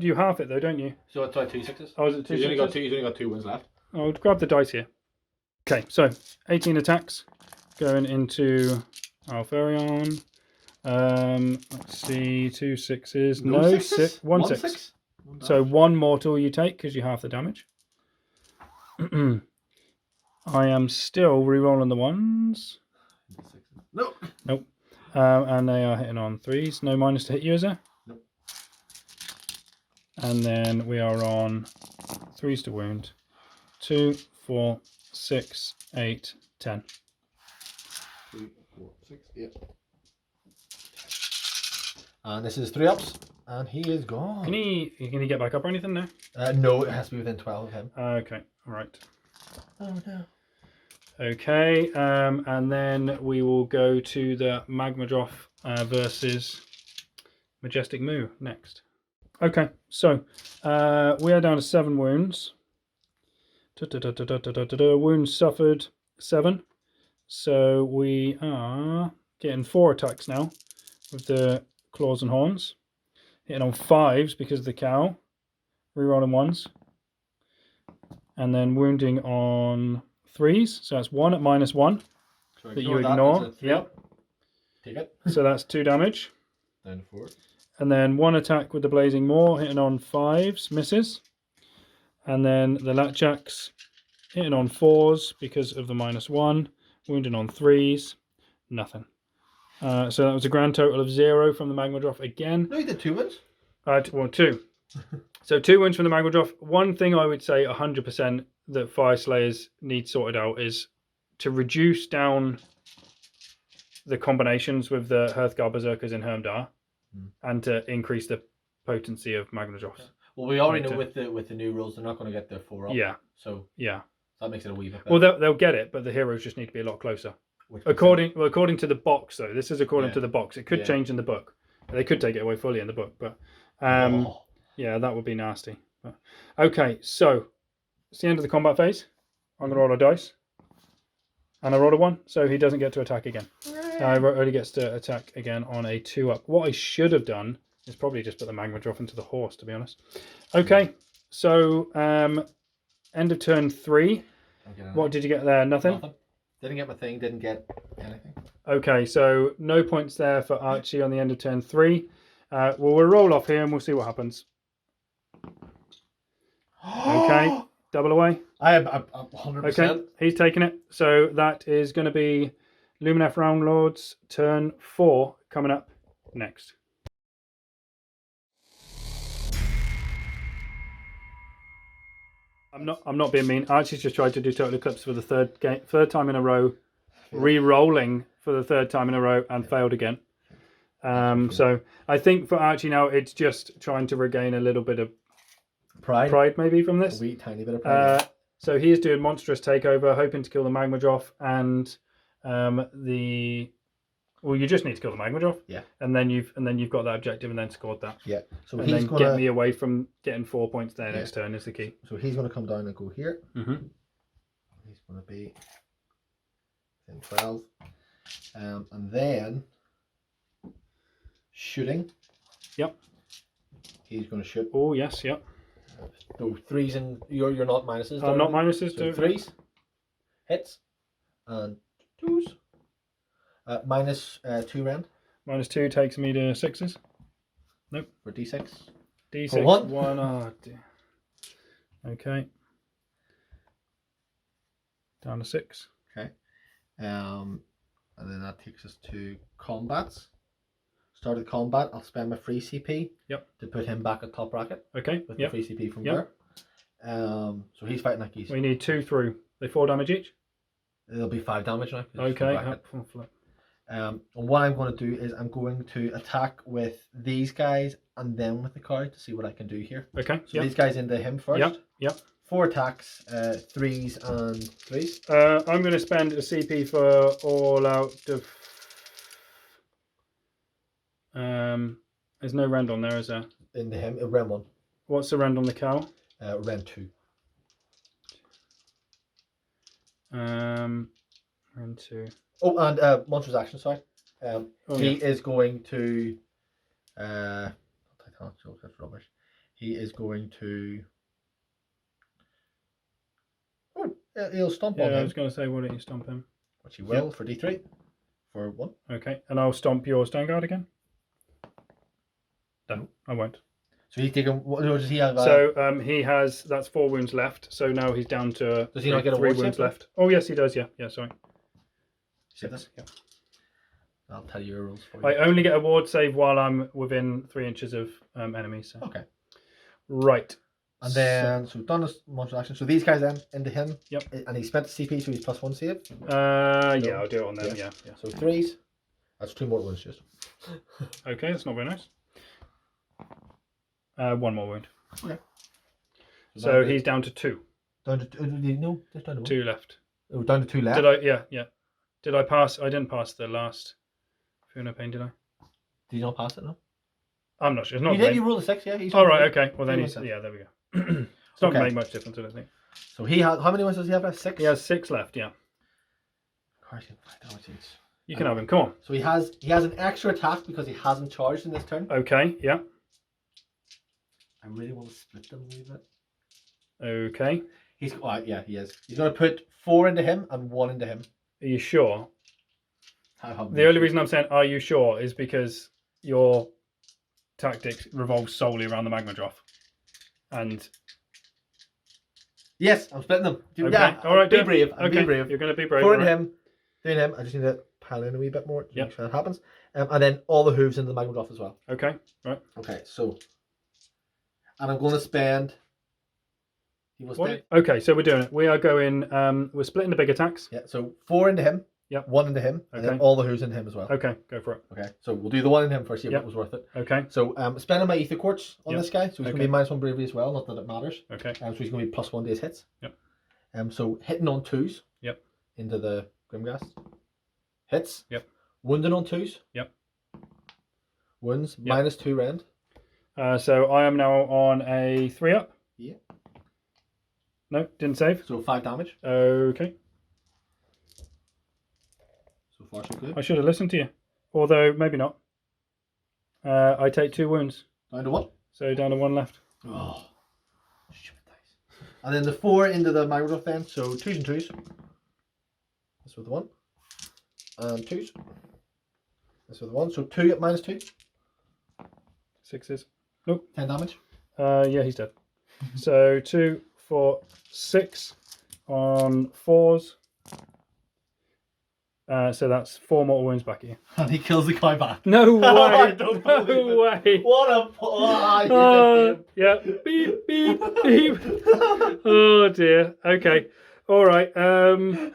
[SPEAKER 1] You half it though, don't you?
[SPEAKER 2] So it's like 2 6s.
[SPEAKER 1] Oh, is it 2
[SPEAKER 2] He's only
[SPEAKER 1] sixes?
[SPEAKER 2] got 2 wins left.
[SPEAKER 1] I'll grab the dice here. Okay, so 18 attacks going into Alfarion. Let's see, 2 6s. No,
[SPEAKER 2] 6s?
[SPEAKER 1] 1 6. So 1 mortal you take because you half the damage. I am still re-rolling the 1s.
[SPEAKER 2] Nope.
[SPEAKER 1] Nope. And they are hitting on 3s. No minus to hit you, is there?
[SPEAKER 2] Nope.
[SPEAKER 1] And then we are on 3s to wound. 2, 4, 6, 8, 10.
[SPEAKER 2] 3, 4, 6, yeah. And this is 3 ups, and he is gone.
[SPEAKER 1] Can he get back up or anything now?
[SPEAKER 2] No, it has to be within 12 of him.
[SPEAKER 1] Okay, all right.
[SPEAKER 2] Oh no.
[SPEAKER 1] Okay, and then we will go to the Magmadroth versus Majestic Moo next. Okay, so we are down to 7 wounds. Wounds suffered 7. So we are getting 4 attacks now with the claws and horns. Hitting on 5s because of the cow. Rerolling 1s. And then wounding on 3s. So that's 1 at -1
[SPEAKER 2] So
[SPEAKER 1] that you ignore. Yep.
[SPEAKER 2] Take it.
[SPEAKER 1] So that's 2 damage.
[SPEAKER 2] Down to 4.
[SPEAKER 1] And then 1 attack with the Blazing Maw, hitting on 5s, misses. And then the Latchax hitting on 4s because of the -1. Wounding on 3s, nothing. So that was a grand total of 0 from the Magmadroth again.
[SPEAKER 2] No, you did 2 wins.
[SPEAKER 1] Well, 2. So 2 wins from the Magmadroth. One thing I would say 100% that Fyreslayers need sorted out is to reduce down the combinations with the Hearthguard Berzerkers in Hermdar and to increase the potency of Magmadroth.
[SPEAKER 2] Well, we already know with the new rules they're not going to get the 4 up.
[SPEAKER 1] Yeah.
[SPEAKER 2] So
[SPEAKER 1] yeah,
[SPEAKER 2] that makes it a wee bit better.
[SPEAKER 1] Well, they'll get it, but the heroes just need to be a lot closer. According to the box, though, this is according to the box. It could change in the book. They could take it away fully in the book, but yeah, that would be nasty. But, okay, so it's the end of the combat phase. I'm going to roll a dice, and I rolled a 1, so he doesn't get to attack again. Only gets to attack again on a 2-up. What I should have done is probably just put the Magmadroth into the horse, to be honest. Okay, so end of turn 3. What did you get there? Nothing?
[SPEAKER 2] Didn't get my thing, didn't get anything.
[SPEAKER 1] Okay, so no points there for Archie on the end of turn 3. Well, we'll roll off here and we'll see what happens. Okay, double away.
[SPEAKER 2] I'm 100%.
[SPEAKER 1] Okay, he's taking it. So that is going to be Luminef Ramlords turn 4 coming up next. I'm not being mean. Archie's just tried to do Total Eclipse for the third time in a row, re-rolling for the 3rd time in a row and failed again. So I think for Archie now it's just trying to regain a little bit of pride maybe from this.
[SPEAKER 2] A wee tiny bit of pride.
[SPEAKER 1] So he is doing Monstrous Takeover, hoping to kill the Magmadroth and well, you just need to kill the Magmadroth.
[SPEAKER 2] Yeah.
[SPEAKER 1] And then you've got that objective and then scored that.
[SPEAKER 2] Yeah. So
[SPEAKER 1] and then get me away from getting 4 points there next turn is the key.
[SPEAKER 2] So he's going to come down and go here.
[SPEAKER 1] Mm-hmm.
[SPEAKER 2] He's going to be in 12. And then shooting.
[SPEAKER 1] Yep.
[SPEAKER 2] He's going to shoot.
[SPEAKER 1] Oh yes, yep.
[SPEAKER 2] So 3s and you're not minuses.
[SPEAKER 1] I'm not minuses.
[SPEAKER 2] So 3s hits and 2s. -2 round.
[SPEAKER 1] -2 takes me to 6s. Nope.
[SPEAKER 2] For D6.
[SPEAKER 1] D6.
[SPEAKER 2] For 1.
[SPEAKER 1] 1. Oh, dear. Okay. Down to 6.
[SPEAKER 2] Okay. And then that takes us to combats. Start of the combat, I'll spend my free CP.
[SPEAKER 1] Yep.
[SPEAKER 2] To put him back at top bracket.
[SPEAKER 1] Okay.
[SPEAKER 2] With the free CP from there. So he's fighting that geese.
[SPEAKER 1] We need 2 through. They 4 damage each.
[SPEAKER 2] It'll be 5 damage now.
[SPEAKER 1] Okay.
[SPEAKER 2] And what I'm going to do is I'm going to attack with these guys and then with the card to see what I can do here.
[SPEAKER 1] Okay.
[SPEAKER 2] So these guys into him first.
[SPEAKER 1] Yep. Yep.
[SPEAKER 2] 4 attacks, 3s and 3s.
[SPEAKER 1] I'm going to spend a CP for all out of. There's no rend on there, is there?
[SPEAKER 2] Into him, Ren 1.
[SPEAKER 1] What's the rend on the cow?
[SPEAKER 2] Ren 2.
[SPEAKER 1] Rend 2.
[SPEAKER 2] Oh, and monstrous action, sorry. He is going to. That's rubbish. He is going to. Oh, he'll stomp on him.
[SPEAKER 1] I was going to say, why don't you stomp him?
[SPEAKER 2] Which he will for D3. For 1.
[SPEAKER 1] Okay, and I'll stomp your Stoneguard again. No, I won't.
[SPEAKER 2] So he's taking. What does he have?
[SPEAKER 1] So he has. That's 4 wounds left. So now he's down to.
[SPEAKER 2] Does he not get a
[SPEAKER 1] 3
[SPEAKER 2] ward
[SPEAKER 1] wounds
[SPEAKER 2] save?
[SPEAKER 1] left? Oh yes, he does. Yeah. Yeah. Sorry.
[SPEAKER 2] See this?
[SPEAKER 1] Yeah.
[SPEAKER 2] I'll tell you your rules for you.
[SPEAKER 1] I only get a ward save while I'm within 3 inches of enemies. So.
[SPEAKER 2] Okay.
[SPEAKER 1] Right.
[SPEAKER 2] And then so we've done this monstrous action. So these guys then into him.
[SPEAKER 1] Yep.
[SPEAKER 2] And he spent the CP, so he's +1 save.
[SPEAKER 1] Yeah, I'll do it on them. Yeah.
[SPEAKER 2] So 3s. That's 2 more wounds just.
[SPEAKER 1] Okay, that's not very nice. 1 more wound.
[SPEAKER 2] Okay.
[SPEAKER 1] So he's down to 2.
[SPEAKER 2] Down to no, just down to
[SPEAKER 1] 2 left.
[SPEAKER 2] Oh, down to 2 left.
[SPEAKER 1] Did I? Yeah, yeah. Did I pass? I didn't pass the last Funa Pain, did I?
[SPEAKER 2] Did you not pass it? No.
[SPEAKER 1] I'm not sure. It's not.
[SPEAKER 2] You did. You rolled a 6, yeah.
[SPEAKER 1] All right. Okay. Well, then
[SPEAKER 2] He's
[SPEAKER 1] he's. Yeah. There we go. It's not going to make much difference, I don't think.
[SPEAKER 2] So he has. How many ones does he have left? 6.
[SPEAKER 1] He has 6 left. Yeah. You can have him. Come on.
[SPEAKER 2] So he has an extra attack because he hasn't charged in this turn.
[SPEAKER 1] Okay. Yeah.
[SPEAKER 2] I really want to split them a little bit.
[SPEAKER 1] Okay.
[SPEAKER 2] He's yeah, he is. He's going to put 4 into him and 1 into him.
[SPEAKER 1] Are you sure?
[SPEAKER 2] The
[SPEAKER 1] The only reason I'm saying "are you sure" is because your tactics revolve solely around the Magmadroth, and
[SPEAKER 2] yes, I'm splitting them.
[SPEAKER 1] okay.
[SPEAKER 2] Yeah,
[SPEAKER 1] all right,
[SPEAKER 2] be brave.
[SPEAKER 1] Okay.
[SPEAKER 2] Be brave.
[SPEAKER 1] You're going to be brave.
[SPEAKER 2] 4 into
[SPEAKER 1] right?
[SPEAKER 2] him, 3 into him. I just need to pile in a wee bit more to
[SPEAKER 1] Yep.
[SPEAKER 2] make sure that happens. And then all the hooves into the Magmadroth as well.
[SPEAKER 1] Okay. Right.
[SPEAKER 2] Okay, so and I'm going to spend. He will spend.
[SPEAKER 1] Okay, so we're doing it. We are going. We're splitting the big attacks.
[SPEAKER 2] Yeah, so 4 into him.
[SPEAKER 1] Yep.
[SPEAKER 2] 1 into him, and then
[SPEAKER 1] Okay.
[SPEAKER 2] all the hooves into him as well.
[SPEAKER 1] Okay, go for it.
[SPEAKER 2] Okay, so we'll do the 1 in him first, see if
[SPEAKER 1] Yep.
[SPEAKER 2] it was worth it.
[SPEAKER 1] Okay.
[SPEAKER 2] So spending my Ether Quartz on
[SPEAKER 1] Yep.
[SPEAKER 2] this guy, so he's going to be -1 bravery as well, not that it matters.
[SPEAKER 1] Okay.
[SPEAKER 2] So he's going to be +1 to his hits.
[SPEAKER 1] Yep.
[SPEAKER 2] So hitting on 2s.
[SPEAKER 1] Yep.
[SPEAKER 2] Into the Grimghast. Hits.
[SPEAKER 1] Yep.
[SPEAKER 2] Wounding on 2s.
[SPEAKER 1] Yep.
[SPEAKER 2] Wounds.
[SPEAKER 1] Yep.
[SPEAKER 2] -2 rend.
[SPEAKER 1] So I am now on a 3-up.
[SPEAKER 2] Yeah.
[SPEAKER 1] No, didn't save.
[SPEAKER 2] So 5 damage.
[SPEAKER 1] Okay.
[SPEAKER 2] So far so good.
[SPEAKER 1] I should have listened to you. Although, maybe not. I take 2 wounds.
[SPEAKER 2] Down to 1.
[SPEAKER 1] So down to 1 left.
[SPEAKER 2] Oh. Stupid dice. And then the 4 into the Magmadroth then. So 2s and 2s. That's with the 1. And 2s. That's with the 1. So 2 at -2.
[SPEAKER 1] 6s. Nope.
[SPEAKER 2] 10 damage.
[SPEAKER 1] Yeah, he's dead. So 2, 4, 6 on 4s. So that's 4 mortal wounds back at you.
[SPEAKER 2] And he kills the guy back.
[SPEAKER 1] No way!
[SPEAKER 2] I don't
[SPEAKER 1] No
[SPEAKER 2] believe it.
[SPEAKER 1] way!
[SPEAKER 2] What a... Oh,
[SPEAKER 1] Yeah. Beep, beep, beep. Oh dear. Okay. All right.
[SPEAKER 2] oh,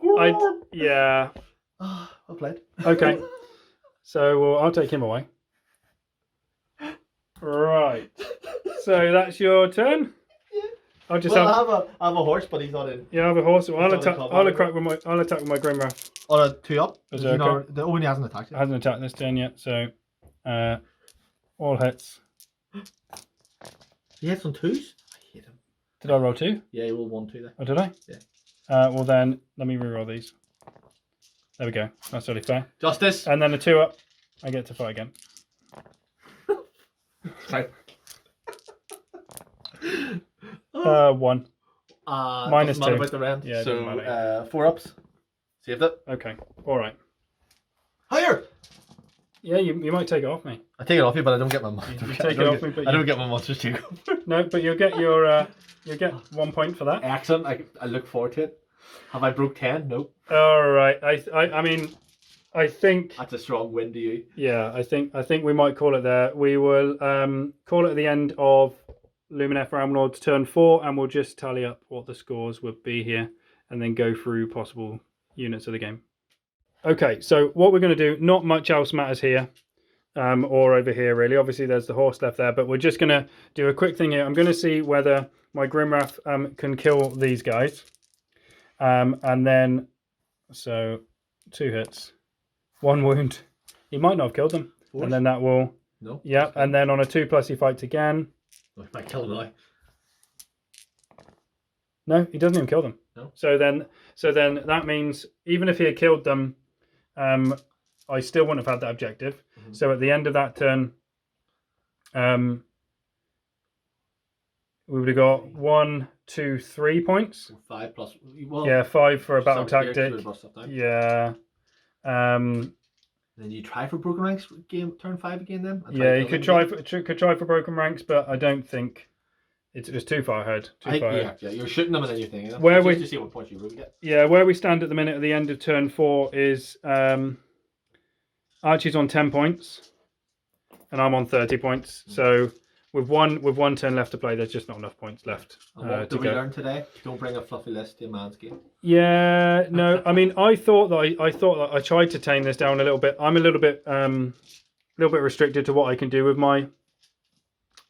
[SPEAKER 2] God.
[SPEAKER 1] Yeah.
[SPEAKER 2] Well played.
[SPEAKER 1] Okay. So I'll take him away. Right. So that's your turn. I'll just
[SPEAKER 2] Well,
[SPEAKER 1] have.
[SPEAKER 2] I have a horse, but he's not in.
[SPEAKER 1] Yeah, I have a horse. So I'll
[SPEAKER 2] He's
[SPEAKER 1] attack.
[SPEAKER 2] on the
[SPEAKER 1] I'll
[SPEAKER 2] combat.
[SPEAKER 1] attack with my Grimwrath.
[SPEAKER 2] On a 2-up.
[SPEAKER 1] Berserker.
[SPEAKER 2] The only hasn't attacked yet.
[SPEAKER 1] Hasn't attacked this turn yet, so all hits.
[SPEAKER 2] He hits on 2s? I hate him.
[SPEAKER 1] Did I roll 2?
[SPEAKER 2] Yeah, he rolled 1, 2 there.
[SPEAKER 1] Oh, did I?
[SPEAKER 2] Yeah.
[SPEAKER 1] Well then, let me reroll these. There we go. That's totally fair.
[SPEAKER 2] Justice.
[SPEAKER 1] And then a 2-up, I get to fight again.
[SPEAKER 2] Right.
[SPEAKER 1] 1.
[SPEAKER 2] Minus 2. About the round.
[SPEAKER 1] Yeah, it
[SPEAKER 2] so
[SPEAKER 1] doesn't matter.
[SPEAKER 2] 4-ups. Saved it.
[SPEAKER 1] Okay. All right.
[SPEAKER 2] Higher.
[SPEAKER 1] Yeah, you might take it off me.
[SPEAKER 2] I take it off you, but I don't get my monster.
[SPEAKER 1] You take it off me, but
[SPEAKER 2] I don't get my monsters too.
[SPEAKER 1] No, but you'll get your you'll get 1 point for that.
[SPEAKER 2] Excellent. I look forward to it. Have I broke 10? Nope.
[SPEAKER 1] All right. I mean, I think.
[SPEAKER 2] That's a strong win to you.
[SPEAKER 1] Yeah, I think we might call it there. We will call it at the end of Luminef Ramlords turn 4, and we'll just tally up what the scores would be here, and then go through possible units of the game. Okay, so what we're going to do, not much else matters here. Or over here, really. Obviously, there's the horse left there, but we're just going to do a quick thing here. I'm going to see whether my Grimwrath can kill these guys. And then, so 2 hits, 1 wound. He might not have killed them. Force. And then that will...
[SPEAKER 2] No.
[SPEAKER 1] Yeah, and then on a 2+ he fights again.
[SPEAKER 2] Oh, he might kill them now.
[SPEAKER 1] No, he doesn't even kill them.
[SPEAKER 2] No.
[SPEAKER 1] So then that means even if he had killed them, I still wouldn't have had that objective. Mm-hmm. So at the end of that turn, we would have got 1, 2, 3 points.
[SPEAKER 2] 5 plus. Well,
[SPEAKER 1] yeah, 5 for a battle tactic. Yeah.
[SPEAKER 2] Then you try for broken ranks turn 5 again. Then
[SPEAKER 1] yeah, you could try for broken ranks, but I don't think it's too far ahead.
[SPEAKER 2] Yeah, you're shooting them and then you're thinking
[SPEAKER 1] where we
[SPEAKER 2] to see what points you really get.
[SPEAKER 1] Yeah, where we stand at the minute at the end of turn 4 is Archie's on 10 points, and I'm on 30 points. So with one turn left to play, there's just not enough points left.
[SPEAKER 2] And what did we learn today? Don't bring a fluffy list to a man's game.
[SPEAKER 1] Yeah, no. I mean, I thought that I tried to tame this down a little bit. I'm a little bit restricted to what I can do with my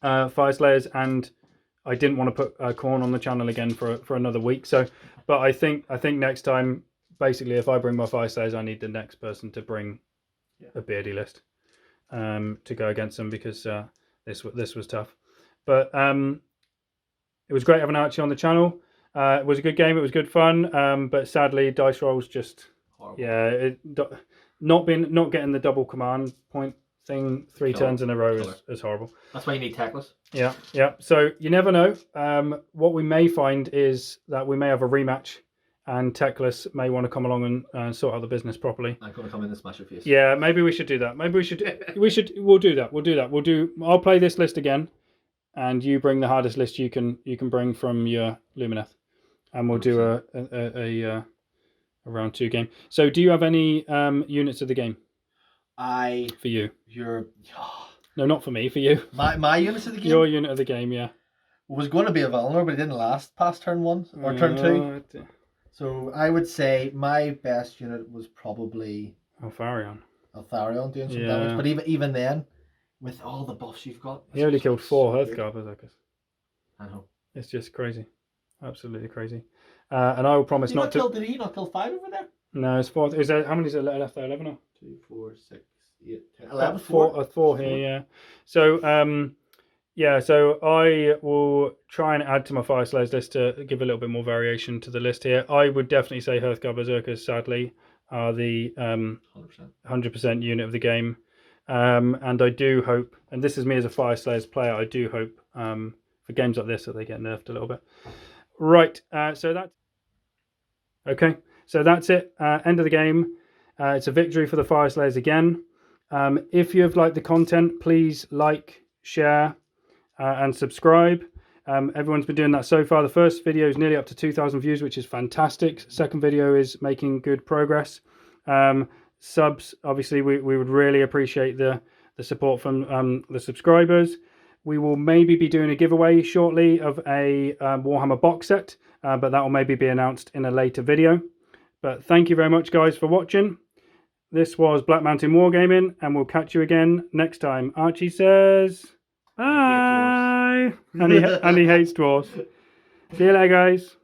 [SPEAKER 1] Fyreslayers, and I didn't want to put Corn on the channel again for another week. So, but I think next time, basically, if I bring my Fyreslayers, I need the next person to bring a beardy list to go against them, because this was tough. But it was great having Archie on the channel. It was a good game. It was good fun. But sadly, dice rolls just horrible. Not getting the double command point thing 3 turns in a row is horrible.
[SPEAKER 2] That's why you need Techless.
[SPEAKER 1] Yeah. So you never know. What we may find is that we may have a rematch, and Techless may want to come along and sort out the business properly.
[SPEAKER 2] I'm going to come in and smash your face.
[SPEAKER 1] Yeah, maybe we should do that. Maybe we should. We'll do that. I'll play this list again, and you bring the hardest list you can bring from your Lumineth, and we'll do a round 2 game. So, do you have any units of the game? For you. No, not for me. For you.
[SPEAKER 2] My units of the game.
[SPEAKER 1] Your unit of the game, yeah.
[SPEAKER 2] Was going to be a Valnor, but it didn't last past turn 1 or turn 2. So I would say my best unit was probably
[SPEAKER 1] Altharion
[SPEAKER 2] doing some damage. But even then, with all the buffs you've got,
[SPEAKER 1] he only killed 4 Hearthguard Berzerkers.
[SPEAKER 2] I know.
[SPEAKER 1] It's just crazy, absolutely crazy. And I will promise not to.
[SPEAKER 2] Did he not kill 5 over there?
[SPEAKER 1] No, it's 4. Is there how many is there left there? 11 or
[SPEAKER 2] 2, 4, 6, 8, 10, 11.
[SPEAKER 1] 4 here, yeah. So so I will try and add to my Fyreslayers list to give a little bit more variation to the list here. I would definitely say Hearthguard Berzerkers, sadly, are the 100% unit of the game. And I do hope, and this is me as a Fyreslayers player, I do hope for games like this that they get nerfed a little bit. Right, so that's it. End of the game. It's a victory for the Fyreslayers again. If you've liked the content, please like, share, and subscribe. Everyone's been doing that so far. The first video is nearly up to 2,000 views, which is fantastic. Second video is making good progress. Subs, obviously, we would really appreciate the support from the subscribers. We will maybe be doing a giveaway shortly of a Warhammer box set, but that will maybe be announced in a later video. But thank you very much, guys, for watching. This was Black Mountain Wargaming, and we'll catch you again next time. Archie says bye, and he hates dwarves. See you later, guys.